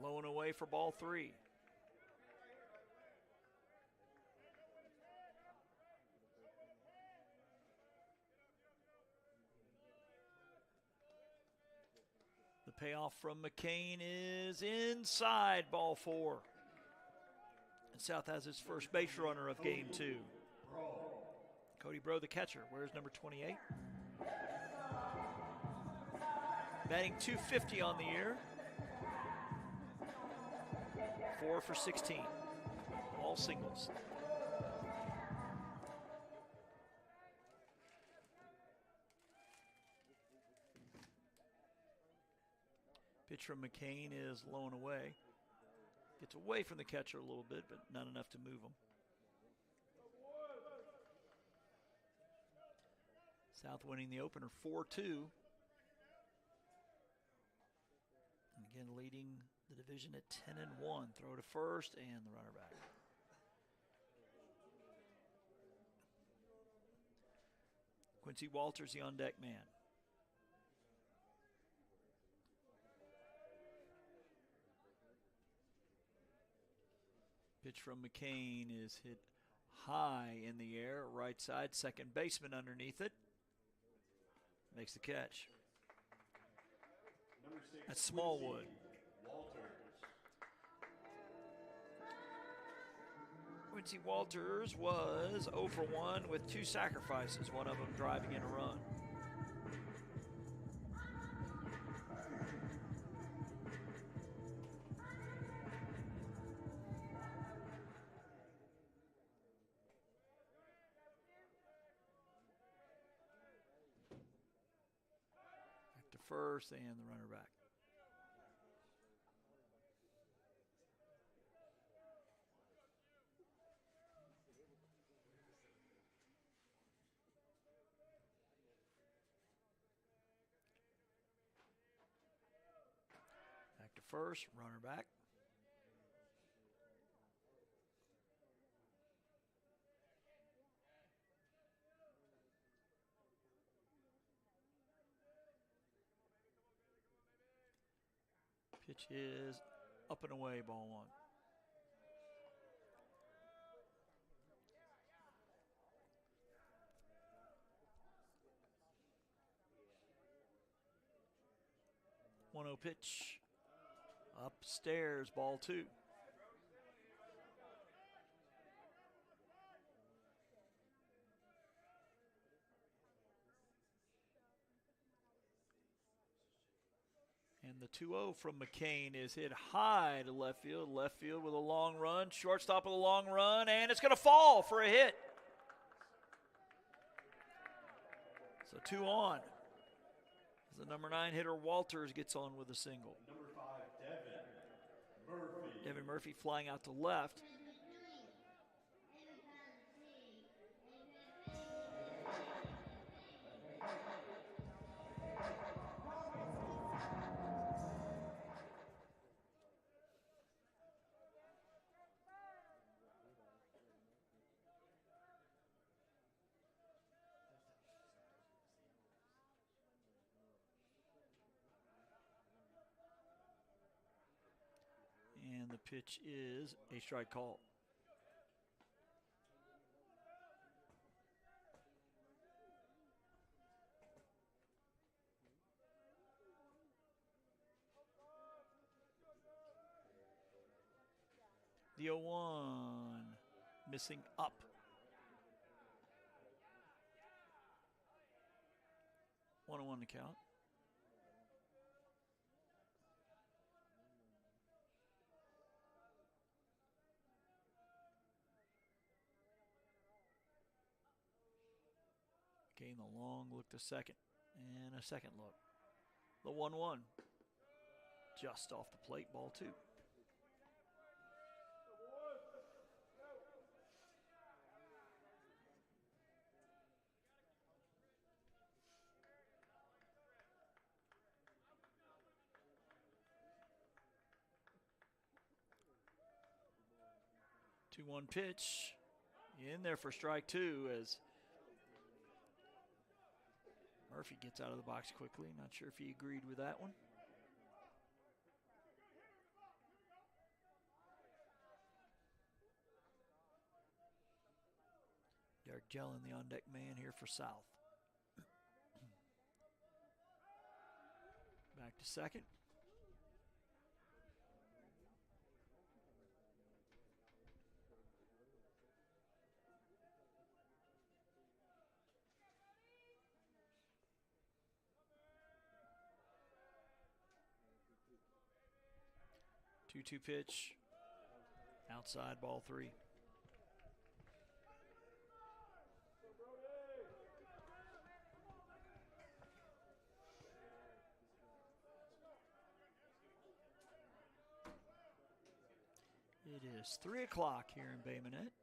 Low and away for ball 3. The payoff from McCain is inside ball 4. And South has its first base runner of game 2. Cody Bro, the catcher. Where's number 28? Batting .250 on the year. 4 for 16. All singles. Pitch from McCain is low and away. Gets away from the catcher a little bit, but not enough to move him. South winning the opener 4-2. And again, leading the division at 10-1. Throw to first and the runner back. Quincy Walters, the on-deck man. Pitch from McCain is hit high in the air, right side, second baseman underneath it. Makes the catch. That's Smallwood. Quincy Walters was 0 for 1 with 2 sacrifices, one of them driving in a run. Back to first and the runner back. Back to first, runner back. Pitch is up and away, ball 1. One-oh pitch. Upstairs, ball 2. And the 2-0 from McCain is hit high to left field. Left field with a long run. Shortstop with a long run, and it's going to fall for a hit. So 2 on. As the number 9 hitter Walters gets on with a single. Number 5, Devin Murphy. Devin Murphy flying out to left. And the pitch is a strike call. The 0-1 missing up. One to count. Gain the long look to second. And a second look. The 1-1. Just off the plate, ball 2. Two 2-1 pitch. In there for strike 2 as Murphy gets out of the box quickly. Not sure if he agreed with that one. Derek Jellin, the on-deck man here for South. Back to second. Two pitch, outside, ball 3. It is 3 o'clock here in Bay Minette.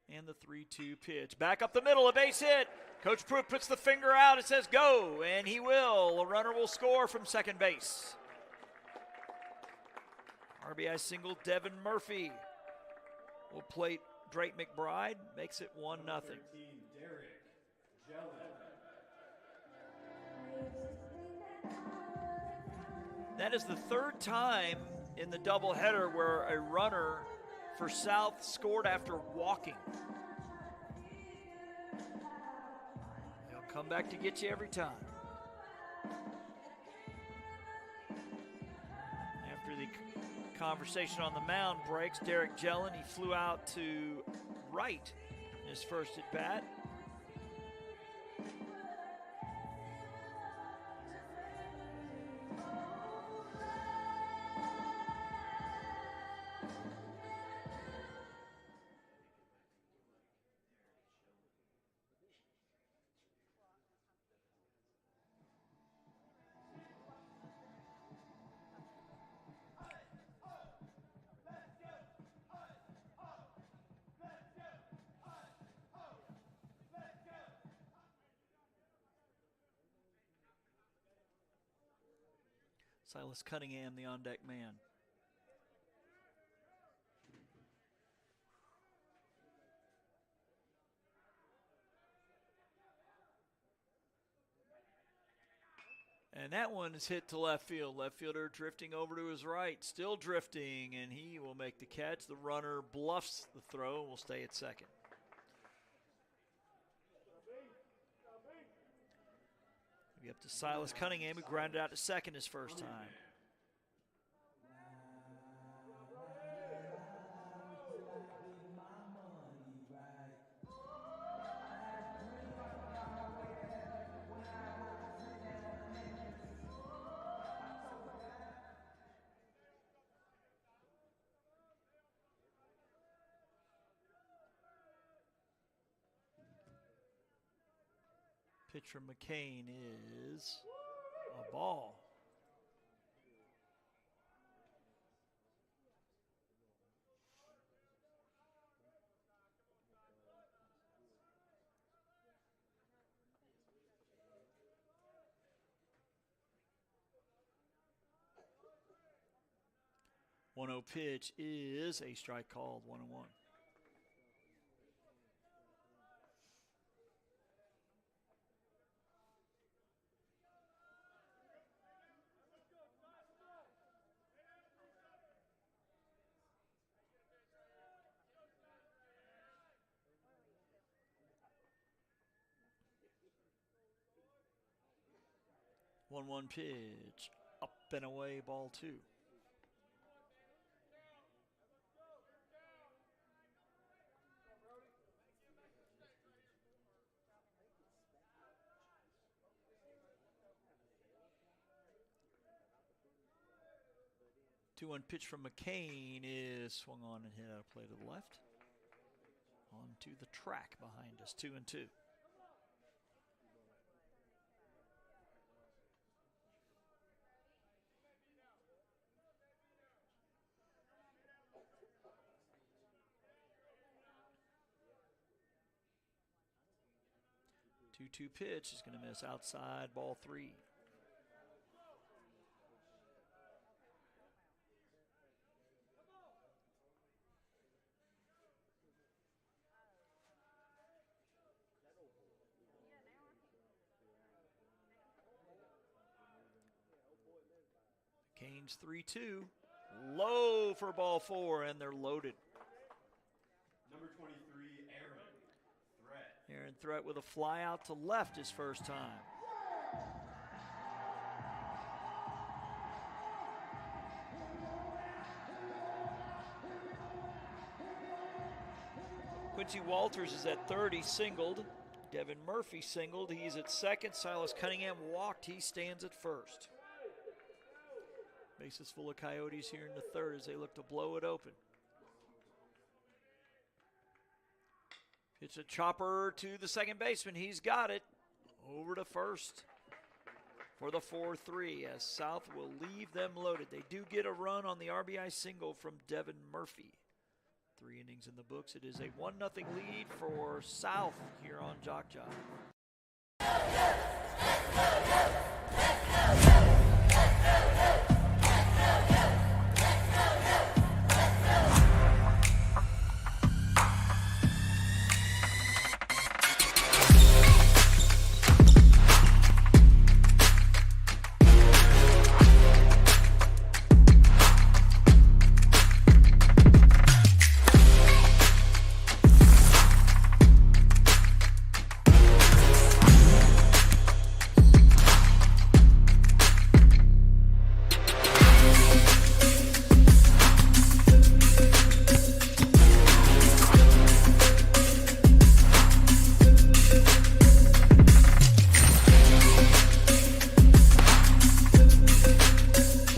And the 3-2 pitch. Back up the middle, a base hit. Coach Pruitt puts the finger out. It says go, and he will. A runner will score from second base. RBI single, Devin Murphy will plate Drake McBride. Makes it 1-0. Derek Jellin. That is the 3rd time in the doubleheader where a runner for South scored after walking. They'll come back to get you every time. After the conversation on the mound breaks, Derek Jellin, he flew out to right in his first at bat. Silas Cunningham, the on-deck man. And that one is hit to left field. Left fielder drifting over to his right, still drifting, and he will make the catch. The runner bluffs the throw and will stay at second. We up to Silas Cunningham, who grounded out to second his first time. Pitch from McCain is a ball. One 1-0 pitch is a strike called, 1-1. One pitch, up and away, ball 2. Two-one pitch from McCain is swung on and hit out of play to the left. On to the track behind us, 2-2. Two-two pitch is going to miss outside, ball 3. Canes 3-2. Low for ball 4, and they're loaded. Number 23, Aaron Threat. Aaron Threat with a fly out to left his first time. Quincy Walters is at third. He singled. Devin Murphy singled. He's at second. Silas Cunningham walked. He stands at first. Bases full of Coyotes here in the third as they look to blow it open. It's a chopper to the second baseman. He's got it. Over to first for the 4-3 as South will leave them loaded. They do get a run on the RBI single from Devin Murphy. 3 innings in the books. It is a 1-0 lead for South here on JockJive.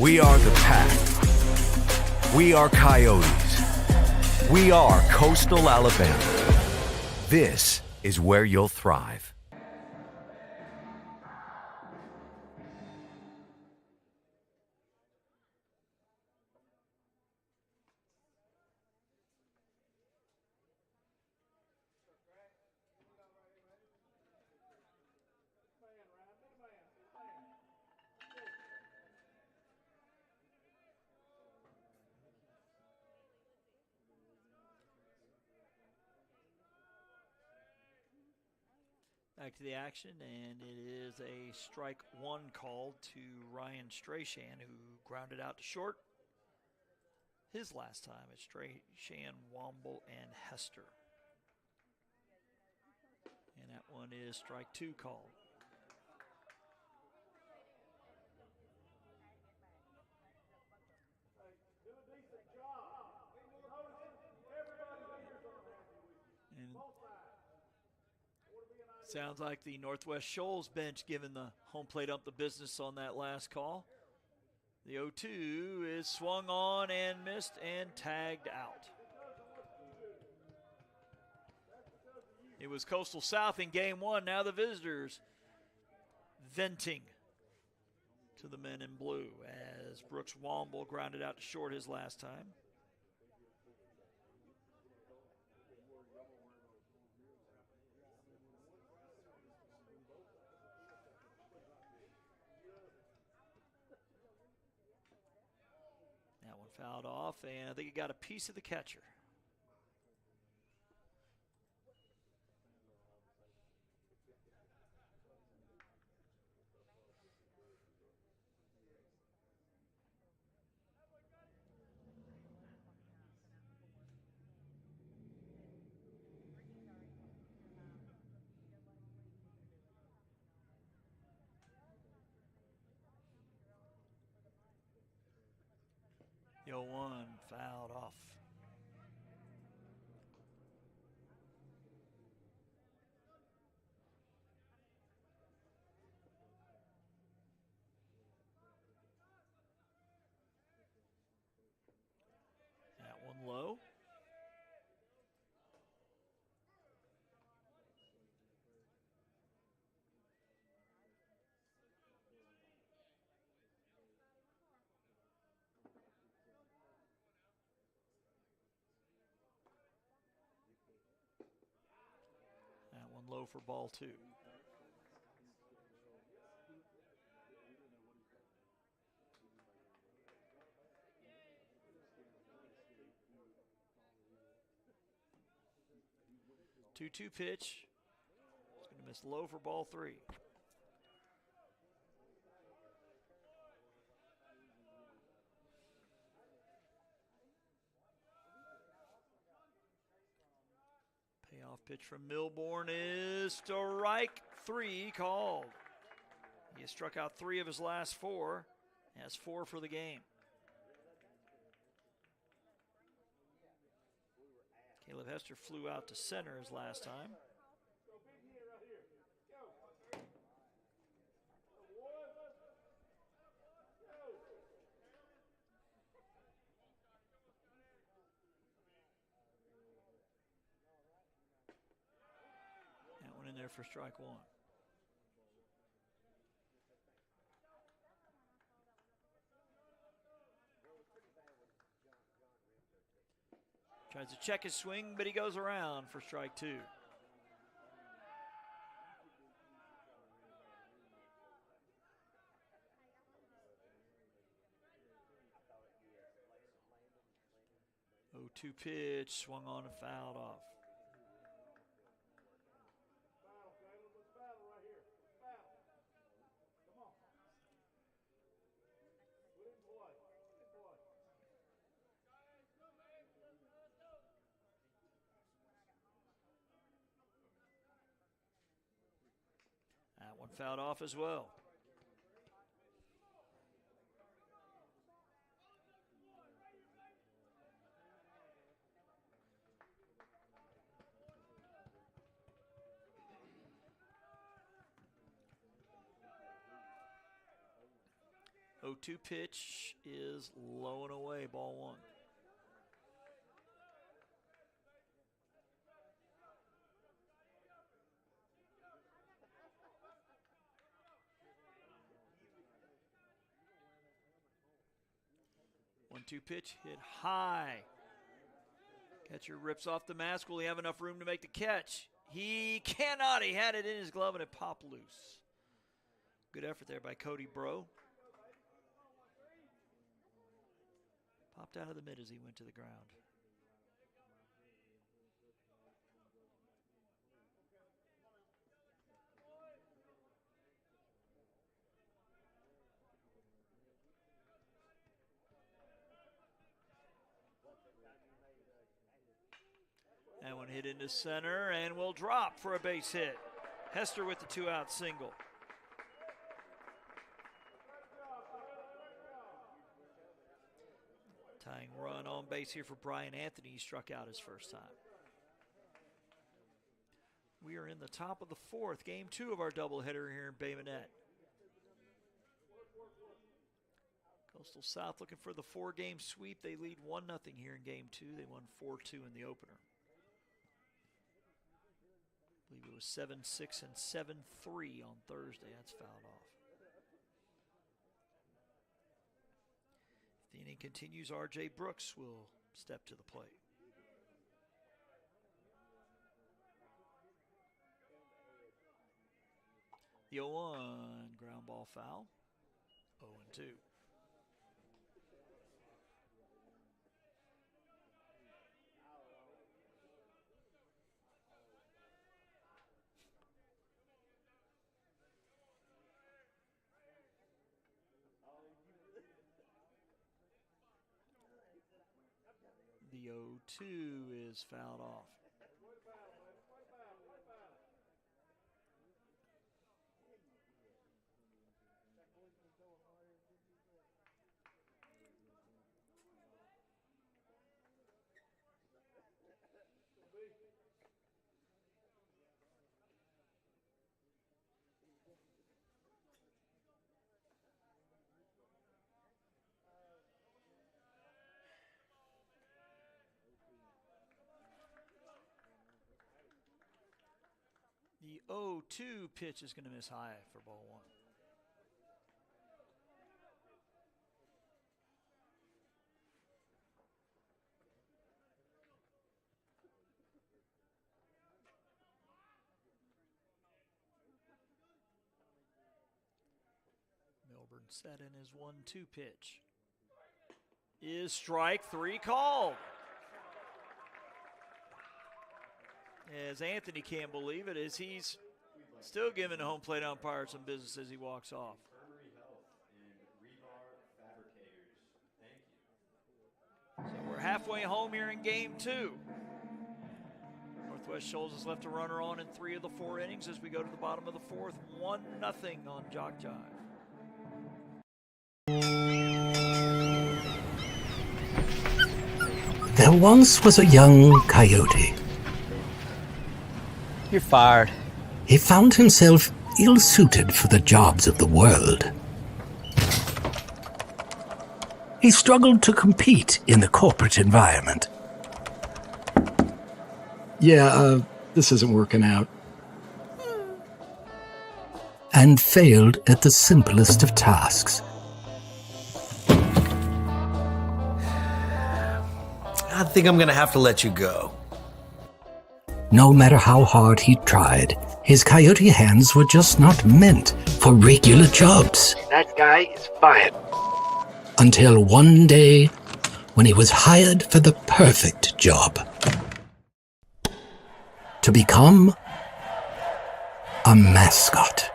We are the Pack. We are Coyotes. We are Coastal Alabama. This is where you'll thrive. Back to the action, and it is a strike 1 called to Ryan Strachan, who grounded out to short his last time. It's Strachan, Womble, and Hester. And that one is strike 2 called. And sounds like the Northwest Shoals bench giving the home plate ump the business on that last call. The 0-2 is swung on and missed and tagged out. It was Coastal South in game 1. Now the visitors venting to the men in blue as Brooks Womble grounded out to short his last time. Fouled off, and I think he got a piece of the catcher. The 0-1 fouled off. That one low. and low for ball 2. Two pitch. It's going to miss low for ball 3. Payoff pitch from Milbourne is strike 3 called. He has struck out 3 of his last 4, has 4 for the game. Caleb Hester flew out to center his last time. That one in there for strike 1. Tries to check his swing, but he goes around for strike 2. Oh, 2 pitch, swung on and fouled off. That one fouled off as well. Oh, 2 pitch is low and away, ball 1. One-two pitch hit high. Catcher rips off the mask. Will he have enough room to make the catch? He cannot. He had it in his glove and it popped loose. Good effort there by Cody Bro. Popped out of the mid as he went to the ground. That one hit into center and will drop for a base hit. Hester with the 2-out single. Tying run on base here for Brian Anthony. He struck out his first time. We are in the top of the 4th, game 2 of our doubleheader here in Bay Minette. Coastal South looking for the 4-game sweep. They lead 1-0 here in game 2. They won 4-2 in the opener. I believe it was 7-6 and 7-3 on Thursday. That's fouled off. If the inning continues, R.J. Brooks will step to the plate. The 0-1 ground ball foul. 0-2. The 0-2 is fouled off. The 0-2 pitch is going to miss high for ball 1. Auburn set in his 1-2 pitch. Is strike 3 called? As Anthony can't believe it, as he's still giving the home plate umpire some business as he walks off. Infirmary Health and Rebar Fabricators. Thank you. So we're halfway home here in game 2. Northwest Shoals has left a runner on in 3 of the 4 innings as we go to the bottom of the 4th. 1-0 on JockJive. There once was a young coyote. You're fired. He found himself ill-suited for the jobs of the world. He struggled to compete in the corporate environment. Yeah, this isn't working out. And failed at the simplest of tasks. I think I'm going to have to let you go. No matter how hard he tried, his coyote hands were just not meant for regular jobs. That guy is fired. Until one day, when he was hired for the perfect job. To become a mascot.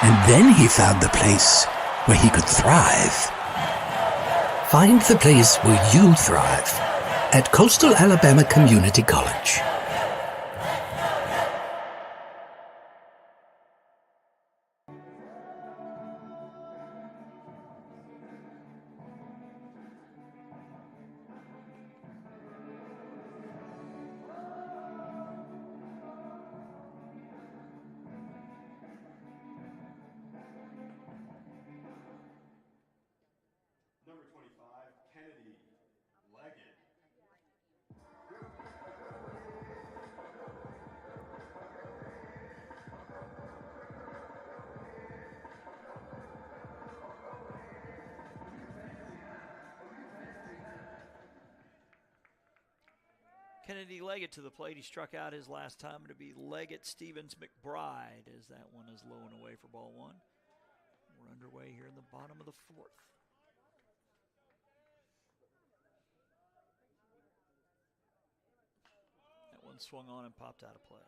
And then he found the place where he could thrive. Find the place where you thrive at Coastal Alabama Community College. Number 25, Kennedy Leggett. Kennedy Leggett to the plate. He struck out his last time. To be Leggett, Stevens, McBride, as that one is low and away for ball 1. We're underway here in the bottom of the 4th. That one swung on and popped out of play.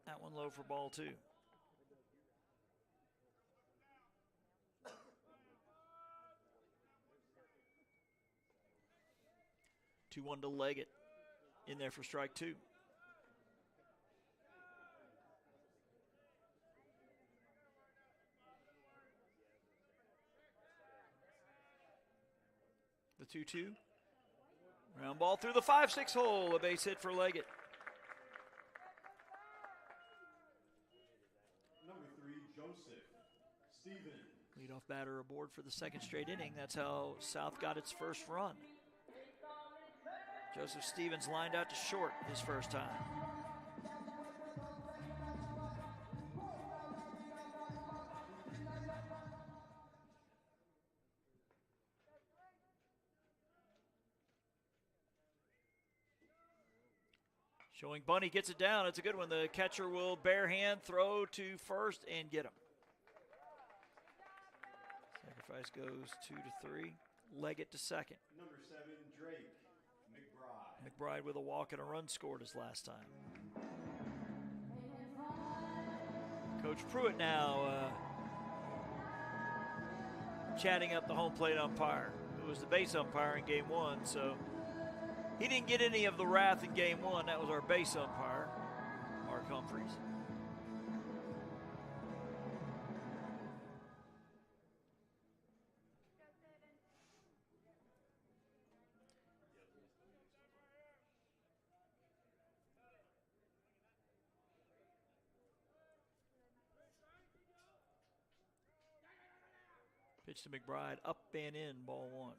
That one low for ball 2. Two one to Leggett in there for strike 2. The 2-2. Round ball through the 5-6 hole. A base hit for Leggett. Number 3, Joseph Stevens. Leadoff batter aboard for the 2nd straight inning. That's how South got its first run. Joseph Stevens lined out to short his first time. Showing Bunny gets it down. It's a good one. The catcher will bare hand throw to first and get him. Sacrifice goes 2-3. Leggett to second. Number 7, Drake McBride. McBride with a walk and a run scored his last time. Coach Pruitt now chatting up the home plate umpire, who was the base umpire in game 1. So he didn't get any of the wrath in game 1. That was our base umpire, Mark Humphreys. Pitch to McBride, up and in, ball 1.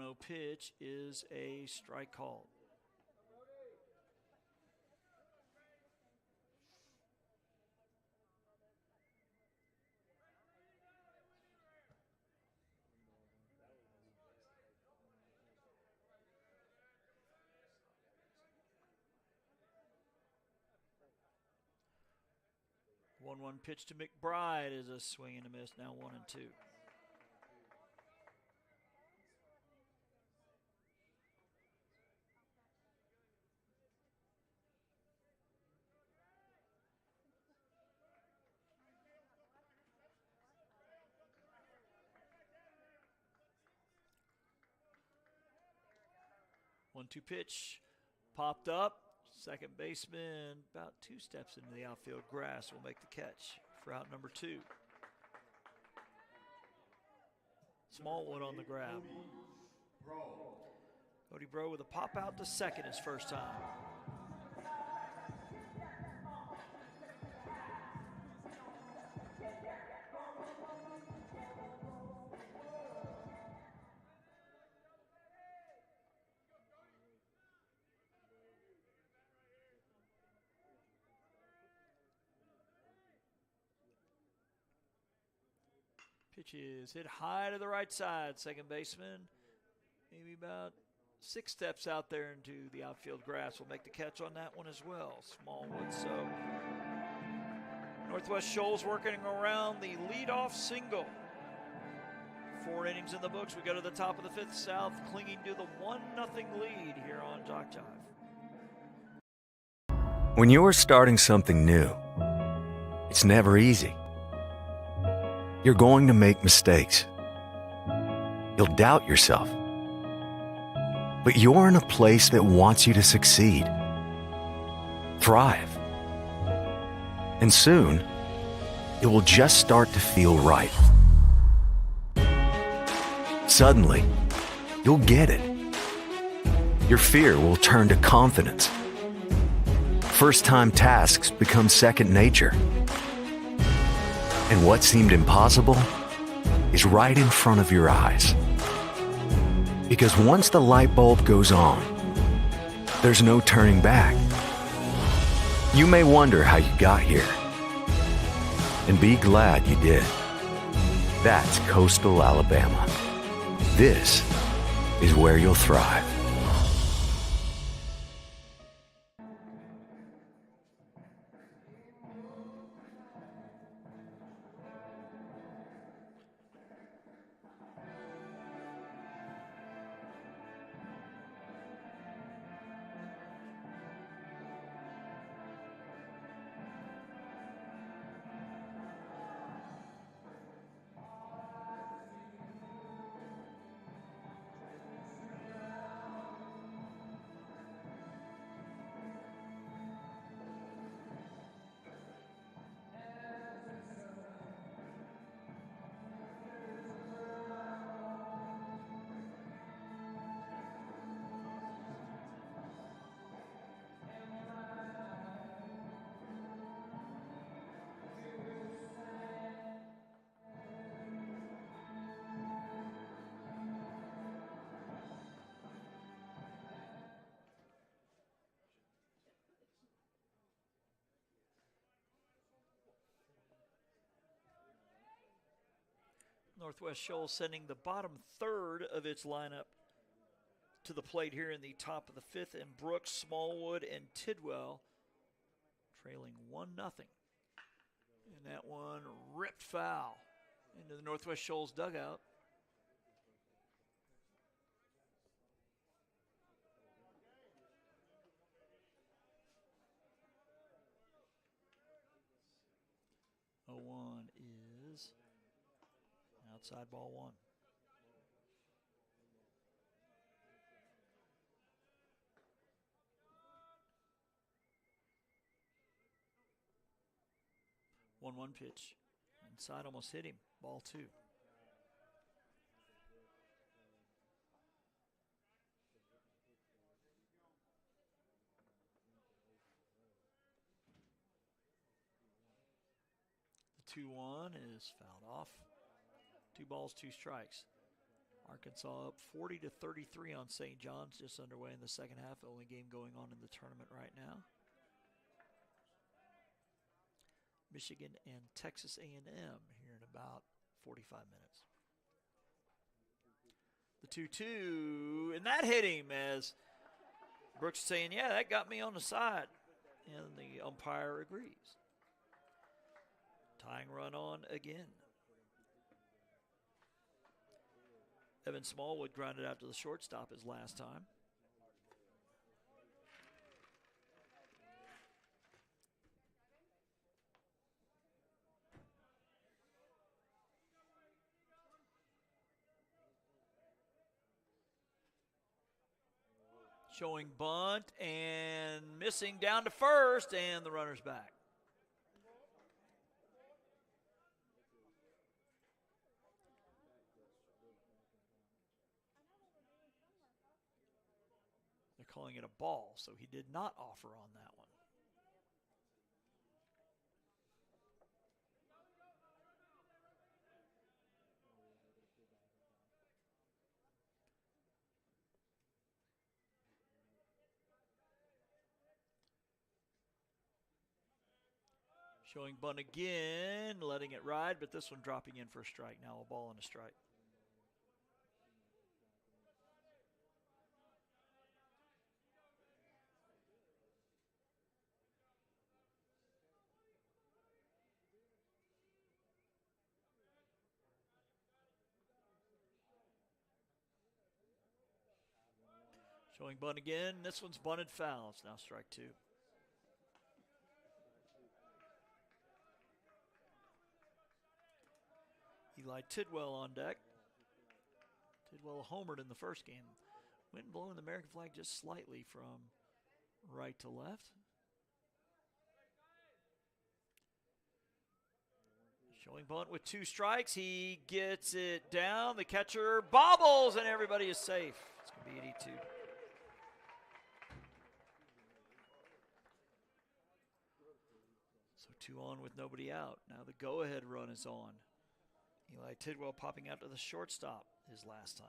1-0 pitch is a strike called. One pitch to McBride is a swing and a miss. Now 1-2. One-two pitch popped up. Second baseman about 2 steps into the outfield grass will make the catch for out number 2. Smallwood on the grab. Cody Bro with a pop out to second his first time. Pitch is hit high to the right side. Second baseman, maybe about 6 steps out there into the outfield grass, will make the catch on that one as well. Smallwood. So Northwest Shoals working around the leadoff single. 4 innings in the books. We go to the top of the 5th. South clinging to the 1-0 lead here on JockJive. When you're starting something new, it's never easy. You're going to make mistakes. You'll doubt yourself. But you're in a place that wants you to succeed, thrive. And soon, it will just start to feel right. Suddenly, you'll get it. Your fear will turn to confidence. First-time tasks become second nature. And what seemed impossible is right in front of your eyes. Because once the light bulb goes on, there's no turning back. You may wonder how you got here, and be glad you did. That's coastal Alabama. This is where you'll thrive. Northwest Shoals sending the bottom third of its lineup to the plate here in the top of the 5th, and Brooks, Smallwood, and Tidwell trailing 1-0. And that one ripped foul into the Northwest Shoals dugout. Is outside ball 1. One pitch. Inside, almost hit him. Ball 2. The 2-1 is fouled off. 2 balls, 2 strikes. Arkansas up 40-33 on St. John's, just underway in the second half. The only game going on in the tournament right now. Michigan and Texas A&M here in about 45 minutes. The 2-2, and that hit him as Brooks saying, yeah, that got me on the side. And the umpire agrees. Tying run on again. Evan Smallwood grounded out to the shortstop his last time. Showing bunt and missing down to first, and the runner's back. They're calling it a ball, so he did not offer on that one. Showing bunt again, letting it ride, but this one dropping in for a strike. Now a ball and a strike. Showing bunt again. This one's bunted foul. It's now strike two. Eli Tidwell on deck. Tidwell homered in the first game. Wind blowing the American flag just slightly from right to left. Showing bunt with two strikes. He gets it down. The catcher bobbles, and everybody is safe. It's going to be 82. So 2 on with nobody out. Now the go-ahead run is on. Eli Tidwell popping out to the shortstop his last time.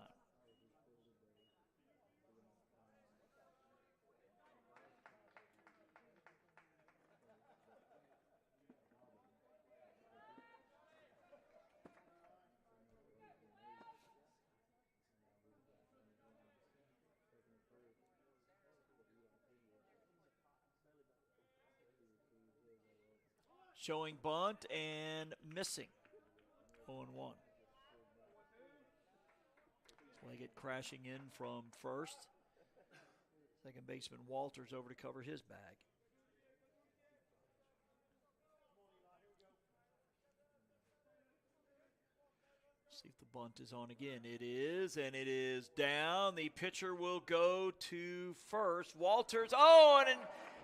Showing bunt and missing. 0-1. Leggett crashing in from first. Second baseman Walters over to cover his bag. See if the bunt is on again. It is, and it is down. The pitcher will go to first. Walters, oh, and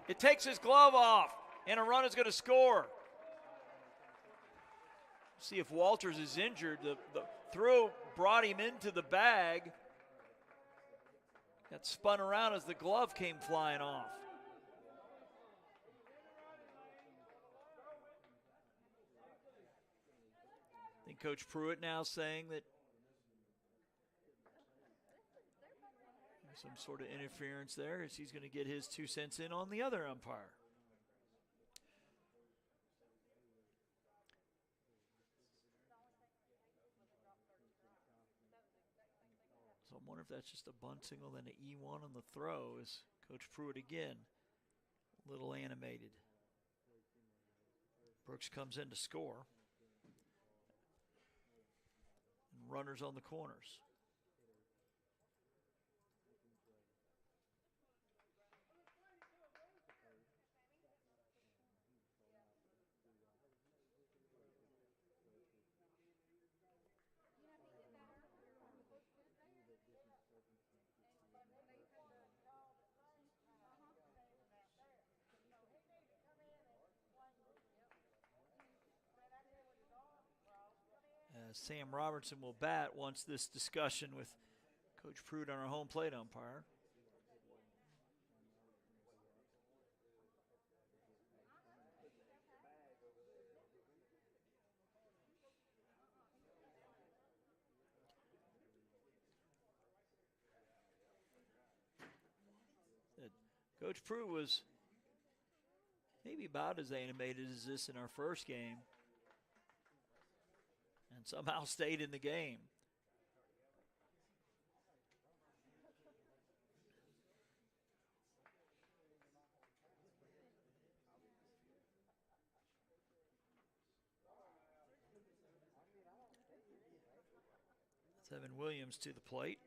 it takes his glove off, and a run is going to score. See if Walters is injured. The throw brought him into the bag. Got spun around as the glove came flying off. I think Coach Pruitt now saying that there's some sort of interference there as he's going to get his 2 cents in on the other umpire. So I wonder if that's just a bunt single, then an E1 on the throw as Coach Pruitt again, a little animated. Brooks comes in to score. And runners on the corners. Sam Robertson will bat once this discussion with Coach Pruitt on our home plate umpire. Coach Prue was maybe about as animated as this in our first game and somehow stayed in the game. Evan Williams to the plate.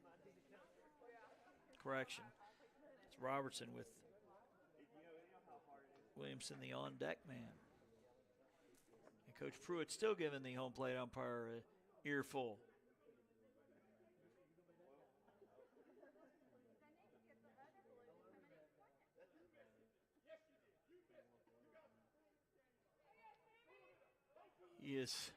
Correction. It's Robertson with Williamson, the on-deck man. And Coach Pruitt still giving the home plate umpire an earful. He is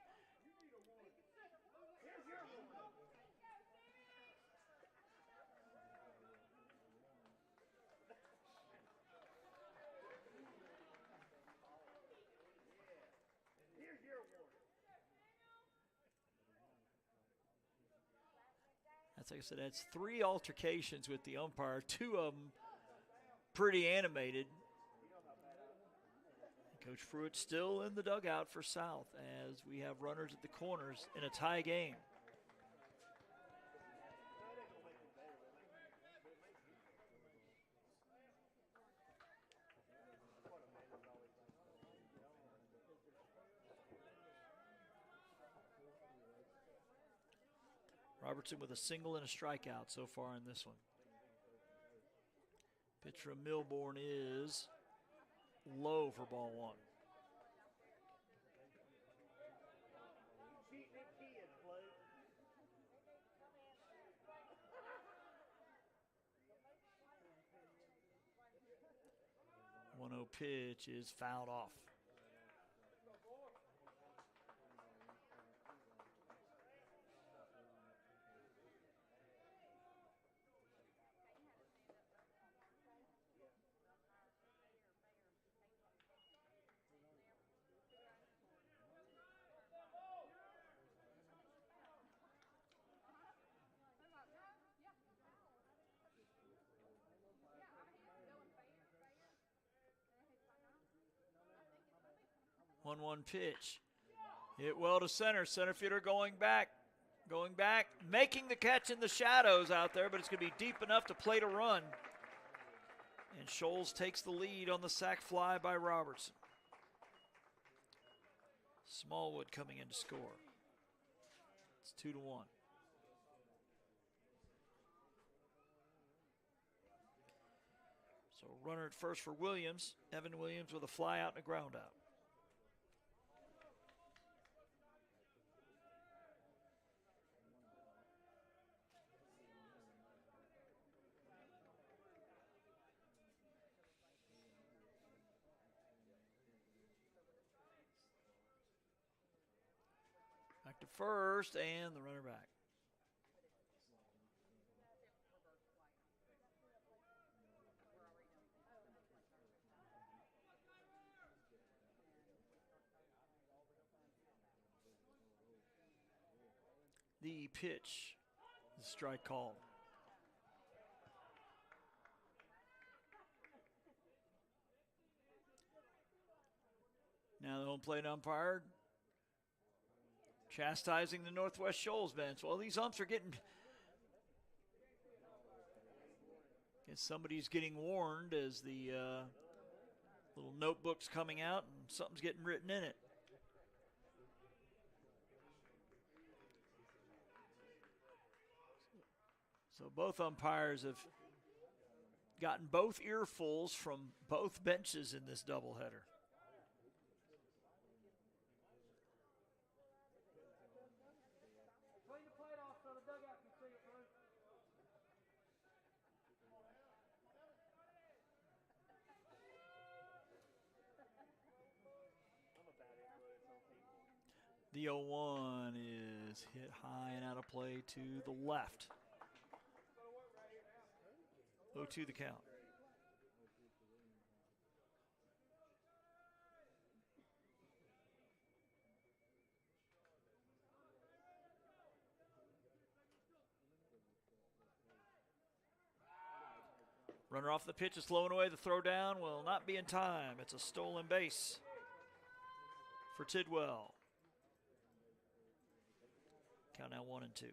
like I said, that's 3 altercations with the umpire, 2 of them pretty animated. Coach Pruitt still in the dugout for South as we have runners at the corners in a tie game. Robertson with a single and a strikeout so far in this one. Pitch from Milbourne is low for ball 1. One 1-0 pitch is fouled off. One pitch. Hit well to center. Center fielder going back, making the catch in the shadows out there, but it's going to be deep enough to plate a run. And Shoals takes the lead on the sac fly by Robertson. Smallwood coming in to score. It's 2-1. So runner at first for Williams. Evan Williams with a fly out and a ground out. Back to first, and the runner back. The pitch, the strike call. Now the home plate umpire chastising the Northwest Shoals bench. Well, these umps are getting, somebody's getting warned as the little notebook's coming out and something's getting written in it. So both umpires have gotten both earfuls from both benches in this doubleheader. The 0-1 is hit high and out of play to the left. 0-2 the count. Runner off the pitch is slowing away. The throw down will not be in time. It's a stolen base for Tidwell. Count now 1-2.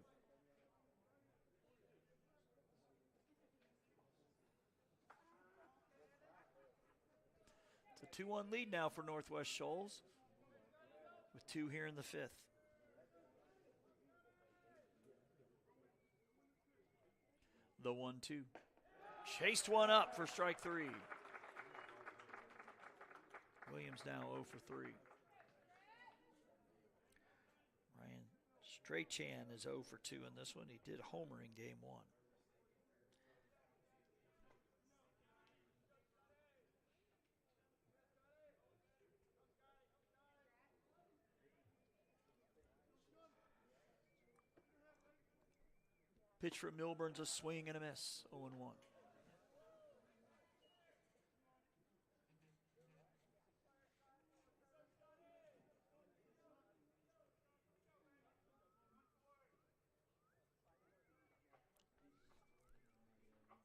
It's a 2-1 lead now for Northwest Shoals, with 2 here in the 5th. The 1-2. Chased one up for strike 3. Williams now 0 for 3. Ryan Strachan is 0 for 2 in this one. He did homer in game 1. Pitch from Milburn's a swing and a miss, 0-1.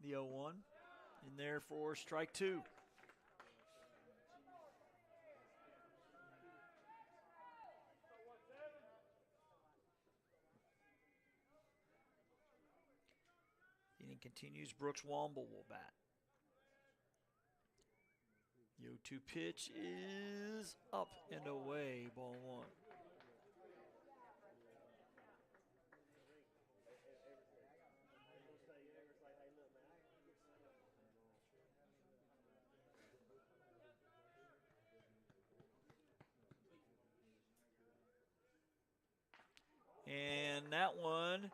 The 0-1 in there for strike 2. The inning continues. Brooks Womble will bat. The 0-2 pitch is up and away, ball 1. And that one,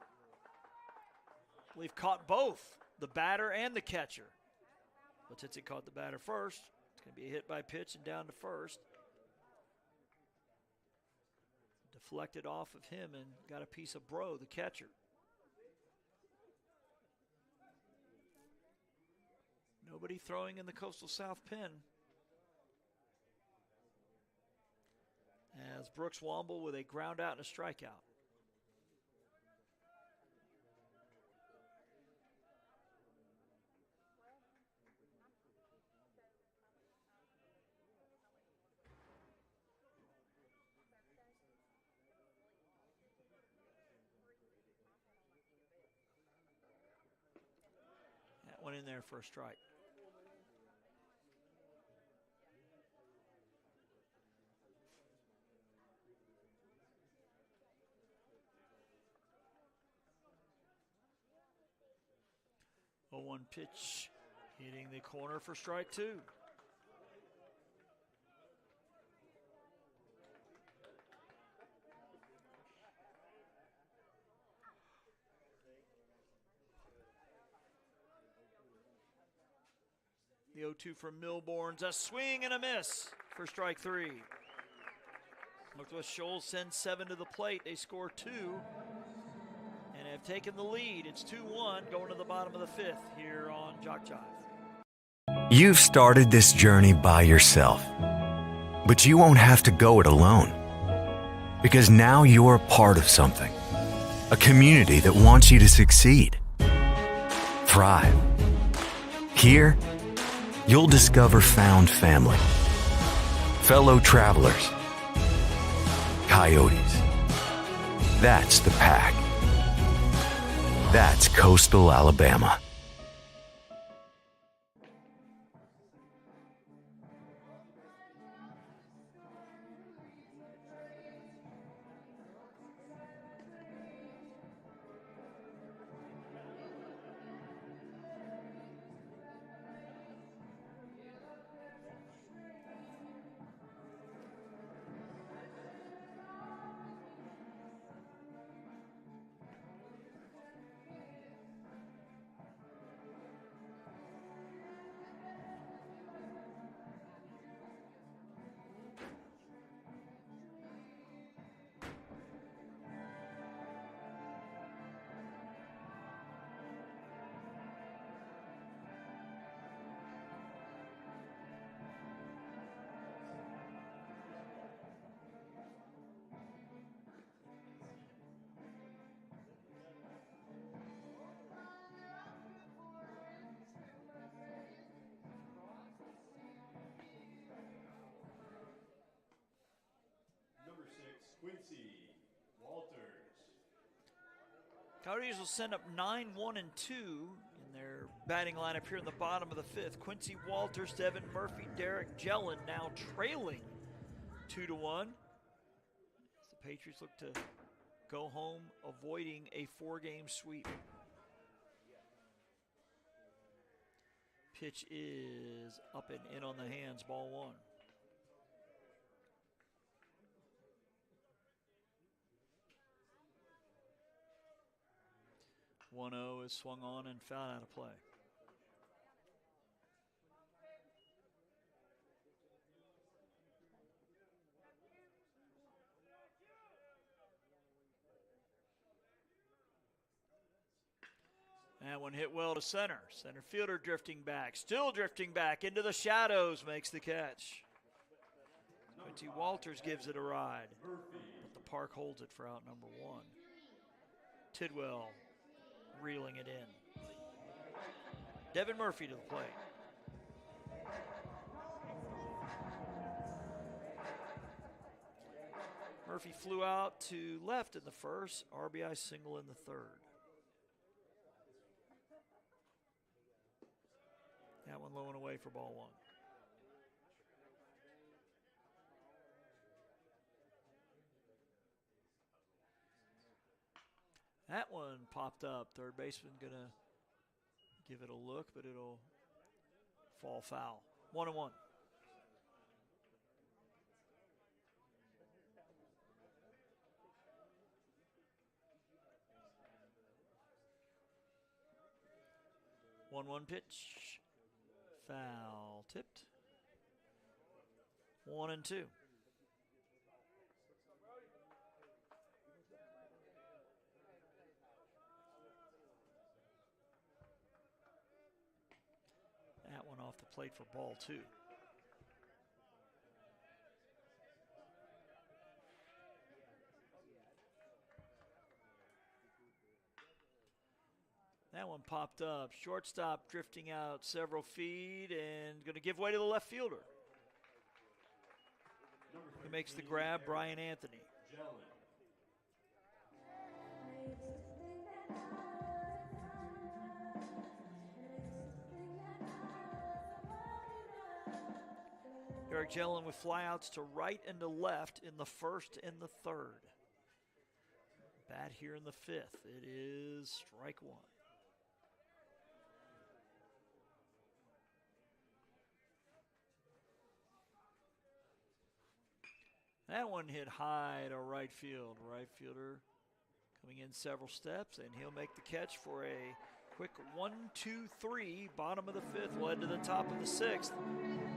we've caught both the batter and the catcher. But since he caught the batter first, it's going to be a hit by pitch and down to first. Deflected off of him and got a piece of Bro, the catcher. Nobody throwing in the Coastal South pen. As Brooks Womble with a ground out and a strikeout. That one in there for a strike. A 0-1 pitch hitting the corner for strike 2. The 0-2 from Milbourne's a swing and a miss for strike 3. Northwest Shoals sends 7 to the plate. They score 2 and have taken the lead. It's 2-1 going to the bottom of the 5th here on JockJive. You've started this journey by yourself, but you won't have to go it alone, because now you're a part of something, a community that wants you to succeed, thrive. Here, you'll discover found family, fellow travelers, coyotes. That's the pack. That's Coastal Alabama. Coyotes will send up 9, 1, and 2 in their batting lineup here in the bottom of the 5th. Quincy Walters, Devin Murphy, Derek Jellin now trailing 2-1. As the Patriots look to go home avoiding a 4-game sweep. Pitch is up and in on the hands, ball 1. 1-0 is swung on and fouled out of play. That one hit well to center. Center fielder drifting back, still drifting back into the shadows, makes the catch. Quincy Walters gives it a ride, but the park holds it for out number 1. Tidwell reeling it in. Devin Murphy to the plate. Murphy flew out to left in the first, RBI single in the third. That one low and away for ball 1. That one popped up. Third baseman gonna give it a look, but it'll fall foul. 1-1. One pitch. Foul tipped. 1-2. That one off the plate for ball 2. That one popped up. Shortstop drifting out several feet and going to give way to the left fielder. He makes the grab, Brian Anthony. Derek Jellin with flyouts to right and to left in the first and the third. Bat here in the 5th. It is strike 1. That one hit high to right field. Right fielder coming in several steps, and he'll make the catch for a quick 1-2-3. Bottom of the 5th will head to the top of the 6th.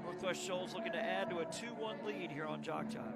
Northwest Shoals looking to add to a 2-1 lead here on JockJive.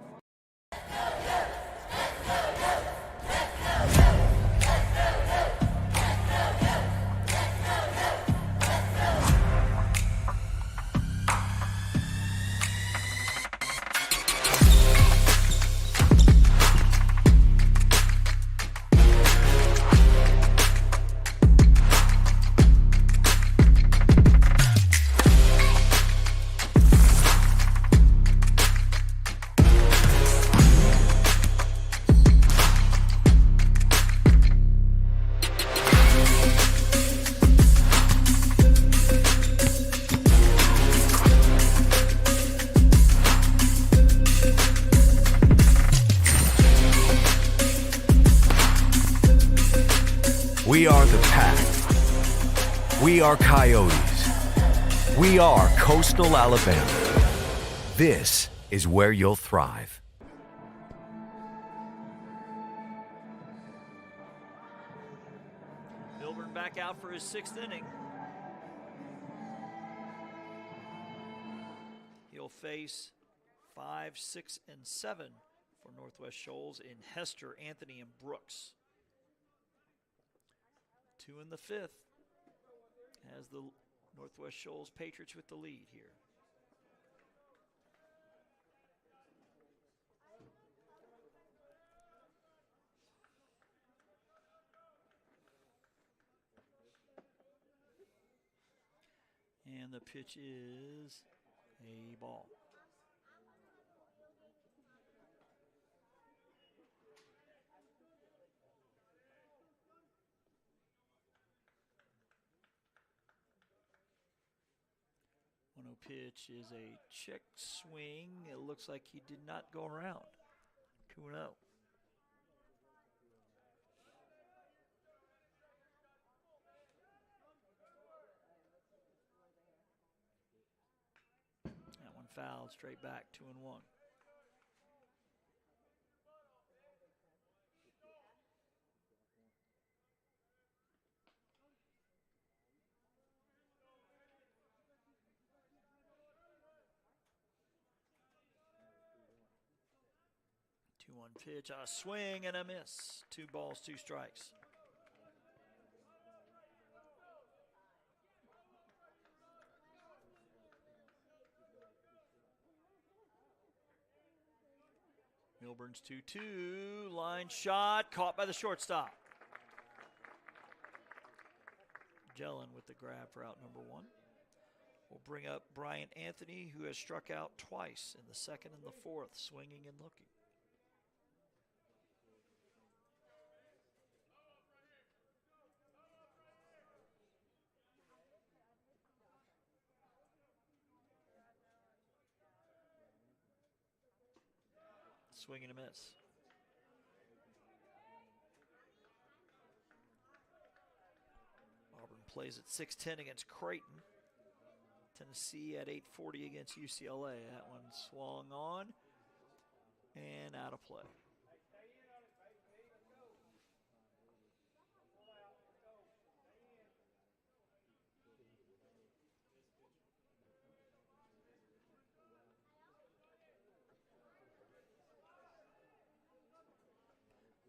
We are the Pack. We are Coyotes. We are Coastal Alabama. This is where you'll thrive. Milburn back out for his 6th inning. He'll face 5, 6, and 7 for Northwest Shoals in Hester, Anthony, and Brooks. 2 in the 5th as the Northwest Shoals Patriots with the lead here. And the pitch is a ball. pitch is a check swing. It looks like he did not go around. 2-0. That one fouled straight back, 2-1. Two-one pitch, a swing and a miss. 2 balls, 2 strikes. Milburn's 2-2, line shot, caught by the shortstop. Jellin with the grab for out number 1. We'll bring up Brian Anthony, who has struck out twice in the 2nd and the 4th, swinging and looking. Swing and a miss. Auburn plays at 6:10 against Creighton. Tennessee at 8:40 against UCLA. That one swung on and out of play.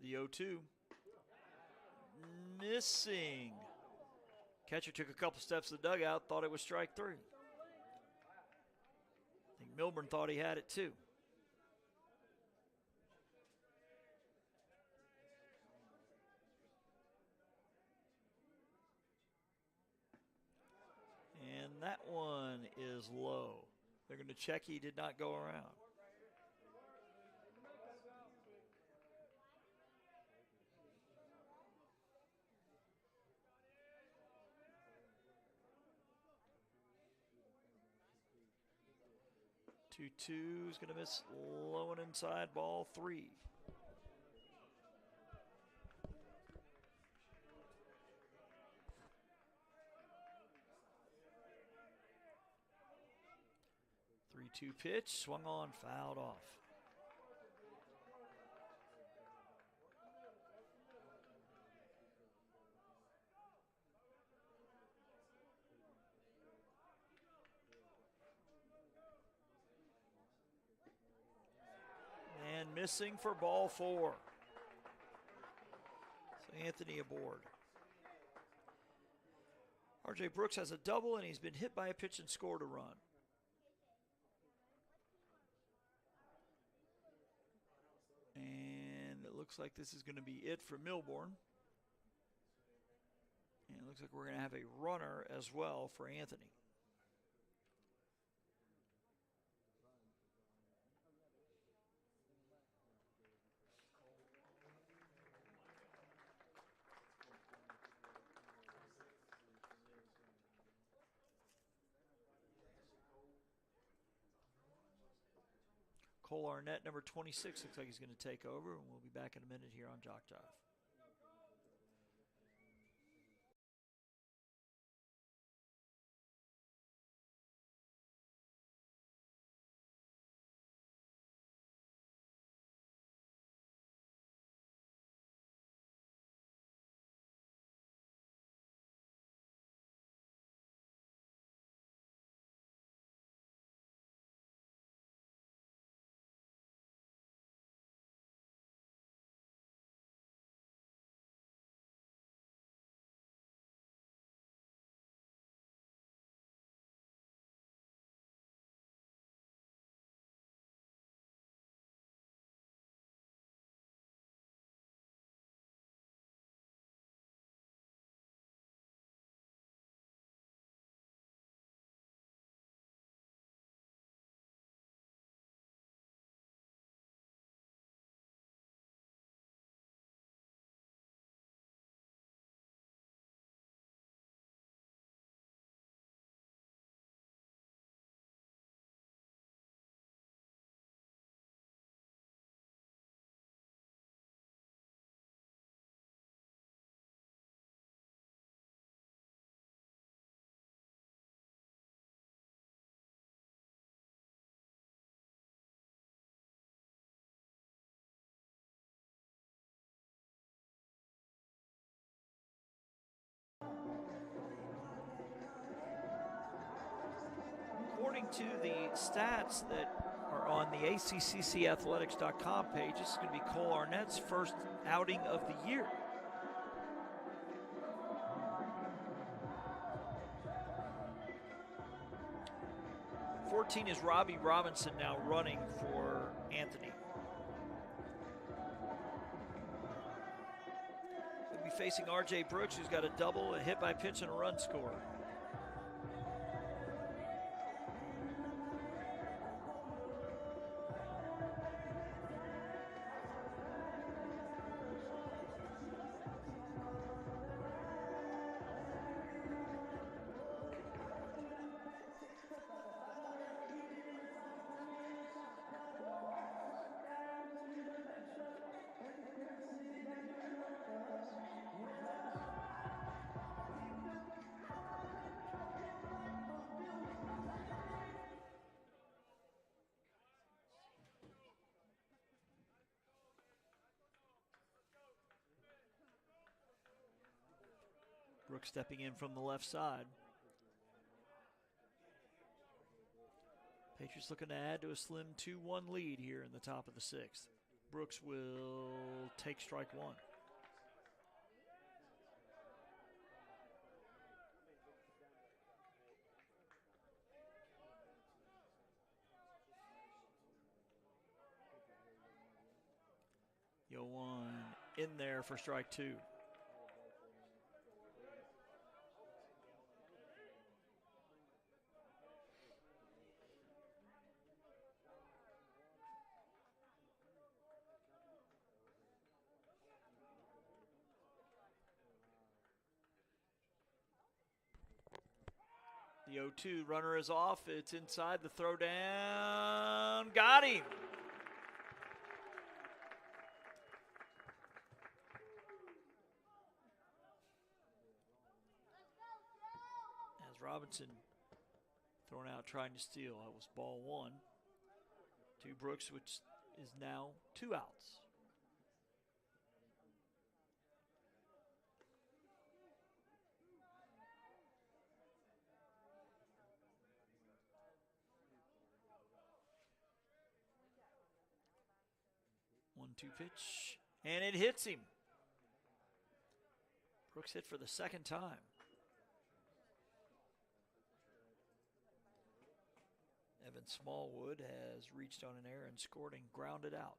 The 0-2. Missing. Catcher took a couple steps to the dugout, thought it was strike 3. I think Milburn thought he had it too. And that one is low. They're going to check. He did not go around. Two is going to miss, low and inside, ball 3. Three-two pitch, swung on, fouled off. And missing for ball 4. So Anthony aboard. RJ Brooks has a double, and he's been hit by a pitch and scored a run. And it looks like this is going to be it for Milburn. And it looks like we're going to have a runner as well for Anthony. Cole Arnett, number 26, looks like he's going to take over, and we'll be back in a minute here on JockJive. according to the stats that are on the ACCCathletics.com page, this is going to be Cole Arnett's first outing of the year. Is Robbie Robinson now running for Anthony. He'll be facing R.J. Brooks, who's got a double, a hit by pitch, and a run score. Brooks stepping in from the left side. Patriots looking to add to a slim 2-1 lead here in the top of the sixth. Brooks will take strike one. Yo, one in there for strike two. The 0-2 runner is off. It's inside the throw down. Got him. As Robinson thrown out trying to steal. That was ball one to Brooks, which is now 2 outs. One-two pitch, and it hits him. Brooks hit for the second time. Evan Smallwood has reached on an error and scored and grounded out.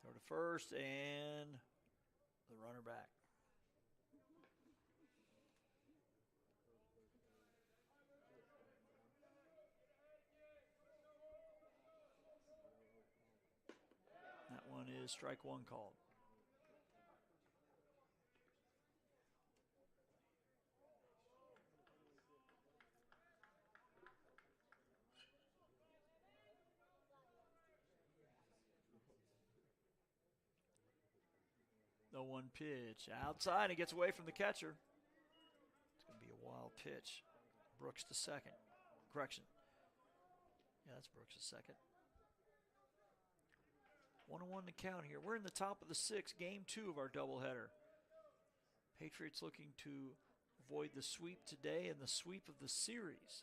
Throw to first and the runner back. That one is strike one called. The one pitch outside, he gets away from the catcher. It's going to be a wild pitch. Brooks to second. Correction. Yeah, that's Brooks to second. 1-1 to count here. We're in the top of the sixth, game 2 of our doubleheader. Patriots looking to avoid the sweep today and the sweep of the series.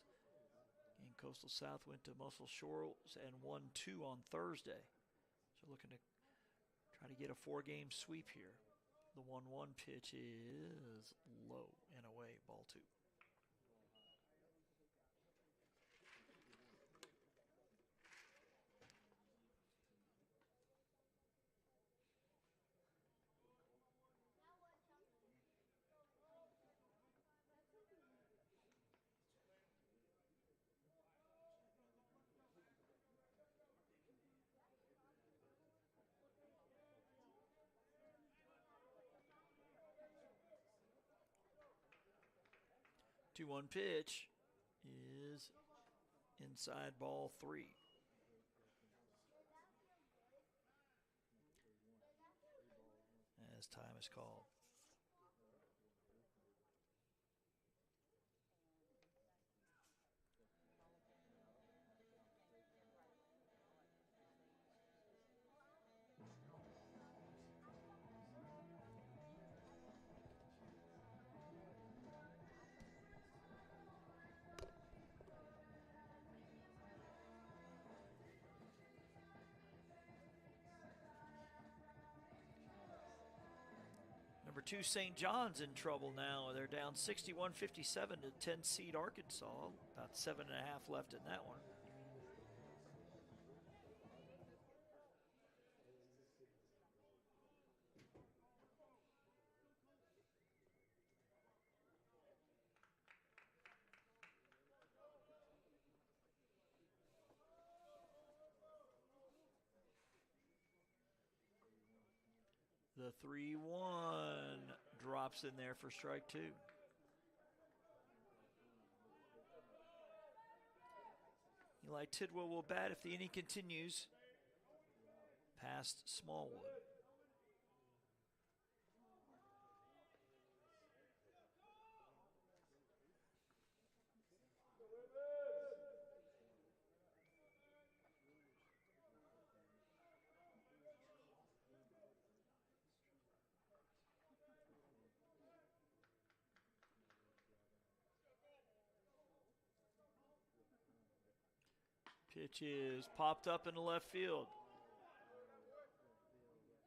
And Coastal South went to Muscle Shoals and won 2 on Thursday. So looking to try to get a 4-game sweep here. The 1-1 pitch is low and away, ball 2. One pitch is inside ball 3. time is called. Number 2, St. John's in trouble now. They're down 61-57 to 10 seed Arkansas. About 7.5 left in that one. The 3-1 drops in there for strike 2. Eli Tidwell will bat if the inning continues past Smallwood. Pitch is popped up into left field.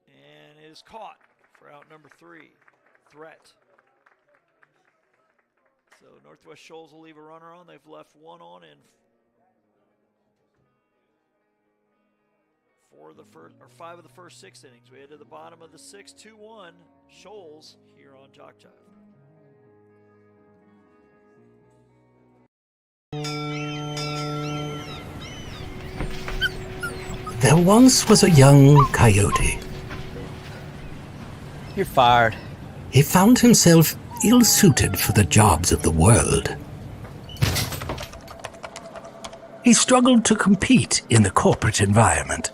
And it is caught for out number 3, Threat. So Northwest Shoals will leave a runner on. They've left one on in 5 of the first 6 innings. We head to the bottom of the 6th, 2-1 Shoals here on JockJive. There once was a young coyote. You're fired. He found himself ill-suited for the jobs of the world. He struggled to compete in the corporate environment.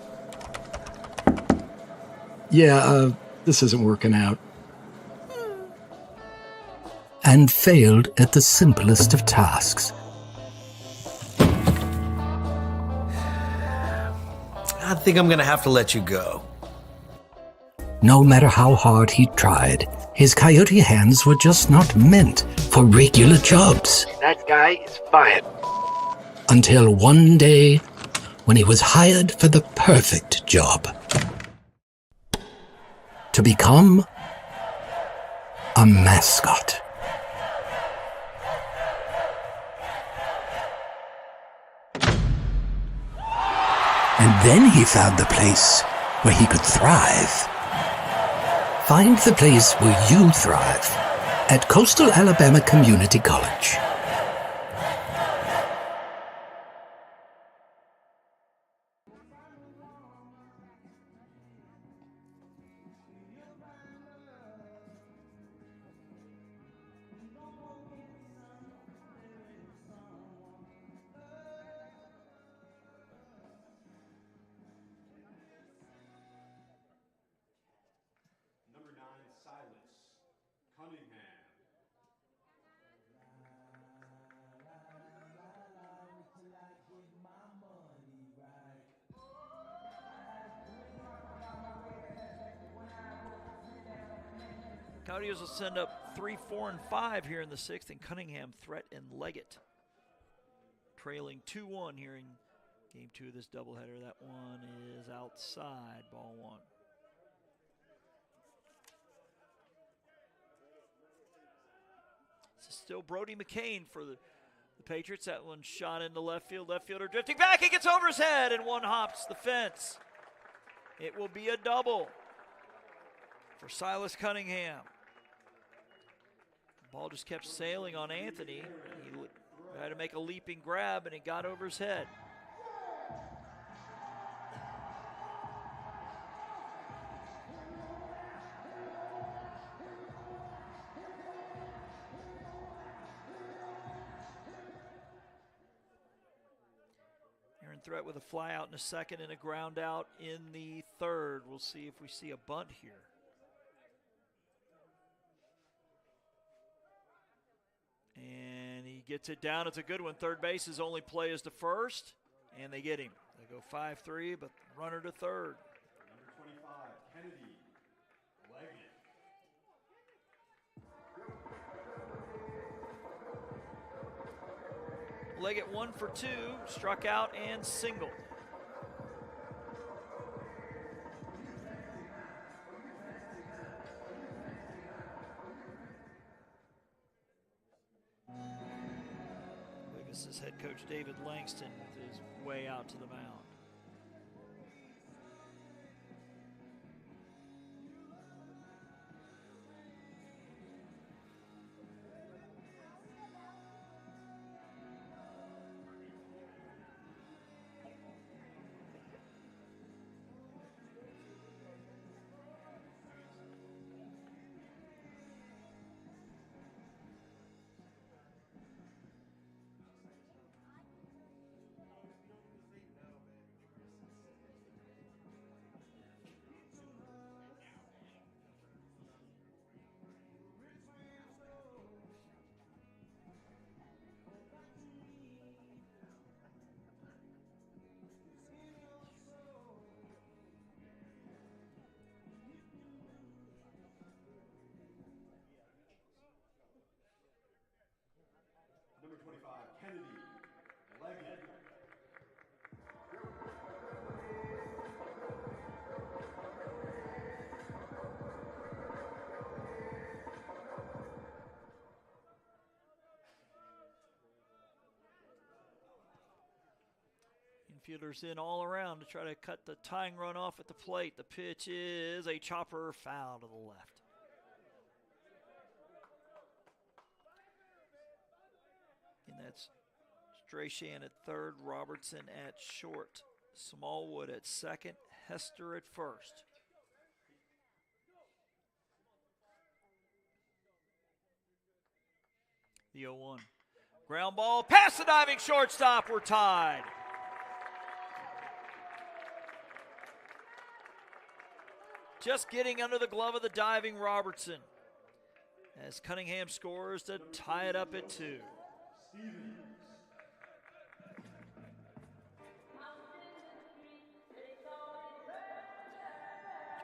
Yeah, this isn't working out. And failed at the simplest of tasks. I think I'm gonna have to let you go. No matter how hard he tried, his coyote hands were just not meant for regular jobs. That guy is fired. Until one day, when he was hired for the perfect job. To become a mascot. And then he found the place where he could thrive. Find the place where you thrive at Coastal Alabama Community College. Number 9, Silas Cunningham. Coyotes will send up 3, 4, and 5 here in the 6th, and Cunningham, Threat, and Leggett trailing 2-1 here in game 2 of this doubleheader. That one is outside, ball 1. This is still Brody McCain for the Patriots. That one shot into left field. Left fielder drifting back. He gets over his head, and one hops the fence. It will be a double for Silas Cunningham. The ball just kept sailing on Anthony. He had to make a leaping grab, and it got over his head. Aaron Threat with a fly out in the 2nd and a ground out in the 3rd. We'll see if we see a bunt here. gets it down. It's a good one. Third base, his only play is to first, and they get him. They go 5-3, but runner to third. Number 25, Kennedy Leggett. Leggett 1 for 2, struck out and singled. This is head coach David Langston with his way out to the mound. Number 25, Kennedy Leggett. Infielders in all around to try to cut the tying run off at the plate. The pitch is a chopper foul to the left. And that's Strachan at third, Robertson at short, Smallwood at second, Hester at first. The 0-1. Ground ball past the diving shortstop. We're tied. Just getting under the glove of the diving Robertson as Cunningham scores to tie it up at 2.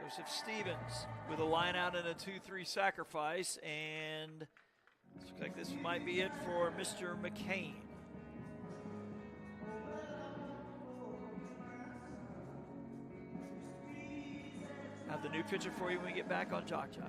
Joseph Stevens with a line out and a 2-3 sacrifice, and looks like this might be it for Mr. McCain. Have the new pitcher for you when we get back on JockJive.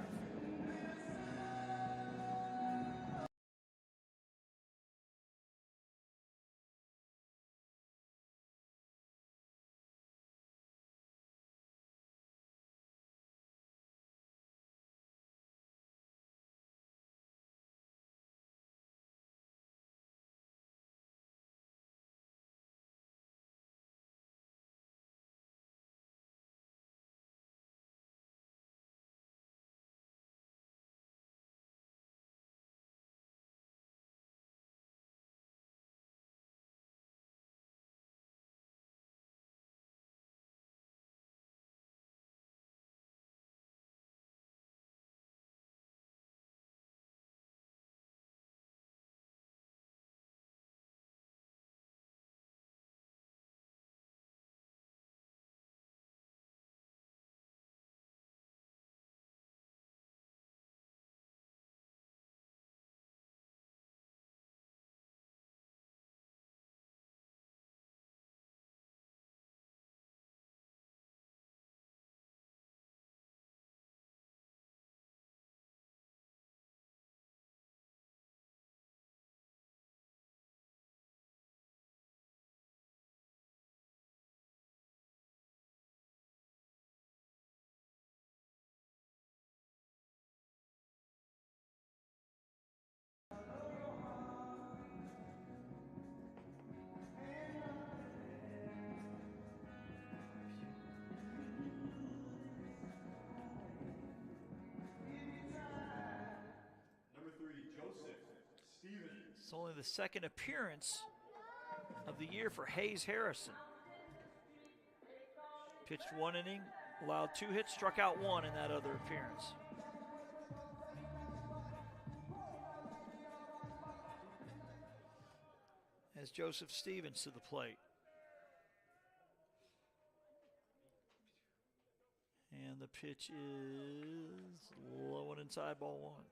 It's only the second appearance of the year for Hayes Harrison. Pitched 1 inning, allowed 2 hits, struck out 1 in that other appearance. Joseph Stevens to the plate. And the pitch is low and inside, ball one.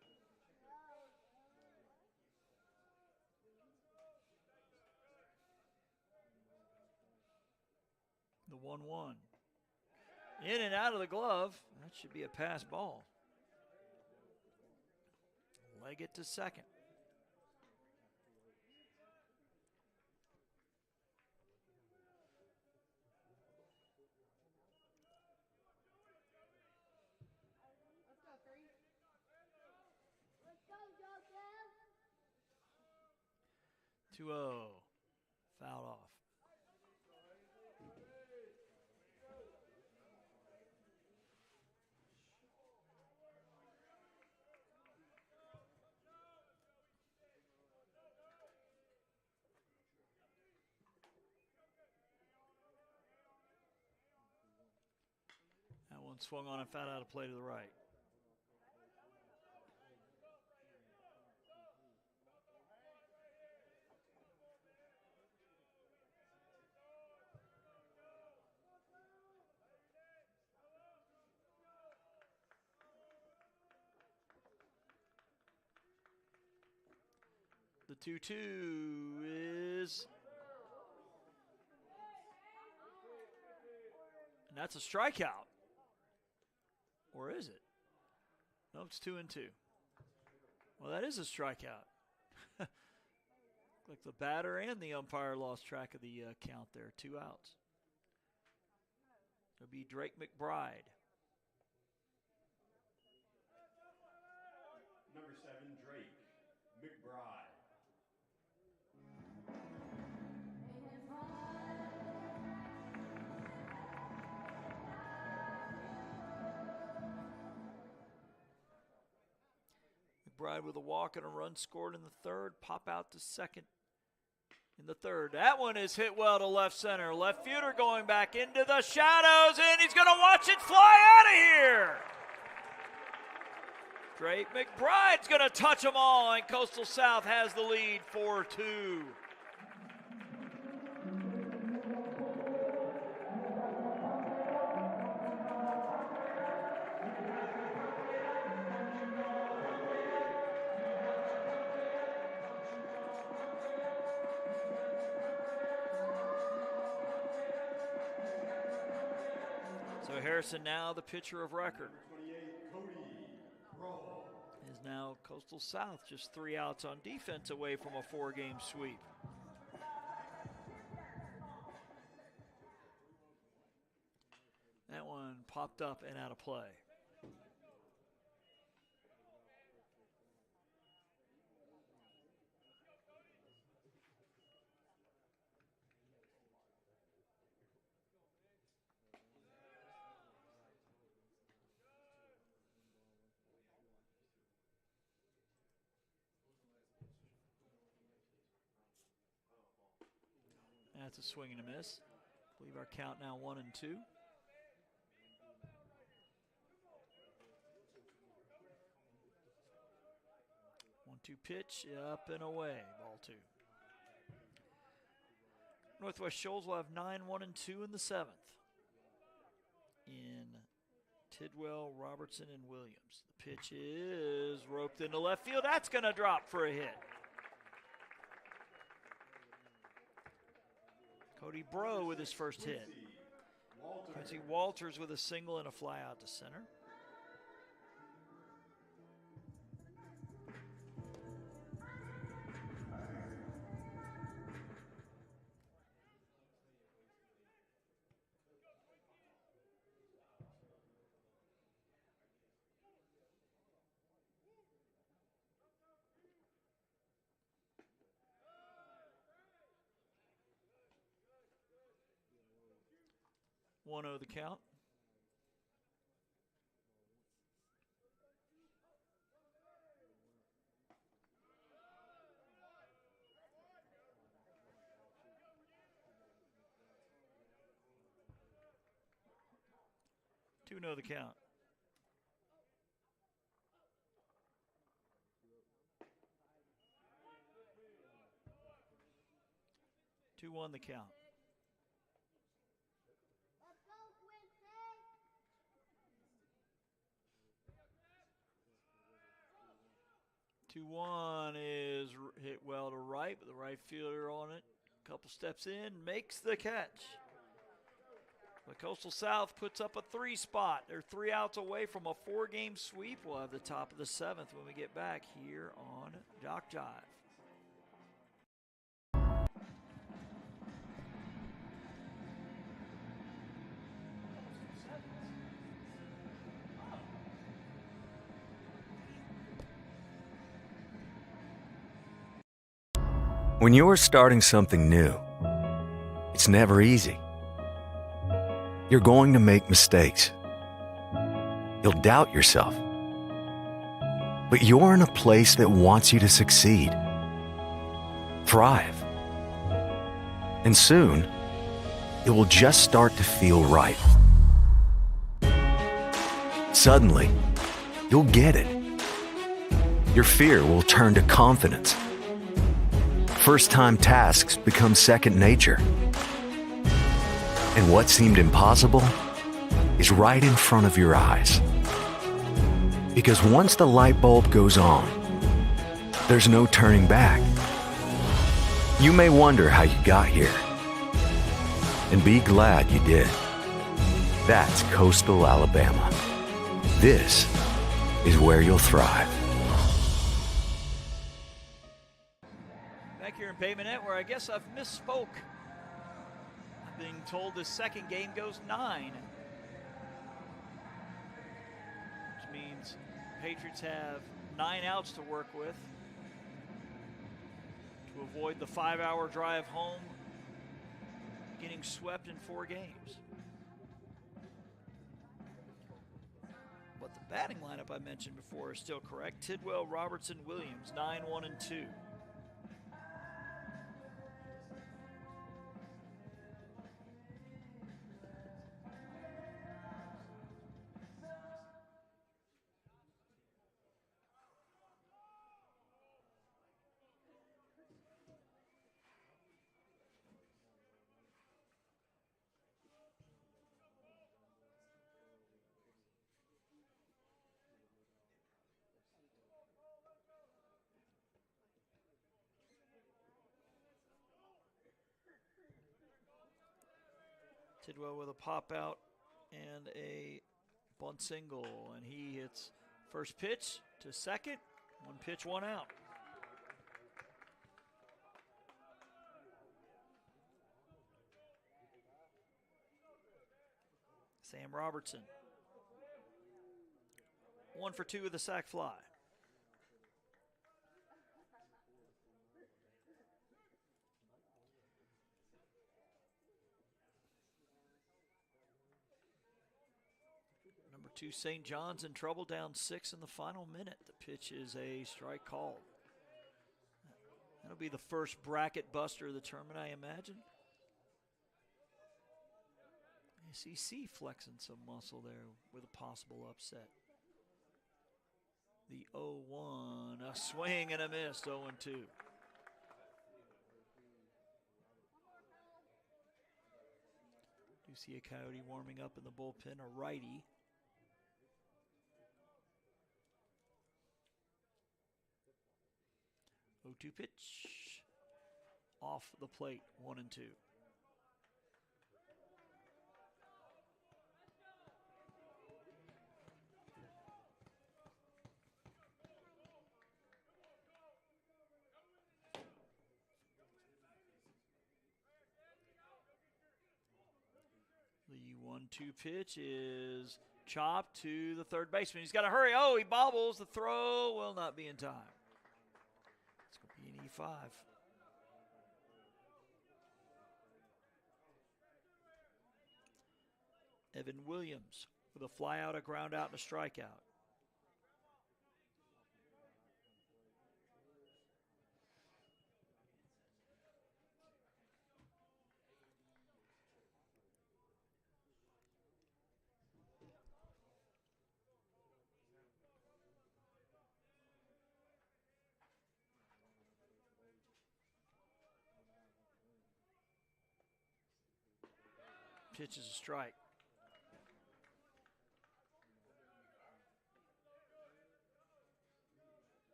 The 1-1. In and out of the glove. That should be a pass ball. Leg it to second. Let's go, 3. Let's go, JockJive. 2-0. Fouled off. That one swung on and fouled out of play to the right. The 2-2 is, and that's a strikeout. Or is it? No, it's 2-2. Well, that is a strikeout. Like the batter and the umpire lost track of the count there. 2 outs. It'll be Drake McBride. Number 7, Drake McBride. McBride with a walk and a run scored in the third. Pop out to second in the third. That one is hit well to left center. Left fielder going back into the shadows, and he's going to watch it fly out of here. Drake McBride's going to touch them all, and Coastal South has the lead 4-2. So Harrison, now the pitcher of record, 28, Cody Rowe. is now Coastal South just 3 outs on defense away from a 4-game sweep. That one popped up and out of play. That's a swing and a miss. I believe our count now 1-2. One-two pitch, up and away, ball 2. Northwest Shoals will have 9, 1, and 2 in the 7th. In Tidwell, Robertson, and Williams. The pitch is roped into left field. That's going to drop for a hit. Cody Bro with his first hit. Quincy Walters with a single and a fly out to center. One oh the count. Two know the count. 2-1 the count. Let's go, Quincy. 2-1 is hit well to right, but the right fielder on it. Couple steps in, makes the catch. But Coastal South puts up a 3 spot. They're 3 outs away from a 4-game sweep. We'll have the top of the 7th when we get back here on JockJive. When you're starting something new, it's never easy. You're going to make mistakes. You'll doubt yourself. But you're in a place that wants you to succeed, thrive. And soon, it will just start to feel right. Suddenly, you'll get it. Your fear will turn to confidence. First-time tasks become second nature. And what seemed impossible is right in front of your eyes. Because once the light bulb goes on, there's no turning back. You may wonder how you got here, and be glad you did. That's Coastal Alabama. This is where you'll thrive. Back here in Payment Net, where I guess I've misspoke. I'm being told the second game goes 9. Which means Patriots have 9 outs to work with to avoid the 5-hour drive home, getting swept in 4 games. But the batting lineup I mentioned before is still correct. Tidwell, Robertson, Williams, 9, 1, and 2. Tidwell with a pop out and a bunt single, and he hits first pitch to second. 1 pitch, 1 out. Sam Robertson, 1 for 2 with a sac fly. Number 2, St. John's in trouble, down 6 in the final minute. The pitch is a strike called. That'll be the first bracket buster of the tournament, I imagine. ACC flexing some muscle there with a possible upset. The 0-1, a swing and a miss, 0-2. You see a Coyote warming up in the bullpen, a righty. Oh, 2 pitch. Off the plate, 1 and 2. The 1-2 pitch is chopped to the third baseman. He's got to hurry. Oh, he bobbles. The throw will not be in time. It's going to be an E5. Evan Williams with a fly out, a ground out, and a strikeout. Pitch is a strike.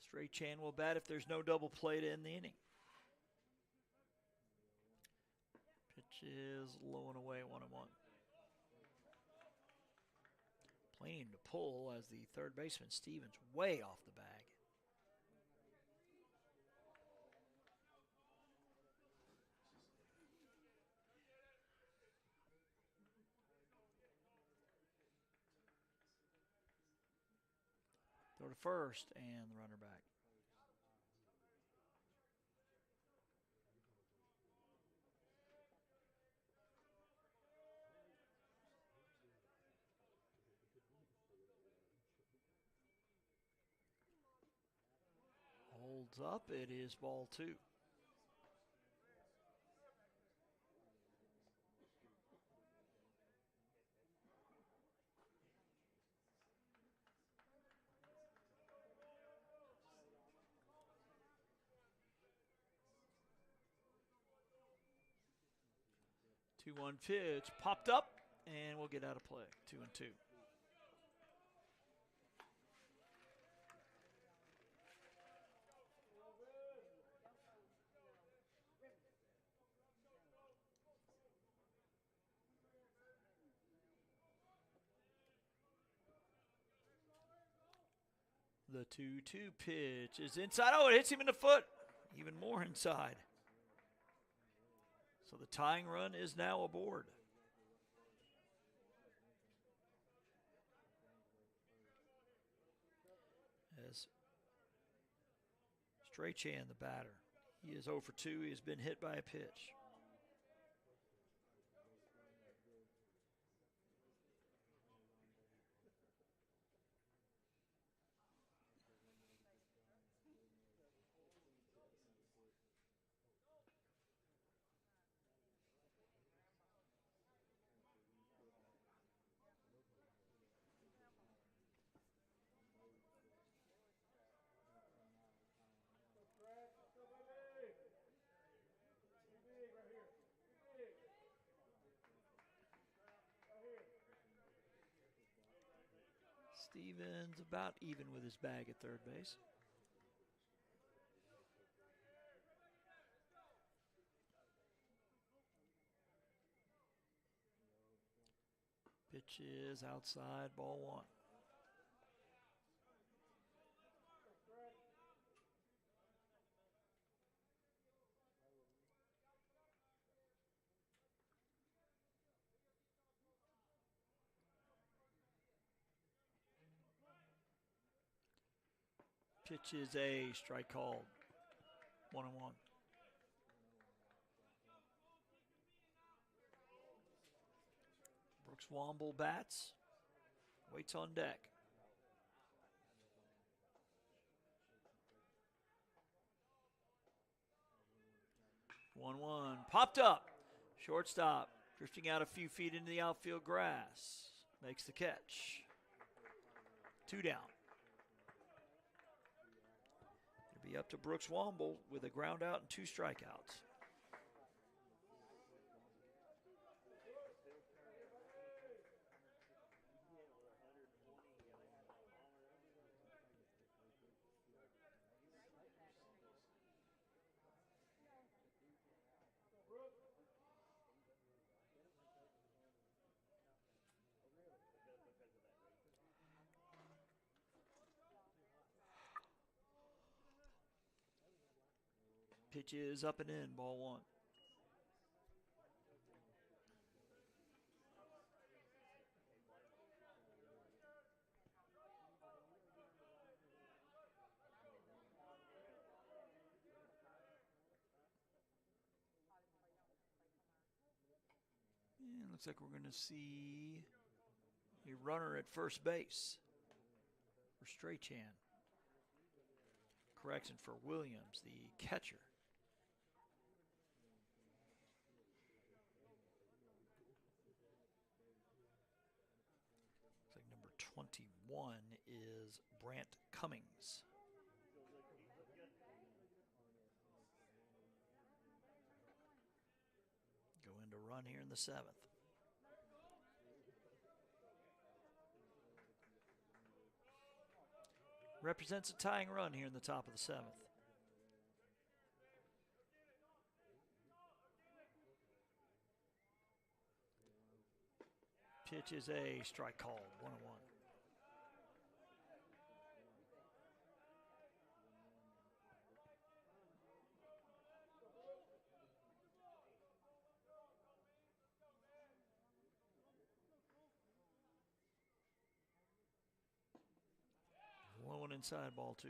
Stray Chan will bat if there's no double play to end the inning. Pitch is low and away, 1-1. Planning to pull as the third baseman, Stevens, way off the bag. Throw to first, and the runner back. Holds up. It is ball 2. Two-one pitch popped up, and we'll get out of play. 2-2. The 2-2 pitch is inside. Oh, it hits him in the foot. Even more inside. So the tying run is now aboard. As Stray Chan, the batter, he is 0 for 2. He has been hit by a pitch. Stevens about even with his bag at third base. Pitch is outside, ball 1. Pitch is a strike called. 1-1. Brooks Womble bats. Waits on deck. One popped up. Shortstop drifting out a few feet into the outfield grass. Makes the catch. 2 down. It'll be up to Brooks Womble with a ground out and 2 strikeouts. Pitch is up and in, ball 1. And looks like we're going to see a runner at first base for Stray Chan. Correction for Williams, the catcher. Looks like number 21 is Brant Cummings. Go into run here in the 7th. Represents a tying run here in the top of the 7th. Pitch is a strike call, 1-1. One inside, ball 2.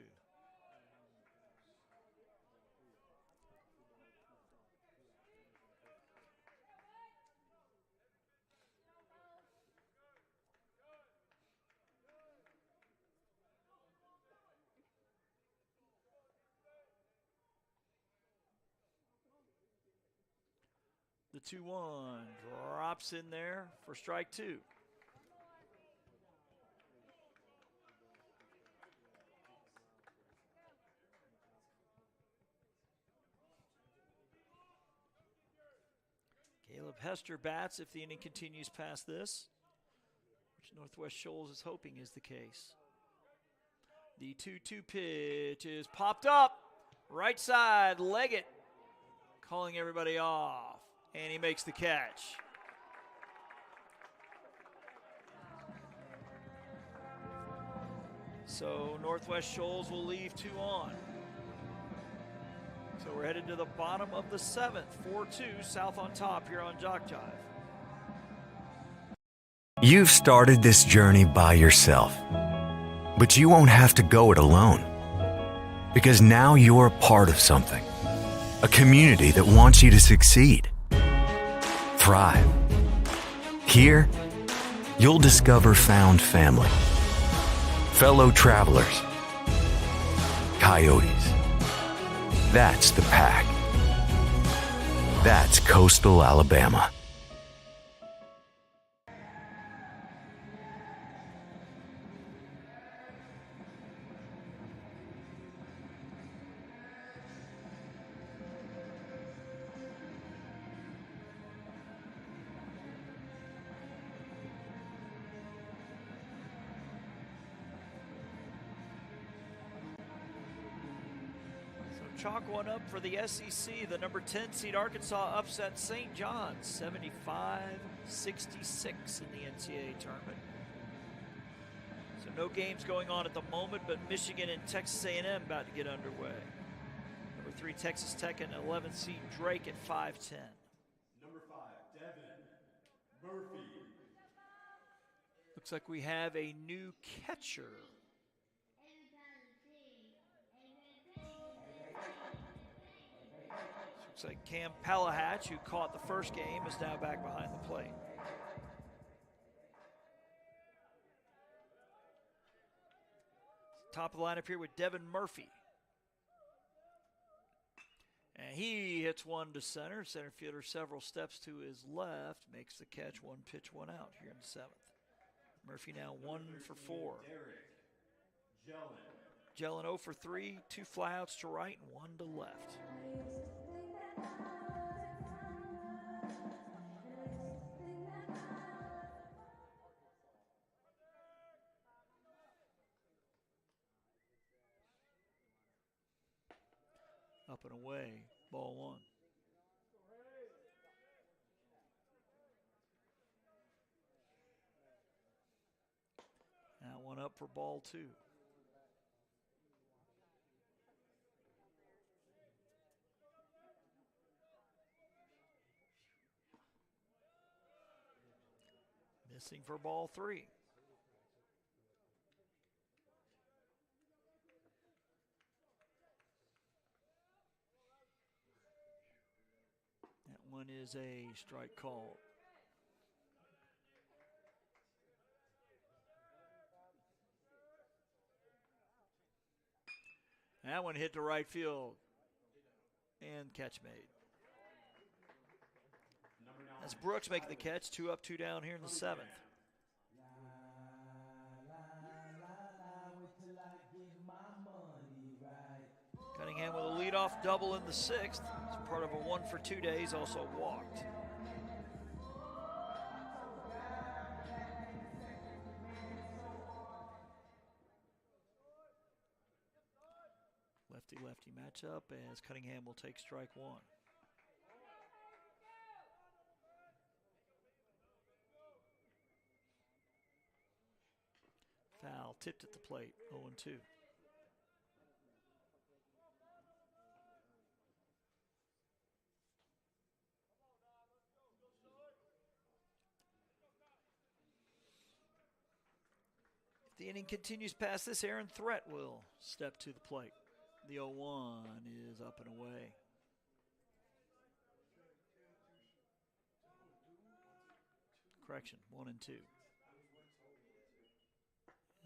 The 2-1 drops in there for strike 2. Caleb Hester bats if the inning continues past this, which Northwest Shoals is hoping is the case. The 2-2 pitch is popped up. Right side, Leggett calling everybody off, and he makes the catch. So Northwest Shoals will leave 2 on. So we're headed to the bottom of the 7th, 4-2, South on top here on JockJive. You've started this journey by yourself, but you won't have to go it alone, because now you're a part of something, a community that wants you to succeed, thrive. Here, you'll discover found family, fellow travelers, coyotes. That's the pack. That's coastal Alabama. Chalk one up for the SEC. The number 10 seed Arkansas upset St. John's 75-66 in the NCAA tournament. So no games going on at the moment, but Michigan and Texas A&M about to get underway. Number 3 Texas Tech and 11th seed Drake at 5-10. Number 5, Devin Murphy. Looks like we have a new catcher. Looks like Cam Palahatch, who caught the first game, is now back behind the plate. Top of the lineup here with Devin Murphy. And he hits one to center. Center fielder several steps to his left. Makes the catch, 1 pitch, 1 out here in the 7th. Murphy now 1 for 4. Jellin 0 for 3, 2 flyouts to right and 1 to left. Up and away, ball 1. That one up for ball 2. Missing for ball 3. That one is a strike call. That one hit to right field and catch made. That's Brooks making the catch, 2 up, 2 down here in the 7th. Cunningham with a leadoff double in the 6th. It's part of a 1 for 2 days, also walked. Righty-lefty matchup as Cunningham will take strike one. Foul tipped at the plate, 0-2. If the inning continues past this, Aaron Threat will step to the plate. The 0-1 is up and away. Correction, 1-2.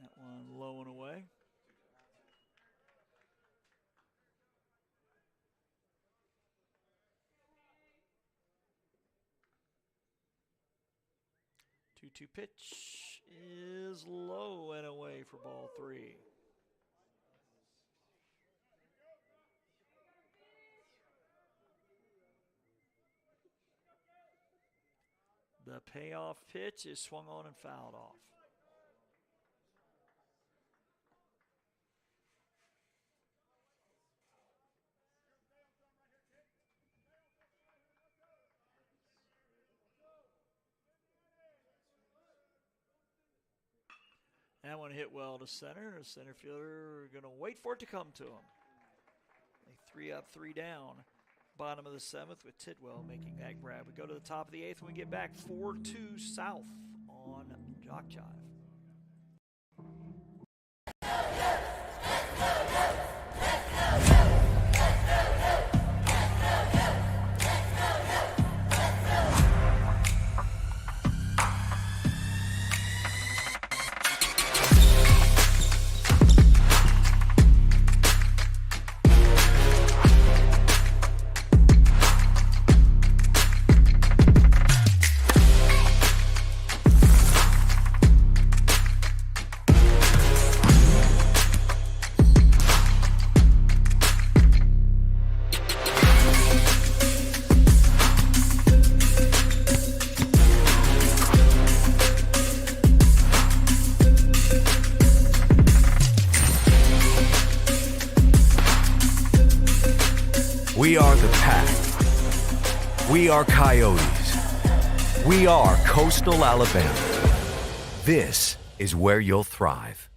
That one low and away. Two-two pitch is low and away for ball three. The payoff pitch is swung on and fouled off. That one hit well to center. The center fielder going to wait for it to come to him. A 3 up, 3 down. Bottom of the 7th with Tidwell making that grab. We go to the top of the 8th when we get back. 4-2 South on JockJive. We are the Pack. We are Coyotes. We are Coastal Alabama. This is where you'll thrive.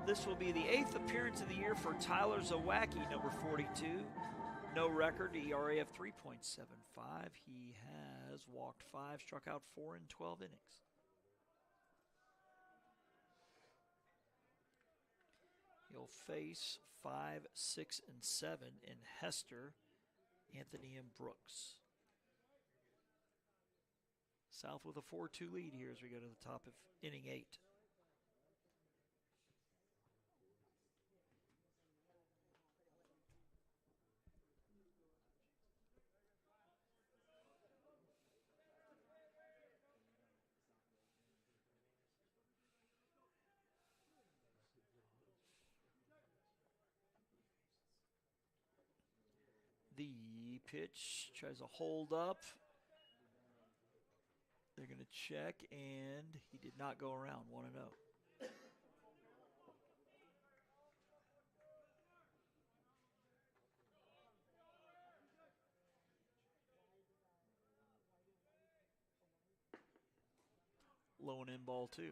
This will be the 8th appearance of the year for Tyler Zawacki, number 42. No record, ERA of 3.75. He has walked 5, struck out 4 in 12 innings. He'll face 5, 6, and 7 in Hester, Anthony, and Brooks. South with a 4-2 lead here as we go to the top of inning 8. The pitch tries to hold up. They're going to check, and he did not go around. 1-0. Low and in ball 2.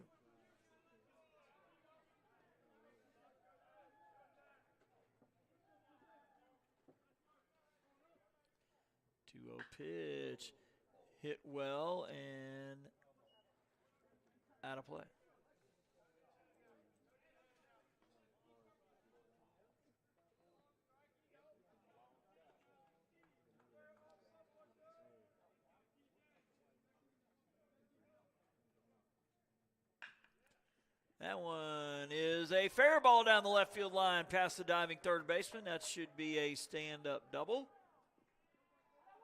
Pitch hit well and out of play. That one one is a fair ball down the left field line past the diving third baseman. That should be a stand-up double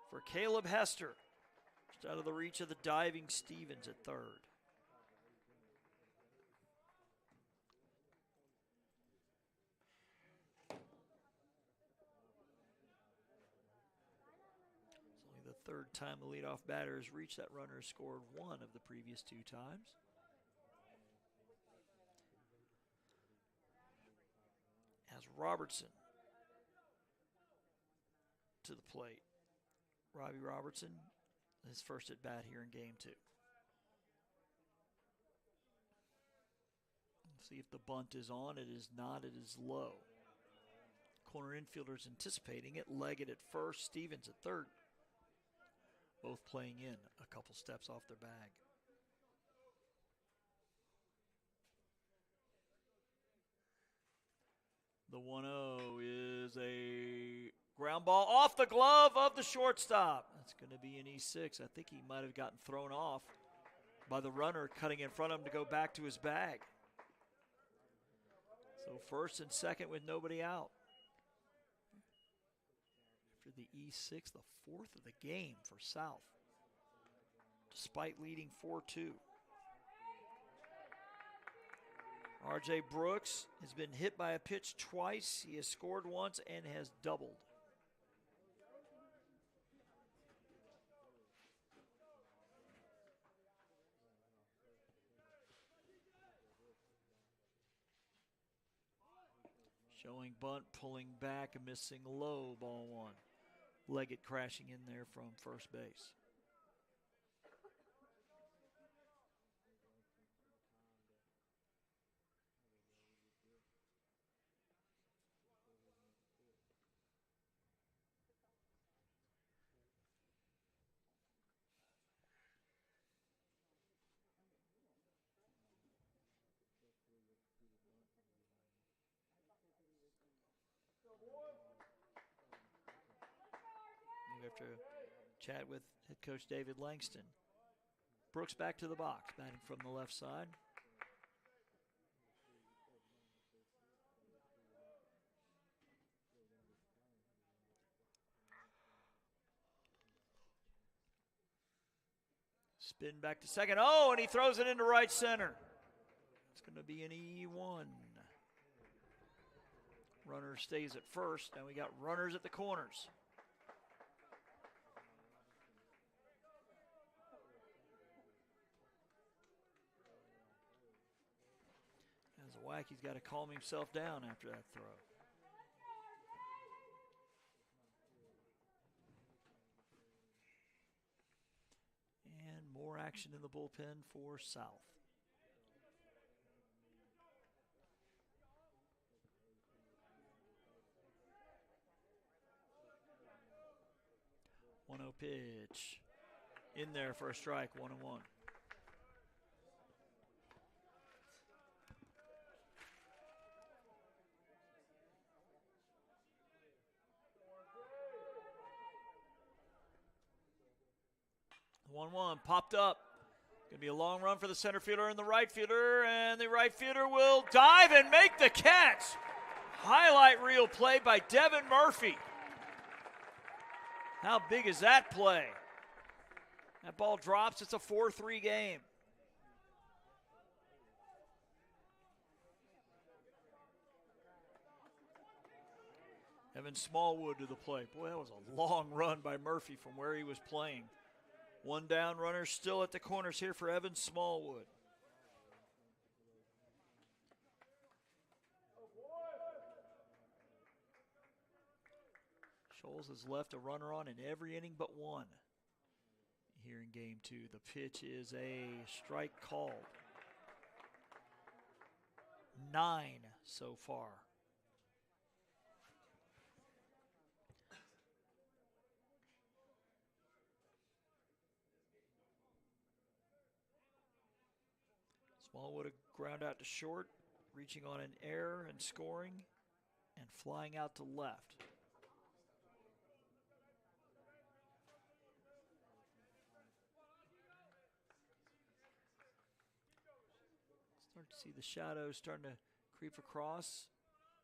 for Caleb Hester. Just out of the reach of the diving Stevens at third. It's only the third time the leadoff batter has reached that runner, has scored one of the previous 2 times. As Robertson to the plate. Robbie Robertson, his first at bat here in game 2. See if the bunt is on. It is not. It is low. Corner infielders anticipating it. Leggett at first, Stevens at third. Both playing in a couple steps off their bag. The 1-0 is a ground ball off the glove of the shortstop. That's going to be an E6. I think he might have gotten thrown off by the runner cutting in front of him to go back to his bag. So first and second with nobody out. After the E6, the 4th of the game for South, despite leading 4-2. R.J. Brooks has been hit by a pitch twice. He has scored once and has doubled. Showing bunt, pulling back, a missing low, ball 1. Leggett crashing in there from first base. We have to chat with head coach David Langston. Brooks back to the box, batting from the left side. Spin back to second. Oh, and he throws it into right center. It's going to be an E1. Runner stays at first. Now we got runners at the corners. As a whack, he's got to calm himself down after that throw. And more action in the bullpen for South. One 0 pitch. In there for a strike, 1-1. The 1-1 popped up. Going to be a long run for the center fielder and the right fielder, and the right fielder will dive and make the catch. Highlight reel play by Devin Murphy. How big is that play? That ball drops. It's a 4-3 game. Evan Smallwood to the plate. Boy, that was a long run by Murphy from where he was playing. One down, runner still at the corners here for Evan Smallwood. Shoals has left a runner on in every inning but one here in game 2. The pitch is a strike called. 9 so far. Smallwood a ground out to short, reaching on an error and scoring, and flying out to left. Start to see the shadows starting to creep across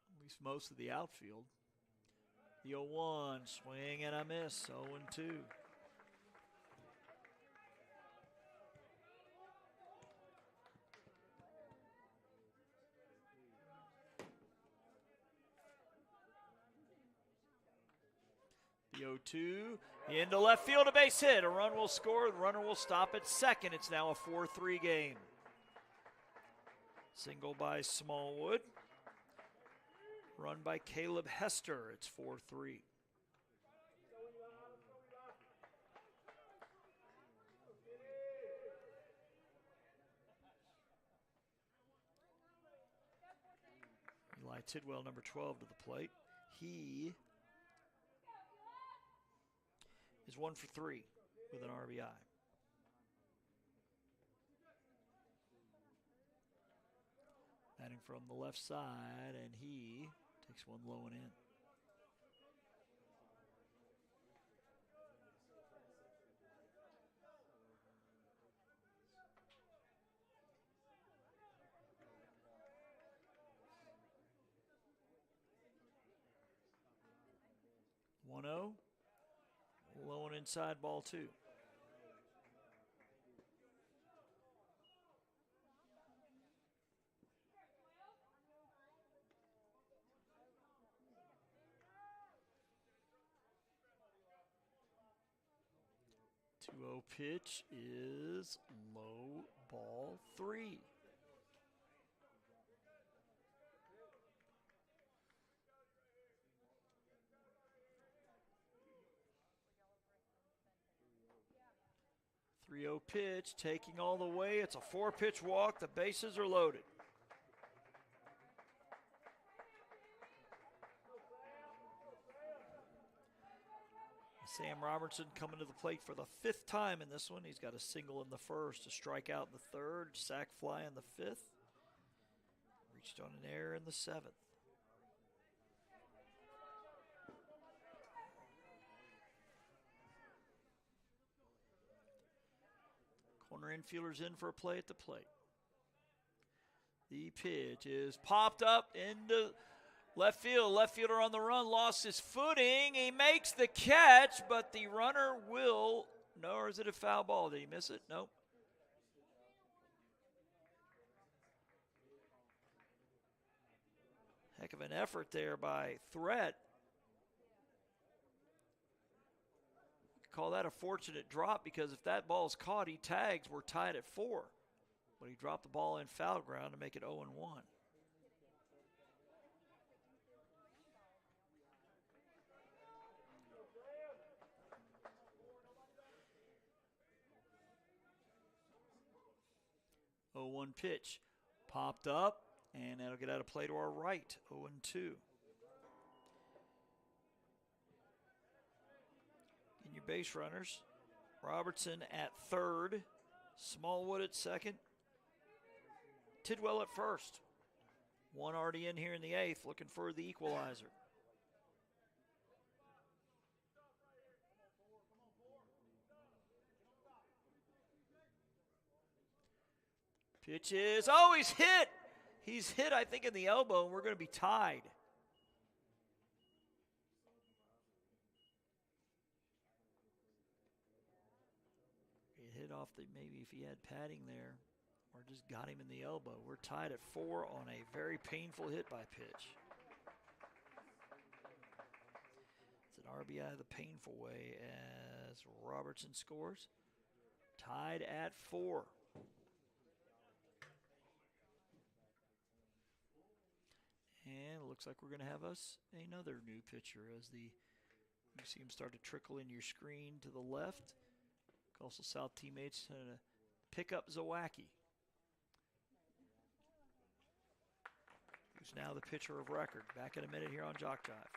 at least most of the outfield. The 0-1, swing and a miss, 0-2. The 0-2, into left field, a base hit. A run will score, the runner will stop at second. It's now a 4-3 game. Single by Smallwood. Run by Caleb Hester. It's 4-3. Eli Tidwell, number 12, to the plate. He is 1 for 3 with an RBI. Batting from the left side, and he takes one low and in. One 0, low and inside, ball 2. Two 0 pitch is low, ball 3. Three 0 pitch, taking all the way. It's a 4-pitch walk. The bases are loaded. Sam Robertson coming to the plate for the 5th time in this one. He's got a single in the 1st, a strikeout in the 3rd, sac fly in the 5th. Reached on an error in the 7th. Corner infielders in for a play at the plate. The pitch is popped up into left field. Left fielder on the run, lost his footing. He makes the catch, but the runner will. No, or is it a foul ball? Did he miss it? Nope. Heck of an effort there by Threat. Call that a fortunate drop, because if that ball's caught, he tags. We're tied at 4. But he dropped the ball in foul ground to make it 0-1. Oh, 1 pitch popped up, and that'll get out of play to our right. 0-2. In your base runners, Robertson at 3rd, Smallwood at 2nd, Tidwell at 1st. One already in here in the 8th, looking for the equalizer. Pitch is, oh, he's hit. He's hit, I think, in the elbow, and we're going to be tied. It hit off the, maybe if he had padding there, or just got him in the elbow. We're tied at 4 on a very painful hit by pitch. It's an RBI the painful way as Robertson scores. Tied at 4. And it looks like we're going to have us another new pitcher as you see him start to trickle in your screen to the left. Also, South teammates pick up Zawacki, who's now the pitcher of record. Back in a minute here on JockJive.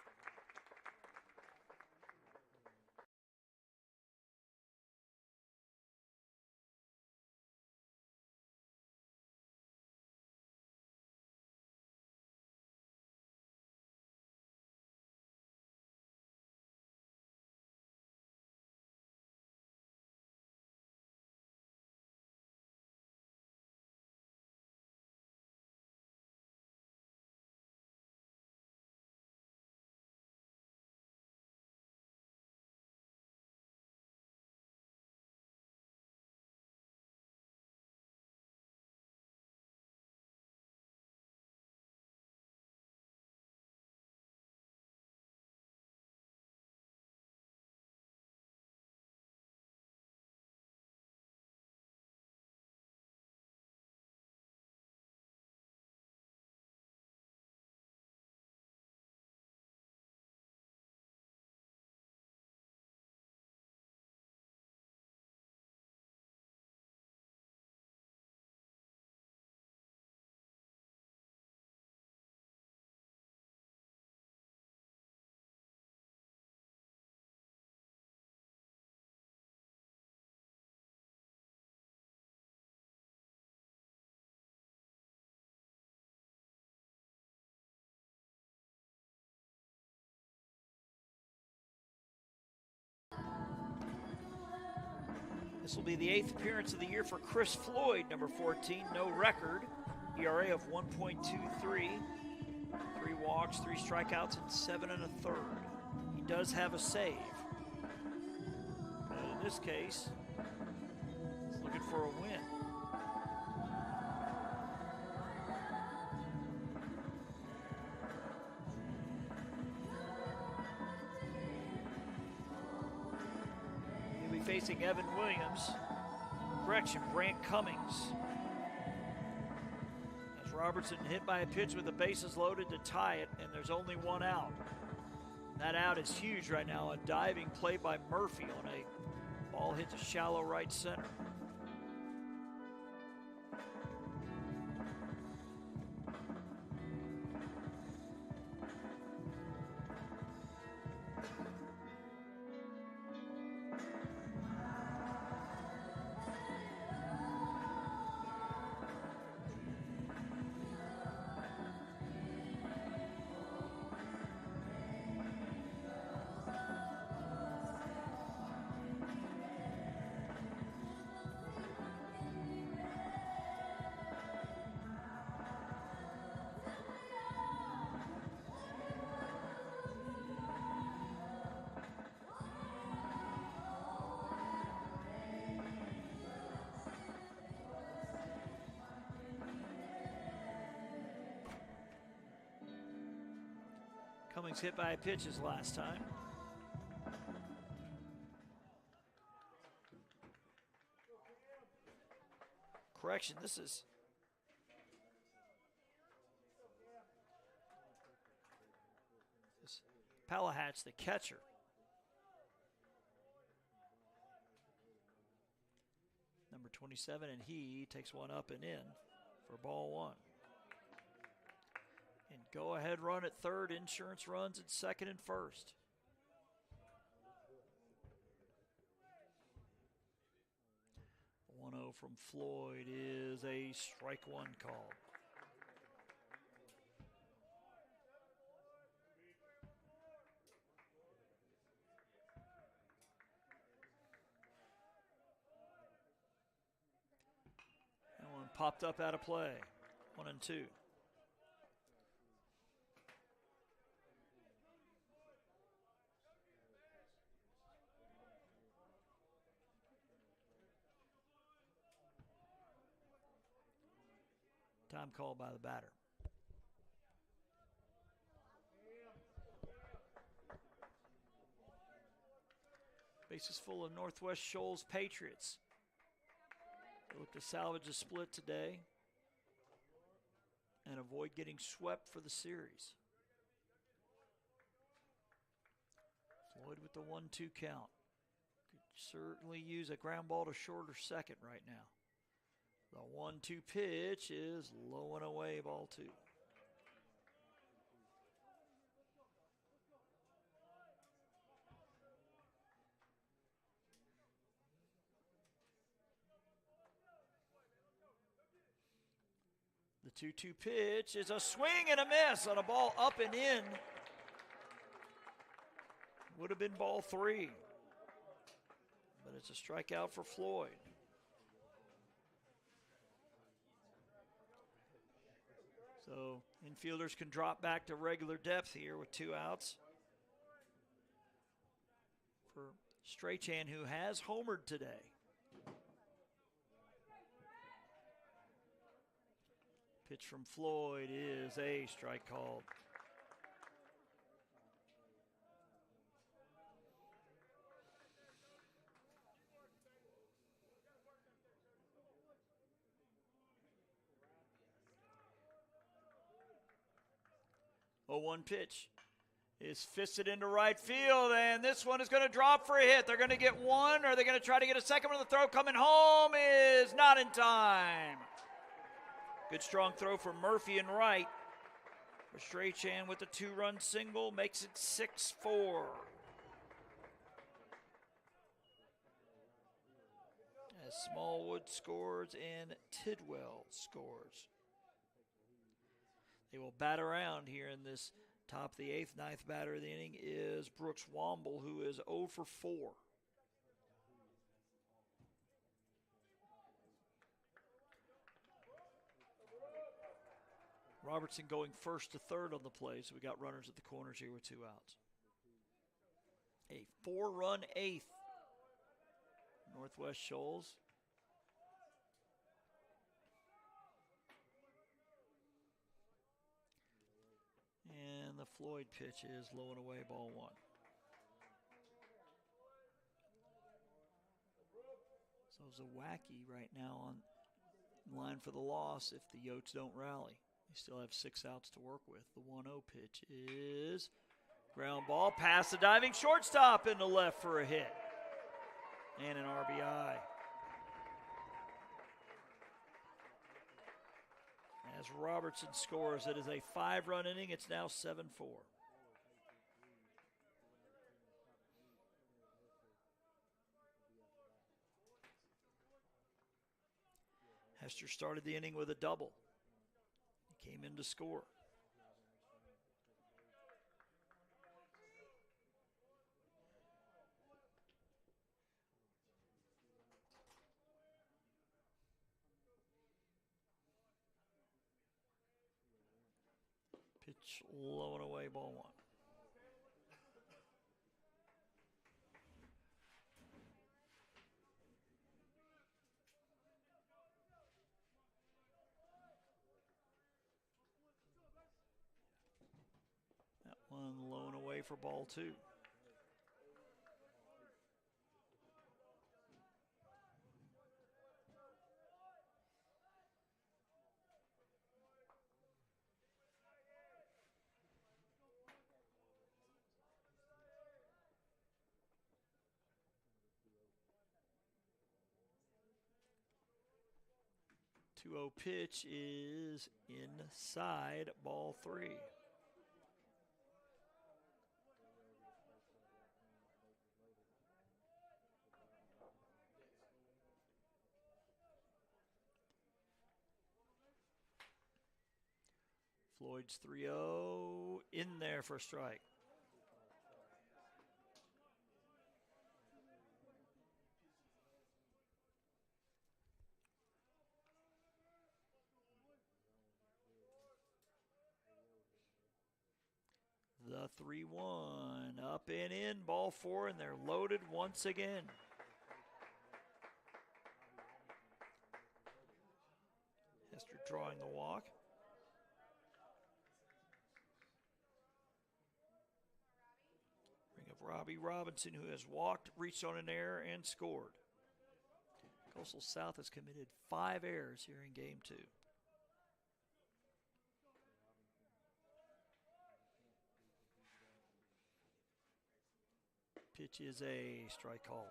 This will be the 8th appearance of the year for Chris Floyd, number 14. No record. ERA of 1.23. 3 walks, 3 strikeouts, and 7 1/3. He does have a save. But in this case, he's looking for a win. He'll be facing Evan Williams. Correction, Brant Cummings. As Robertson hit by a pitch with the bases loaded to tie it, and there's only 1 out. That out is huge right now. A diving play by Murphy on a ball hit to shallow right center. Cummings hit by a pitch his last time. Correction, this is Palahatch, the catcher. Number 27, and he takes one up and in for ball 1. And go ahead run at third, insurance runs at second and first. The 1-0 from Floyd is a strike one call. And one popped up out of play. 1-2. Time called by the batter. Bases full of Northwest Shoals Patriots. They look to salvage a split today and avoid getting swept for the series. Floyd with the 1-2 count. Could certainly use a ground ball to short or second right now. The 1-2 pitch is low and away, ball 2. The 2-2 pitch is a swing and a miss on a ball up and in. Would have been ball 3. But it's a strikeout for Floyd. So infielders can drop back to regular depth here with 2 outs. For Strachan, who has homered today. Pitch from Floyd is a strike called. A 1 pitch is fisted into right field, and this one is going to drop for a hit. They're going to get one, or they're going to try to get a second one. The throw coming home is not in time. Good strong throw from Murphy and right. Strachan with a 2-run single makes it 6-4. As Smallwood scores and Tidwell scores. They will bat around here in this top of the 8th. 9th batter of the inning is Brooks Womble, who is 0 for 4. Robertson going first to third on the play, so we got runners at the corners here with 2 outs. A 4-run eighth. Northwest Shoals. And the Floyd pitch is low and away, ball 1. So Zawacki right now on line for the loss if the Yotes don't rally. They still have 6 outs to work with. The 1-0 pitch is ground ball past the diving shortstop into left for a hit. And an RBI. As Robertson scores, it is a 5-run inning. It's now 7-4. Hester started the inning with a double. He came in to score. Pitch low and away, ball 1. That one low and away for ball 2. Two-0 pitch is inside, ball 3. Floyd's 3-0 in there for a strike. The 3-1 up and in, ball 4, and they're loaded once again. Hester drawing the walk. Bring up Robbie Robinson, who has walked, reached on an error, and scored. Coastal South has committed 5 errors here in game 2. Pitch is a strike call.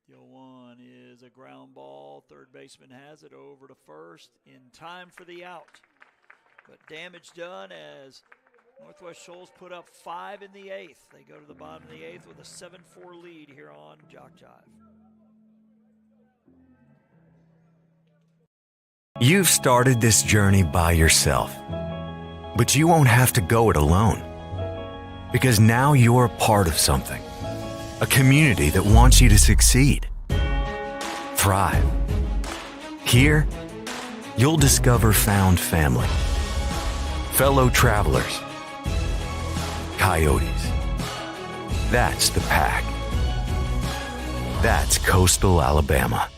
The 0-1 is a ground ball. Third baseman has it over to first in time for the out. But damage done as Northwest Shoals put up 5 in the 8th. They go to the bottom of the 8th with a 7-4 lead here on JockJive. You've started this journey by yourself, but you won't have to go it alone, because now you're a part of something, a community that wants you to succeed, thrive. Here, you'll discover found family, fellow travelers, coyotes. That's the pack. That's Coastal Alabama.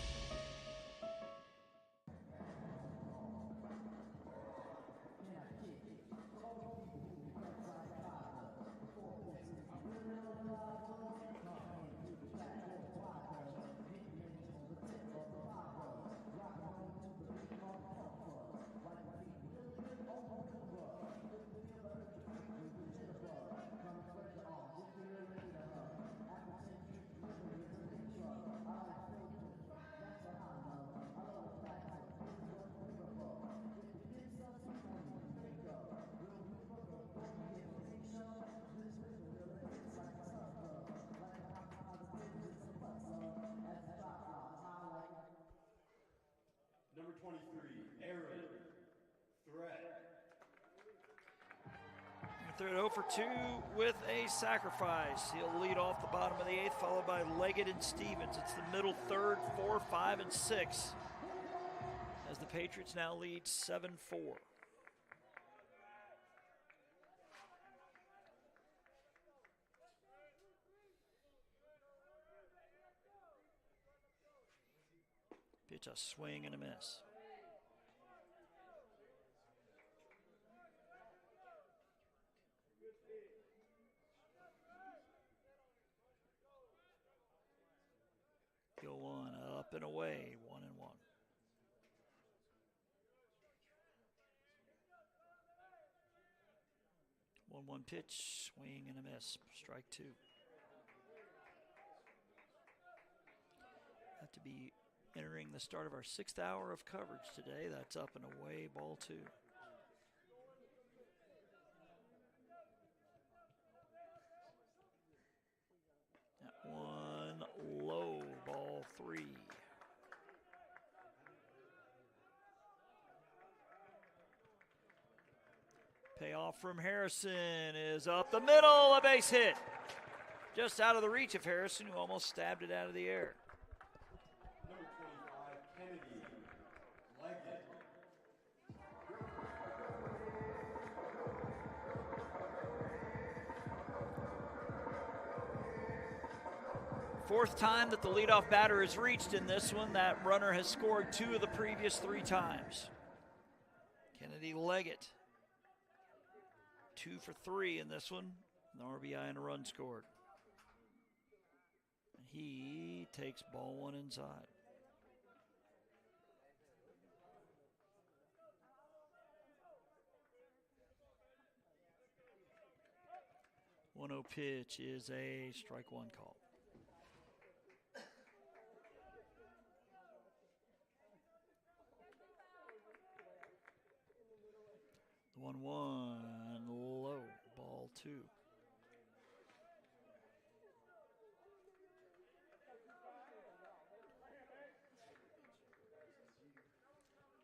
Number 23, Aaron. Threat. They're at 0 for 2 with a sacrifice. He'll lead off the bottom of the 8th, followed by Leggett and Stevens. It's the middle third, 4, 5, and 6, as the Patriots now lead 7-4. Pitch, a swing and a miss. Go one, up and away, 1-1. One pitch, swing and a miss, strike 2. Have to be entering the start of our 6th hour of coverage today. That's up and away, ball 2. That one low, ball 3. Payoff from Harrison is up the middle, a base hit. Just out of the reach of Harrison, who almost stabbed it out of the air. Number 25, Kennedy. Leggett. Fourth time that the leadoff batter has reached in this one. That runner has scored 2 of the previous 3 times. Kennedy Leggett, 2 for 3 in this one. An RBI and a run scored. He takes ball 1 inside. 1-0 pitch is a strike 1 call. The 1-1 low, ball 2.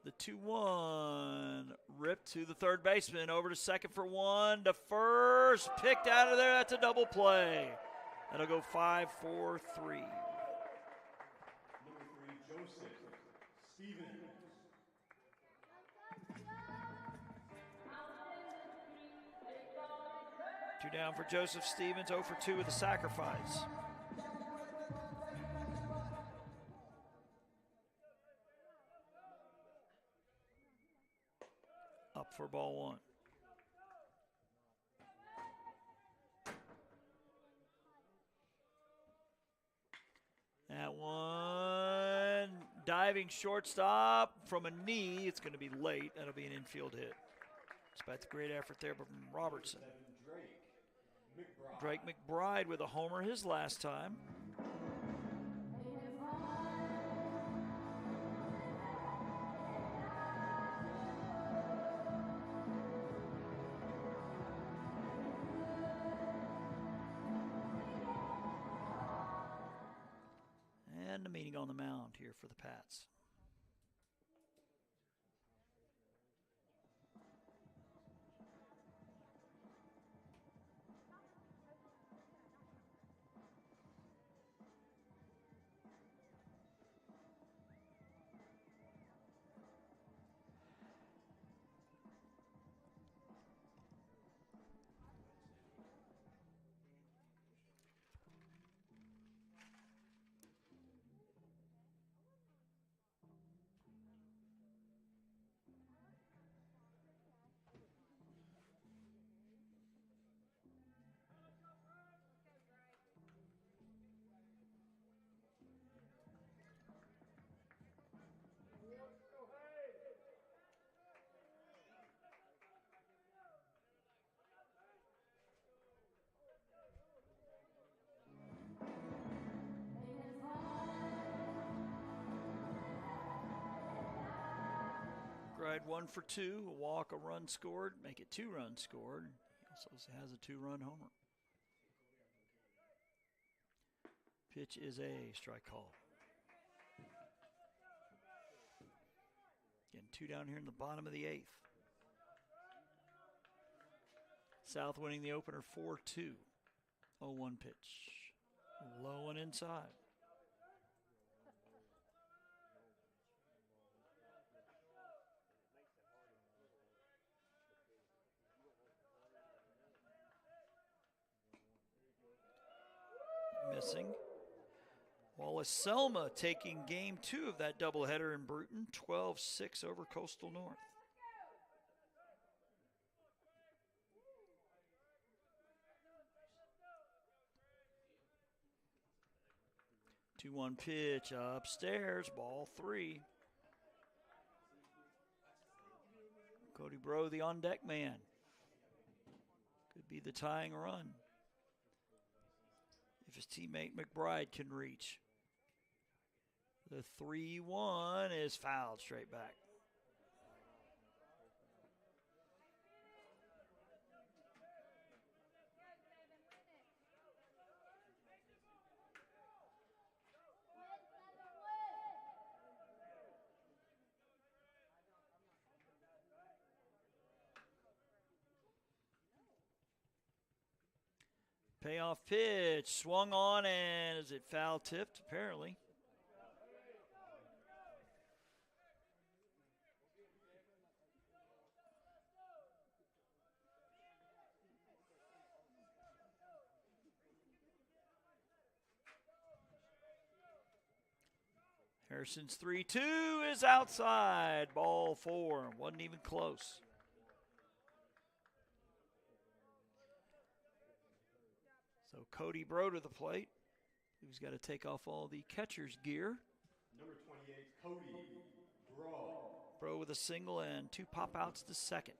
The 2-1 ripped to the third baseman, over to second for 1, to first, picked out of there. That's a double play. That'll go 5-4-3. Number 3, Joseph Stevens. Two down for Joseph Stevens, 0 for 2 with a sacrifice. Up for ball 1. That one, diving shortstop from a knee. It's going to be late. That'll be an infield hit. Despite the great effort there from Robertson. Drake McBride with a homer his last time. And the meeting on the mound here for the Pats. McBride 1 for 2, a walk, a run scored, make it 2 runs scored. He also has a 2-run homer. Pitch is a strike call. Again, 2 down here in the bottom of the 8th. South winning the opener 4-2. 0-1 pitch. Low and inside. Missing. Wallace Selma taking game 2 of that doubleheader in Bruton, 12-6 over Coastal North. Two-one pitch upstairs, ball 3. Cody Bro, the on-deck man. Could be the tying run if his teammate McBride can reach. The 3-1 is fouled straight back. Payoff pitch, swung on, and is it foul tipped? Apparently. Harrison's 3-2 is outside. Ball 4. Wasn't even close. So Cody Bro to the plate. He's got to take off all the catcher's gear. Number 28, Cody Bro. Bro with a single and 2 pop outs to second.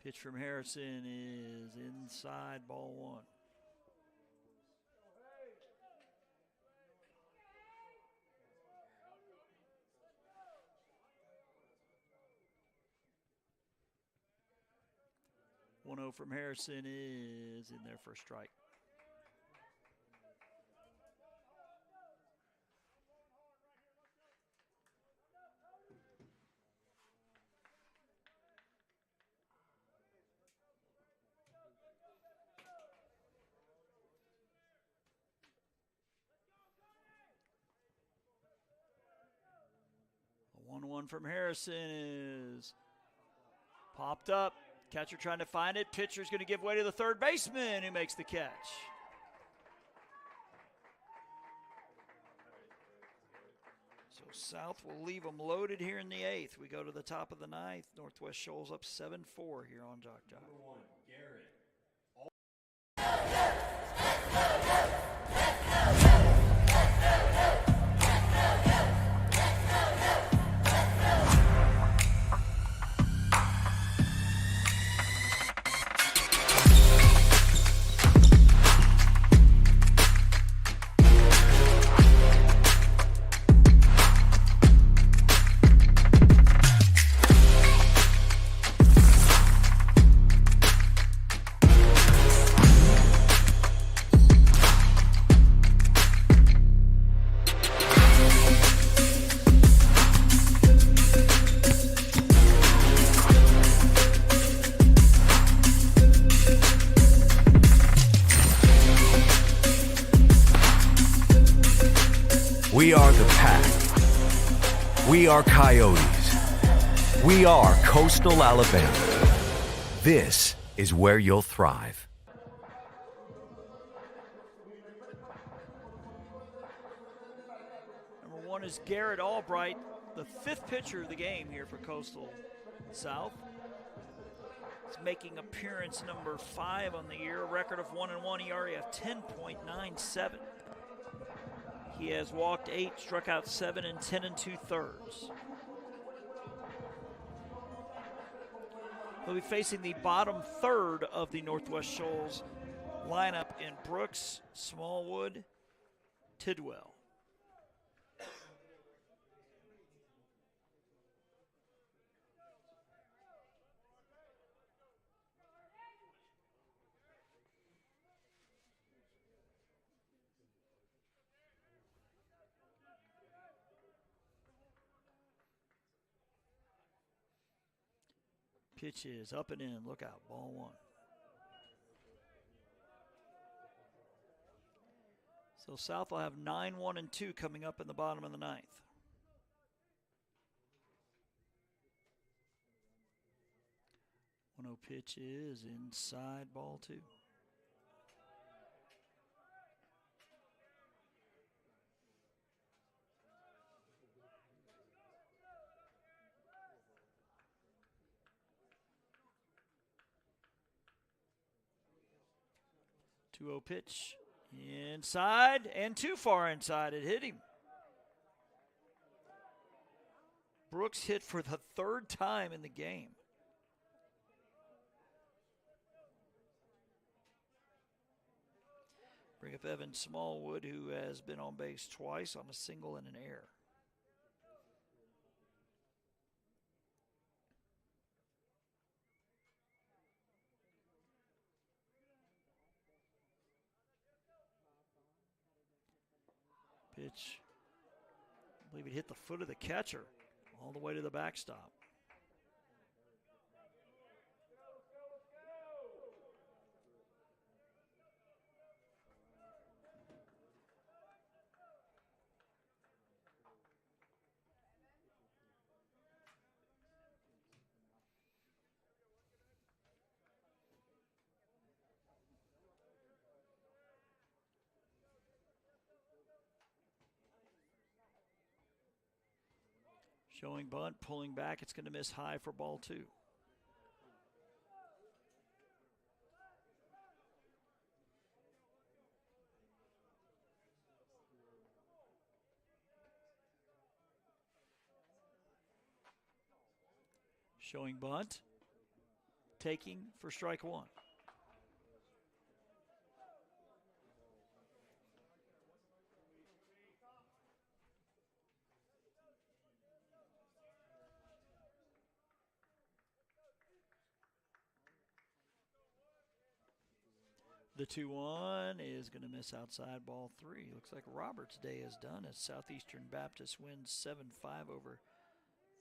Pitch from Harrison is inside, ball 1. One 0 from Harrison is in there for a strike. A 1-1 from Harrison is popped up. Catcher trying to find it. Pitcher's going to give way to the third baseman who makes the catch. So South will leave them loaded here in the 8th. We go to the top of the 9th. Northwest Shoals up 7-4 here on JockJive. Number 1, Garrett. We are the Pack. We are Coyotes. We are Coastal Alabama. This is where you'll thrive. Number 1 is Garrett Albright, the 5th pitcher of the game here for Coastal South. He's making appearance number 5 on the year, a record of 1-1, ERA of 10.97. He has walked 8, struck out 7, and 10 2/3. He'll be facing the bottom third of the Northwest Shoals lineup in Brooks, Smallwood, Tidwell. Pitch is up and in. Look out. Ball one. So South will have 9, 1, and 2 coming up in the bottom of the ninth. One-zero pitch is inside, ball two. Two-zero pitch. Inside and too far inside. It hit him. Brooks hit for the third time in the game. Bring up Evan Smallwood, who has been on base twice on a single and an error. Pitch. I believe it hit the foot of the catcher all the way to the backstop. Showing bunt, pulling back. It's going to miss high for ball two. Showing bunt. Taking for strike one. The 2-1 is going to miss outside, ball three. Looks like Roberts' day is done as Southeastern Baptist wins 7-5 over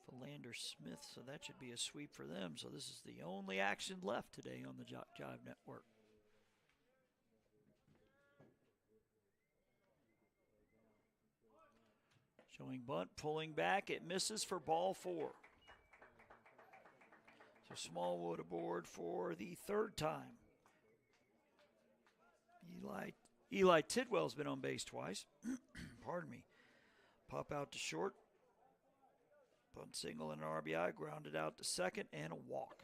Philander Smith. So that should be a sweep for them. So this is the only action left today on the JockJive Network. Showing bunt, pulling back. It misses for ball four. So Smallwood aboard for the third time. Eli Tidwell's been on base twice. Pardon me. Pop out to short. Bunt single and an RBI. Grounded out to second and a walk.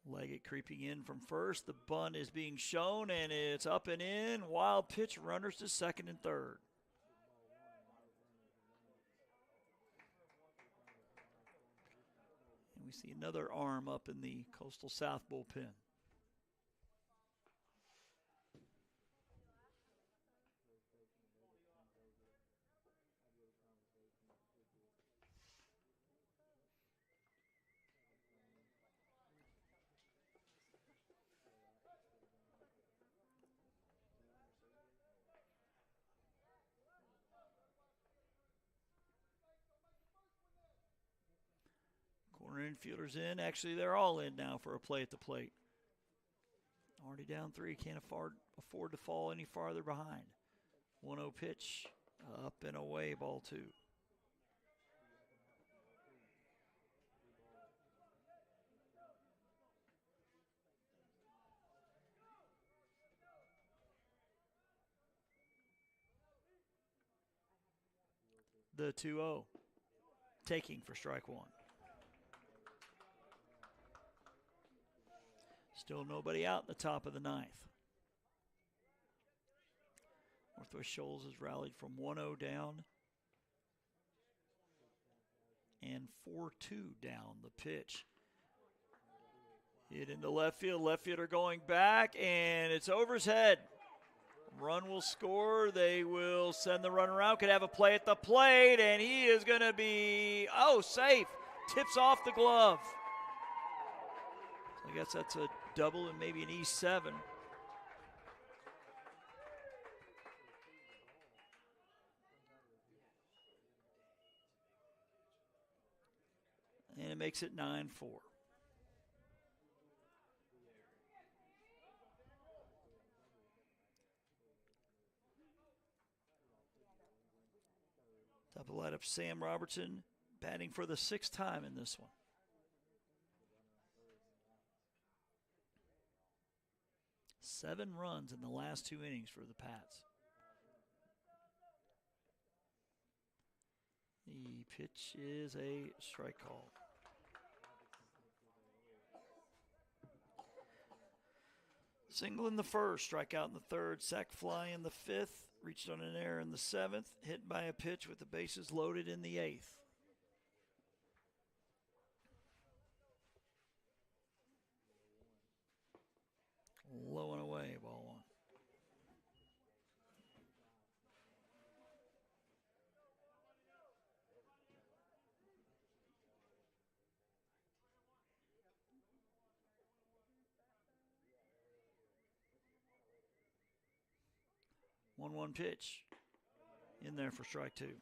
Leggett creeping in from first. The bunt is being shown and it's up and in. Wild pitch, runners to second and third. We see another arm up in the Coastal South bullpen. Corner infielders in. Actually, they're all in now for a play at the plate. Already down three. Can't afford to fall any farther behind. 1-0 pitch. Up and away, ball two. The 2-0. Taking for strike one. Still nobody out in the top of the ninth. Northwest Shoals has rallied from 1-0 down and 4-2 down. The pitch. Hit into left field. Left fielder going back, and it's over his head. Run will score. They will send the runner out. Could have a play at the plate, and he is going to be, safe. Tips off the glove. So I guess that's a double and maybe an E7. makes it 9-4. Top of the lineup, Sam Robertson, batting for the 6th time in this one. Seven runs in the last 2 innings for the Pats. The pitch is a strike call. Single in the first, strikeout in the third, sac fly in the 5th, reached on an error in the 7th, hit by a pitch with the bases loaded in the 8th. Low and away, ball one. One pitch in there for strike two.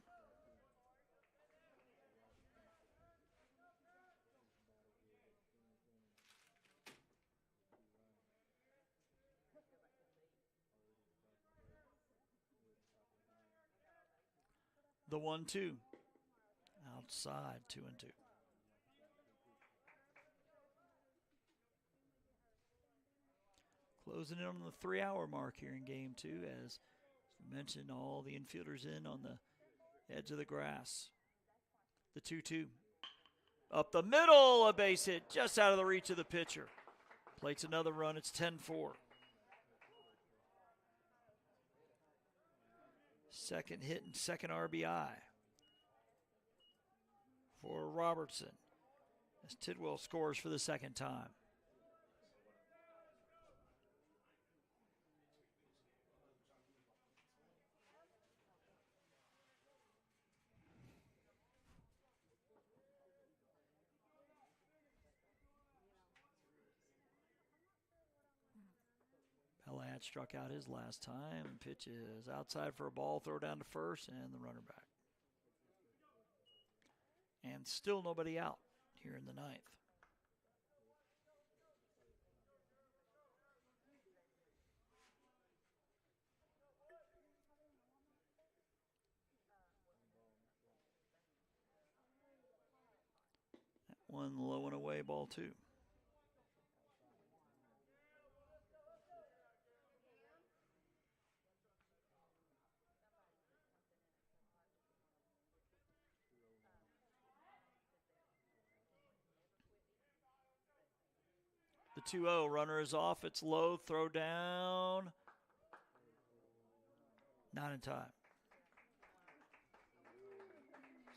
The 1-2. Outside, 2-2. Closing in on the 3-hour mark here in game two, as mentioned, all the infielders in on the edge of the grass. The 2-2. Up the middle, a base hit just out of the reach of the pitcher. Plates another run, it's 10-4. Second hit and second RBI for Robertson as Tidwell scores for the second time. Pellat struck out his last time, and pitch is outside for a ball, throw down to first, and the runner back. And still nobody out here in the ninth. That one low and away, ball two. The 2-0, runner is off, it's low, throw down. Not in time.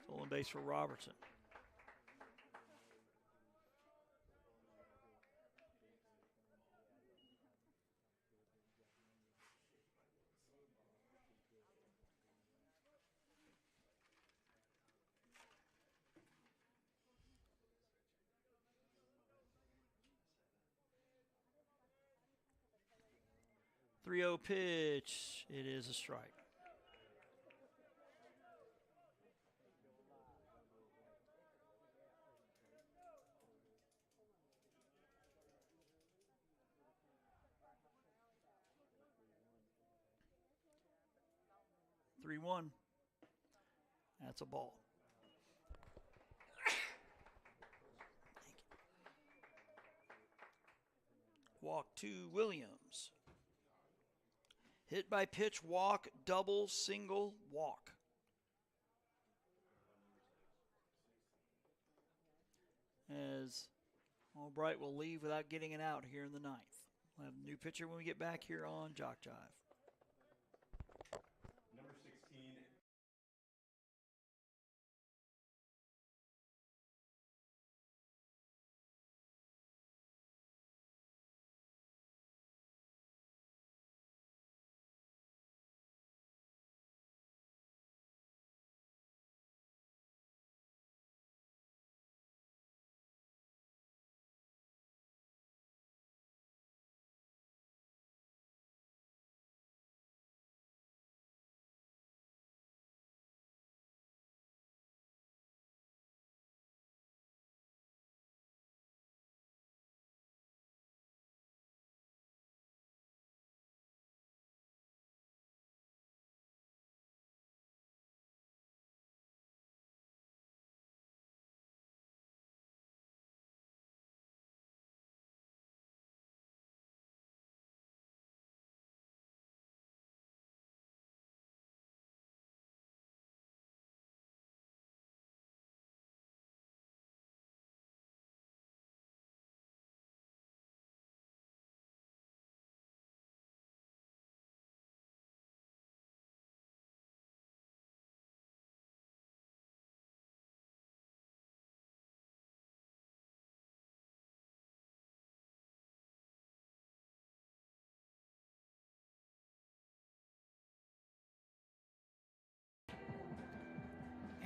Stolen base for Robertson. Three-0 pitch. It is a strike. Three-one. That's a ball. Walk to Williams. Hit by pitch, walk, double, single, walk. As Albright will leave without getting it out here in the ninth. We'll have a new pitcher when we get back here on JockJive.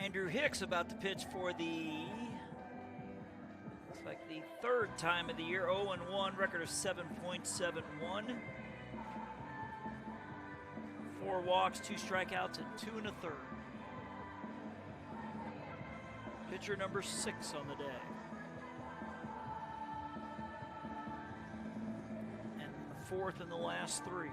Andrew Hicks about to pitch for the, looks like the third time of the year, 0-1, record of 7.71. 4 walks, 2 strikeouts, and 2 1/3. Pitcher number 6 on the day. And the 4th in the last 3.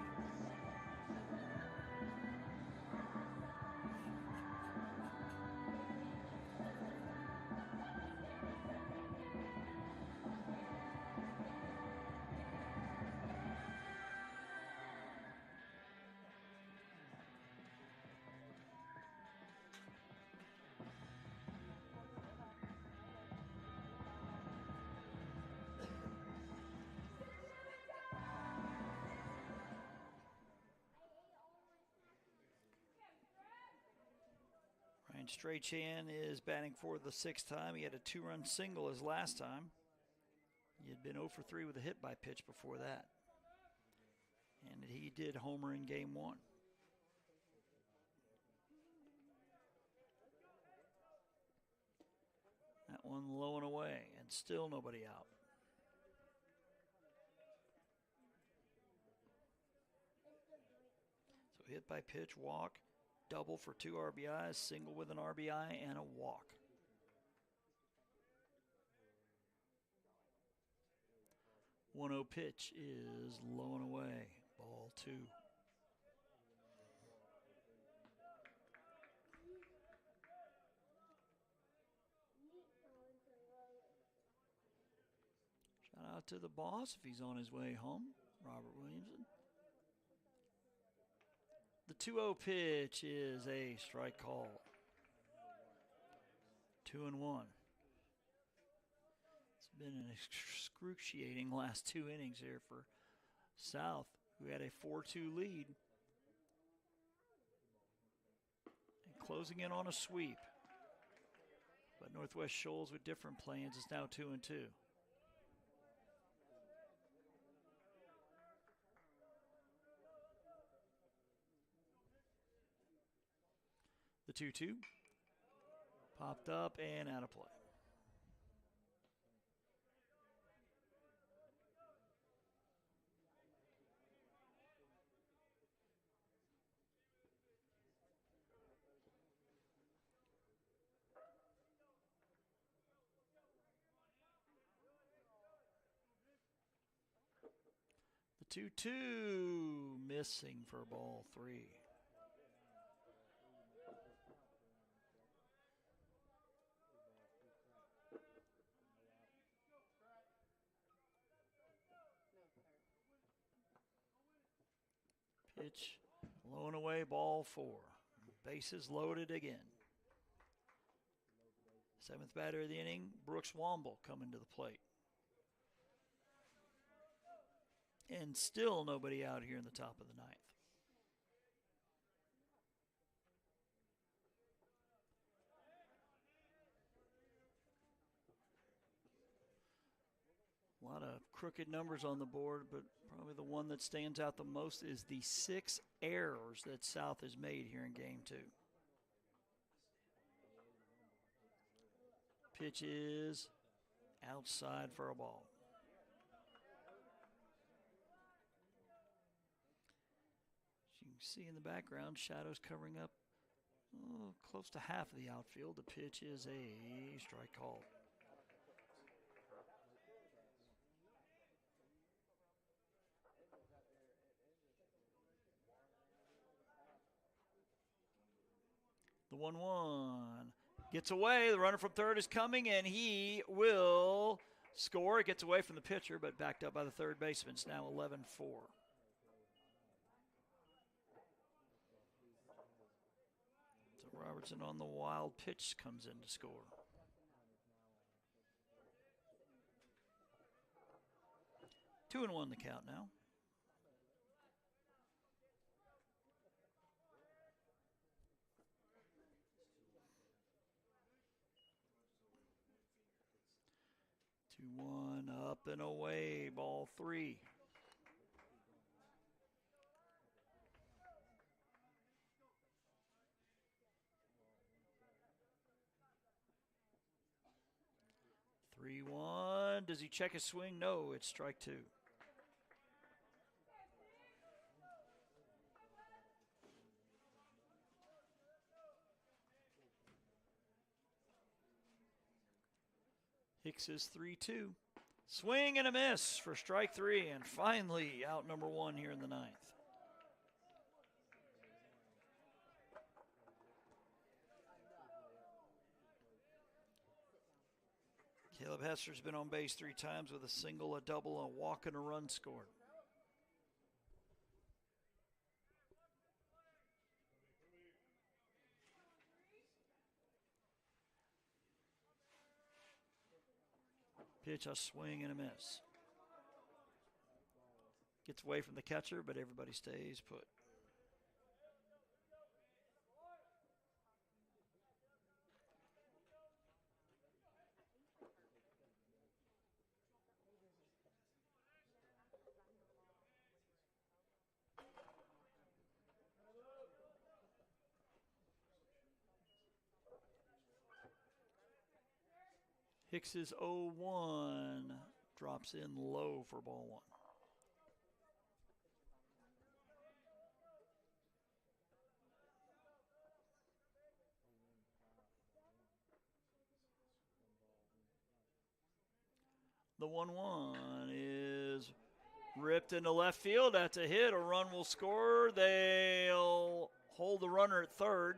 Ryan Strachan is batting for the 6th time. He had a 2-run single his last time. He had been 0 for 3 with a hit by pitch before that. And he did homer in game 1. That one low and away, and still nobody out. So hit by pitch, walk, double for 2 RBIs, single with an RBI, and a walk. One 0 pitch is low and away, ball 2. Shout out to the boss if he's on his way home, Robert Williamson. The 2-0 pitch is a strike call. 2-1. It's been an excruciating last 2 innings here for South, who had a 4-2 lead. And closing in on a sweep. But Northwest Shoals with different plans is now 2-2. The 2-2 popped up and out of play. The 2-2 missing for ball 3. Pitch, low and away, ball 4. Bases loaded again. 7th batter of the inning, Brooks Womble coming to the plate. And still nobody out here in the top of the 9th. A lot of crooked numbers on the board, but probably the one that stands out the most is the 6 errors that South has made here in game 2. Pitch is outside for a ball. As you can see in the background, shadows covering up close to half of the outfield. The pitch is a strike call. The 1-1 gets away. The runner from third is coming, and he will score. It gets away from the pitcher, but backed up by the third baseman. It's now 11-4. So Robertson on the wild pitch comes in to score. Two and 1 the count now. Two one, up and away, ball 3. 3-1. Does he check his swing? No, it's strike two. Hicks is 3-2. Swing and a miss for strike three, and finally out number one here in the ninth. Caleb Hester's been on base 3 times with a single, a double, a walk, and a run scored. Pitch, a swing, and a miss. Gets away from the catcher, but everybody stays put. Hicks's 0-1 drops in low for ball one. The 1-1 is ripped into left field. That's a hit. A run will score. They'll hold the runner at third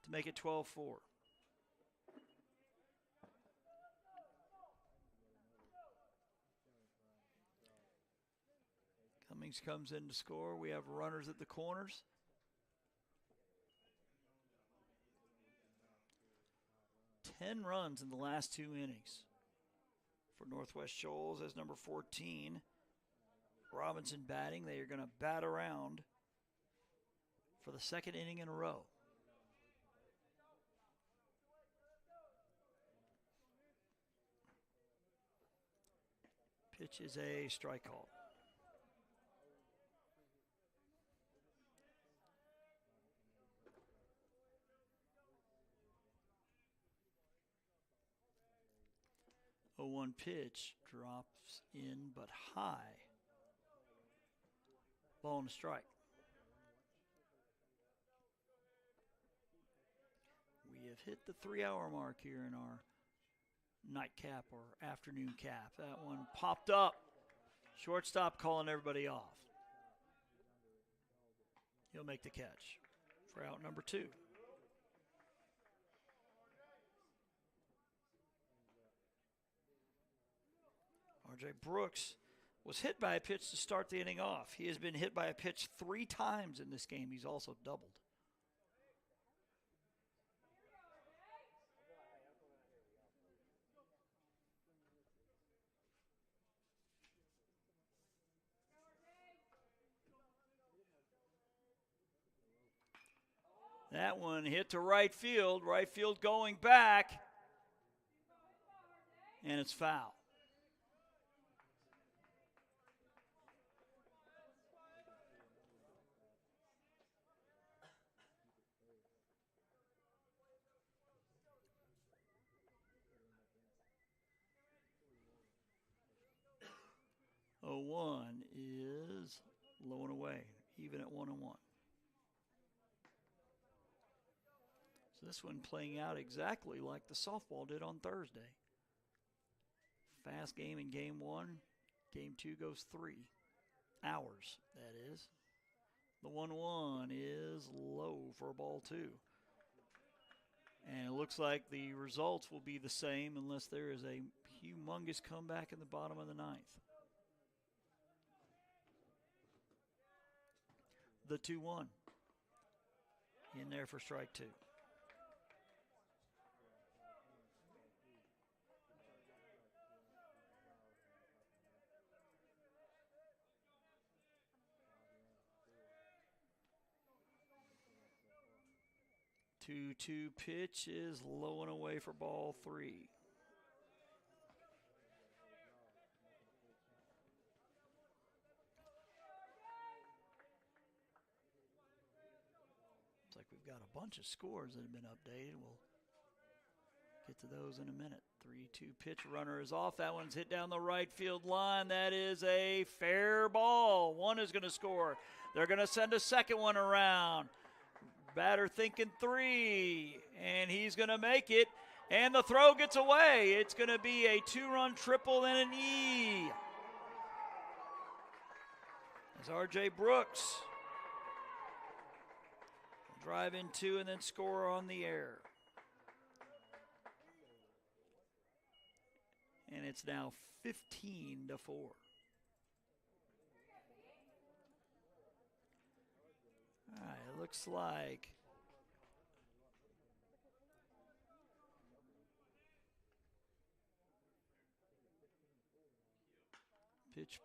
to make it 12-4. Cummings comes in to score. We have runners at the corners. Ten runs in the last 2 innings for Northwest Shoals as number 14. Robinson batting. They are going to bat around for the second inning in a row. Pitch is a strike call. A 0-1 pitch drops in but high. Ball and a strike. We have hit the 3-hour mark here in our nightcap or afternoon cap. That one popped up. Shortstop calling everybody off. He'll make the catch for out number 2. R.J. Brooks was hit by a pitch to start the inning off. He has been hit by a pitch 3 times in this game. He's also doubled. That one hit to right field. Right field going back. And it's foul. Oh, 1 is low and away, even at 1-1. So this one playing out exactly like the softball did on Thursday. Fast game in game 1. Game 2 goes 3 hours, that is. The 1-1 is low for ball 2. And it looks like the results will be the same unless there is a humongous comeback in the bottom of the ninth. The 2-1 in there for strike 2. Two pitch is low and away for ball 3. Looks like we've got a bunch of scores that have been updated. We'll Get to those in a minute. 3-2 pitch, runner is off. That one's hit down the right field line. That is a fair ball. One is going to score. They're going to send a second one around. Batter thinking 3, and he's going to make it. And the throw gets away. It's going to be a 2-run triple and an E. As R.J. Brooks will drive in 2 and then score on the air. And it's now 15-4. All right, it looks like pitch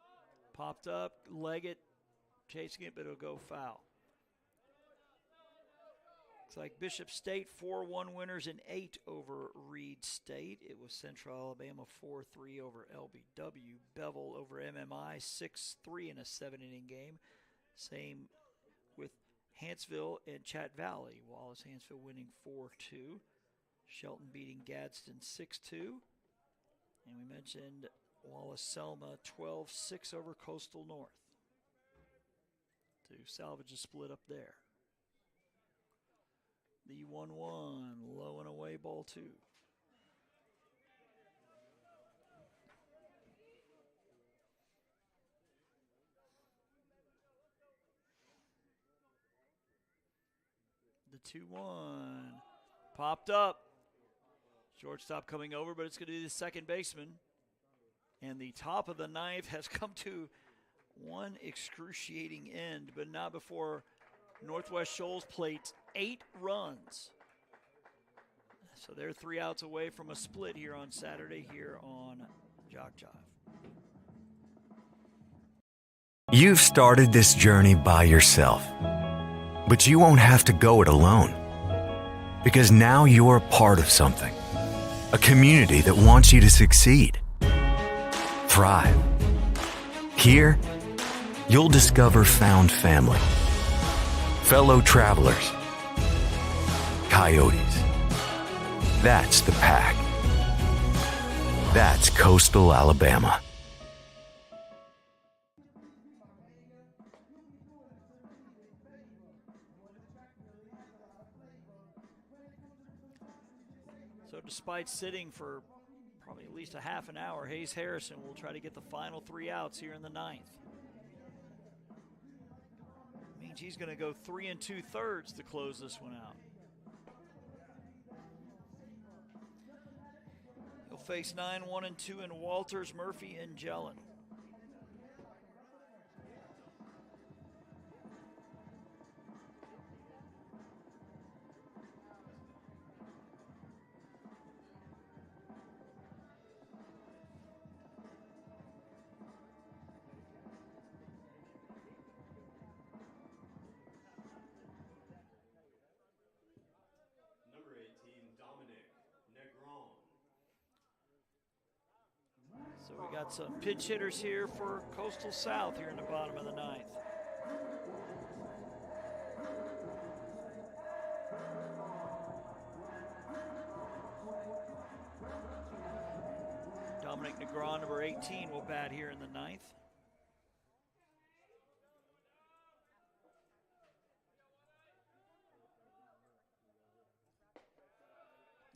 popped up, leg it, chasing it, but it'll go foul. Looks like Bishop State 4-1 winners in 8 over Reed State. It was Central Alabama 4-3 over LBW. Bevel over MMI 6-3 in a 7-inning game. Same with Hanceville and Chat Valley. Wallace Hanceville winning 4-2. Shelton beating Gadsden 6-2. And we mentioned Wallace Selma 12-6 over Coastal North to salvage a split up there. The 1-1, low and away, ball 2. The 2-1 popped up. Shortstop coming over, but it's going to be the second baseman. And the top of the ninth has come to one excruciating end, but not before Northwest Shoals plates 8 runs. So they're 3 outs away from a split here on Saturday here on JockJive. You've started this journey by yourself, but you won't have to go it alone. Because now you're a part of something, a community that wants you to succeed, thrive. Here, you'll discover found family, fellow travelers, coyotes. That's the pack. That's Coastal Alabama. So despite sitting for probably at least a half an hour, Hayes Harrison will try to get the final 3 outs here in the ninth. Means he's going to go 3 2/3 to close this one out. He'll face 9, 1 and 2 in Walters, Murphy, and Jellin. So we got some pitch hitters here for Coastal South here in the bottom of the ninth. Dominic Negron, number 18, will bat here in the ninth.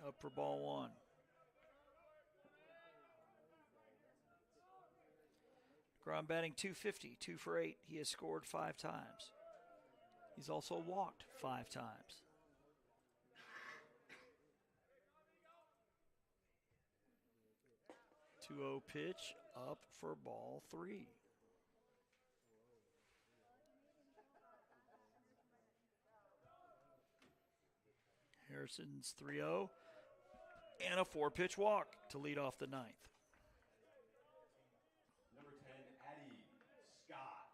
Up for ball 1. Negron batting .250, 2 for 8. He has scored 5 times. He's also walked 5 times. .20 pitch up for ball 3. Harrison's 3-0 and a 4-pitch walk to lead off the ninth. Number 10, Addie Scott.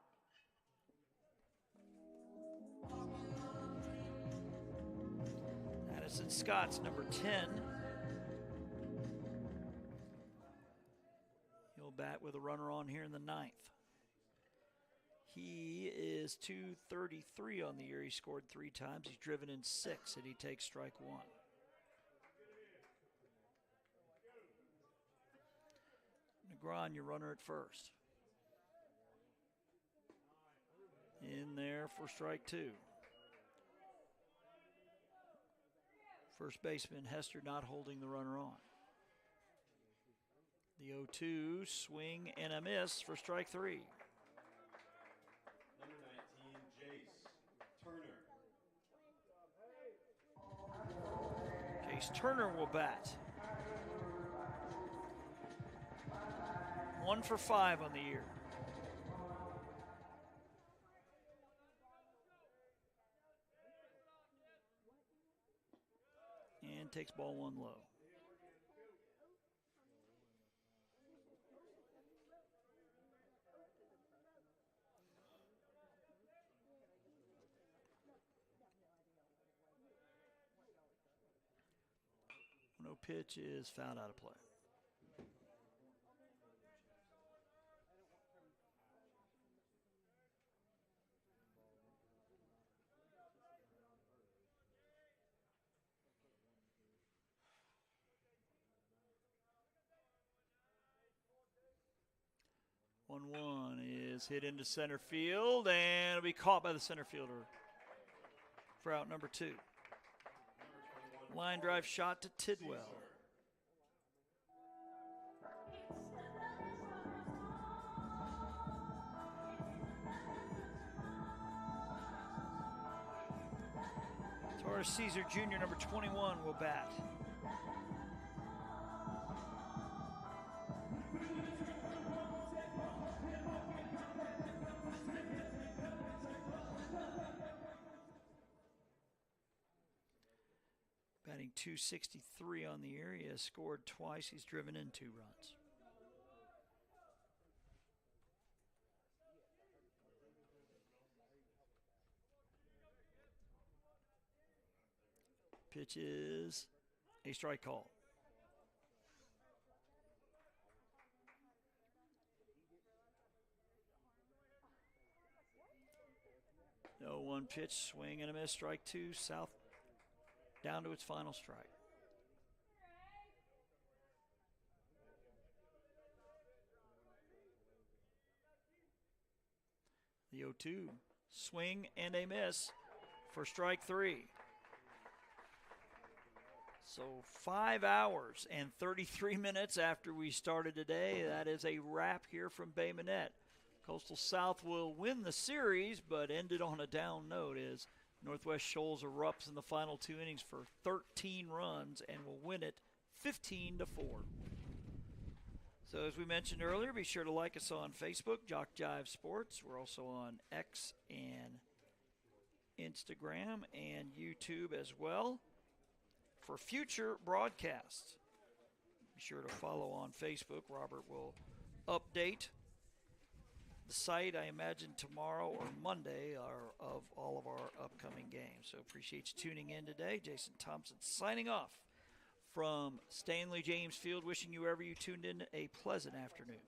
Addison Scott's number 10. He'll bat with a runner on here in the ninth. He is .233 on the year. He scored 3 times. He's driven in 6, and he takes strike 1. Gron, your runner at first. In there for strike two. First baseman Hester not holding the runner on. The 0-2, swing and a miss for strike three. Number 19, Jace Turner. Jace Turner will bat. 1 for 5 on the year. And takes ball one low. No pitch is fouled out of play. One is hit into center field, and it'll be caught by the center fielder for out number 2. Line drive shot to Tidwell. Torres Caesar Jr., number 21, will bat. Batting .263 on the year. He has scored twice. He's driven in 2 runs. Pitch is a strike call. No 1 pitch, swing and a miss, strike 2, South down to its final strike. The 0-2, swing and a miss for strike 3. So 5 hours and 33 minutes after we started today, that is a wrap here from Bay Minette. Coastal South will win the series, but ended on a down note as Northwest Shoals erupts in the final 2 innings for 13 runs and will win it 15-4. So as we mentioned earlier, be sure to like us on Facebook, JockJive Sports. We're also on X and Instagram and YouTube as well for future broadcasts. Be sure to follow on Facebook. Robert will update the site, I imagine, tomorrow or Monday of all of our upcoming games. So appreciate you tuning in today. Jason Thompson signing off from Stanley James Field, wishing you wherever you tuned in a pleasant afternoon.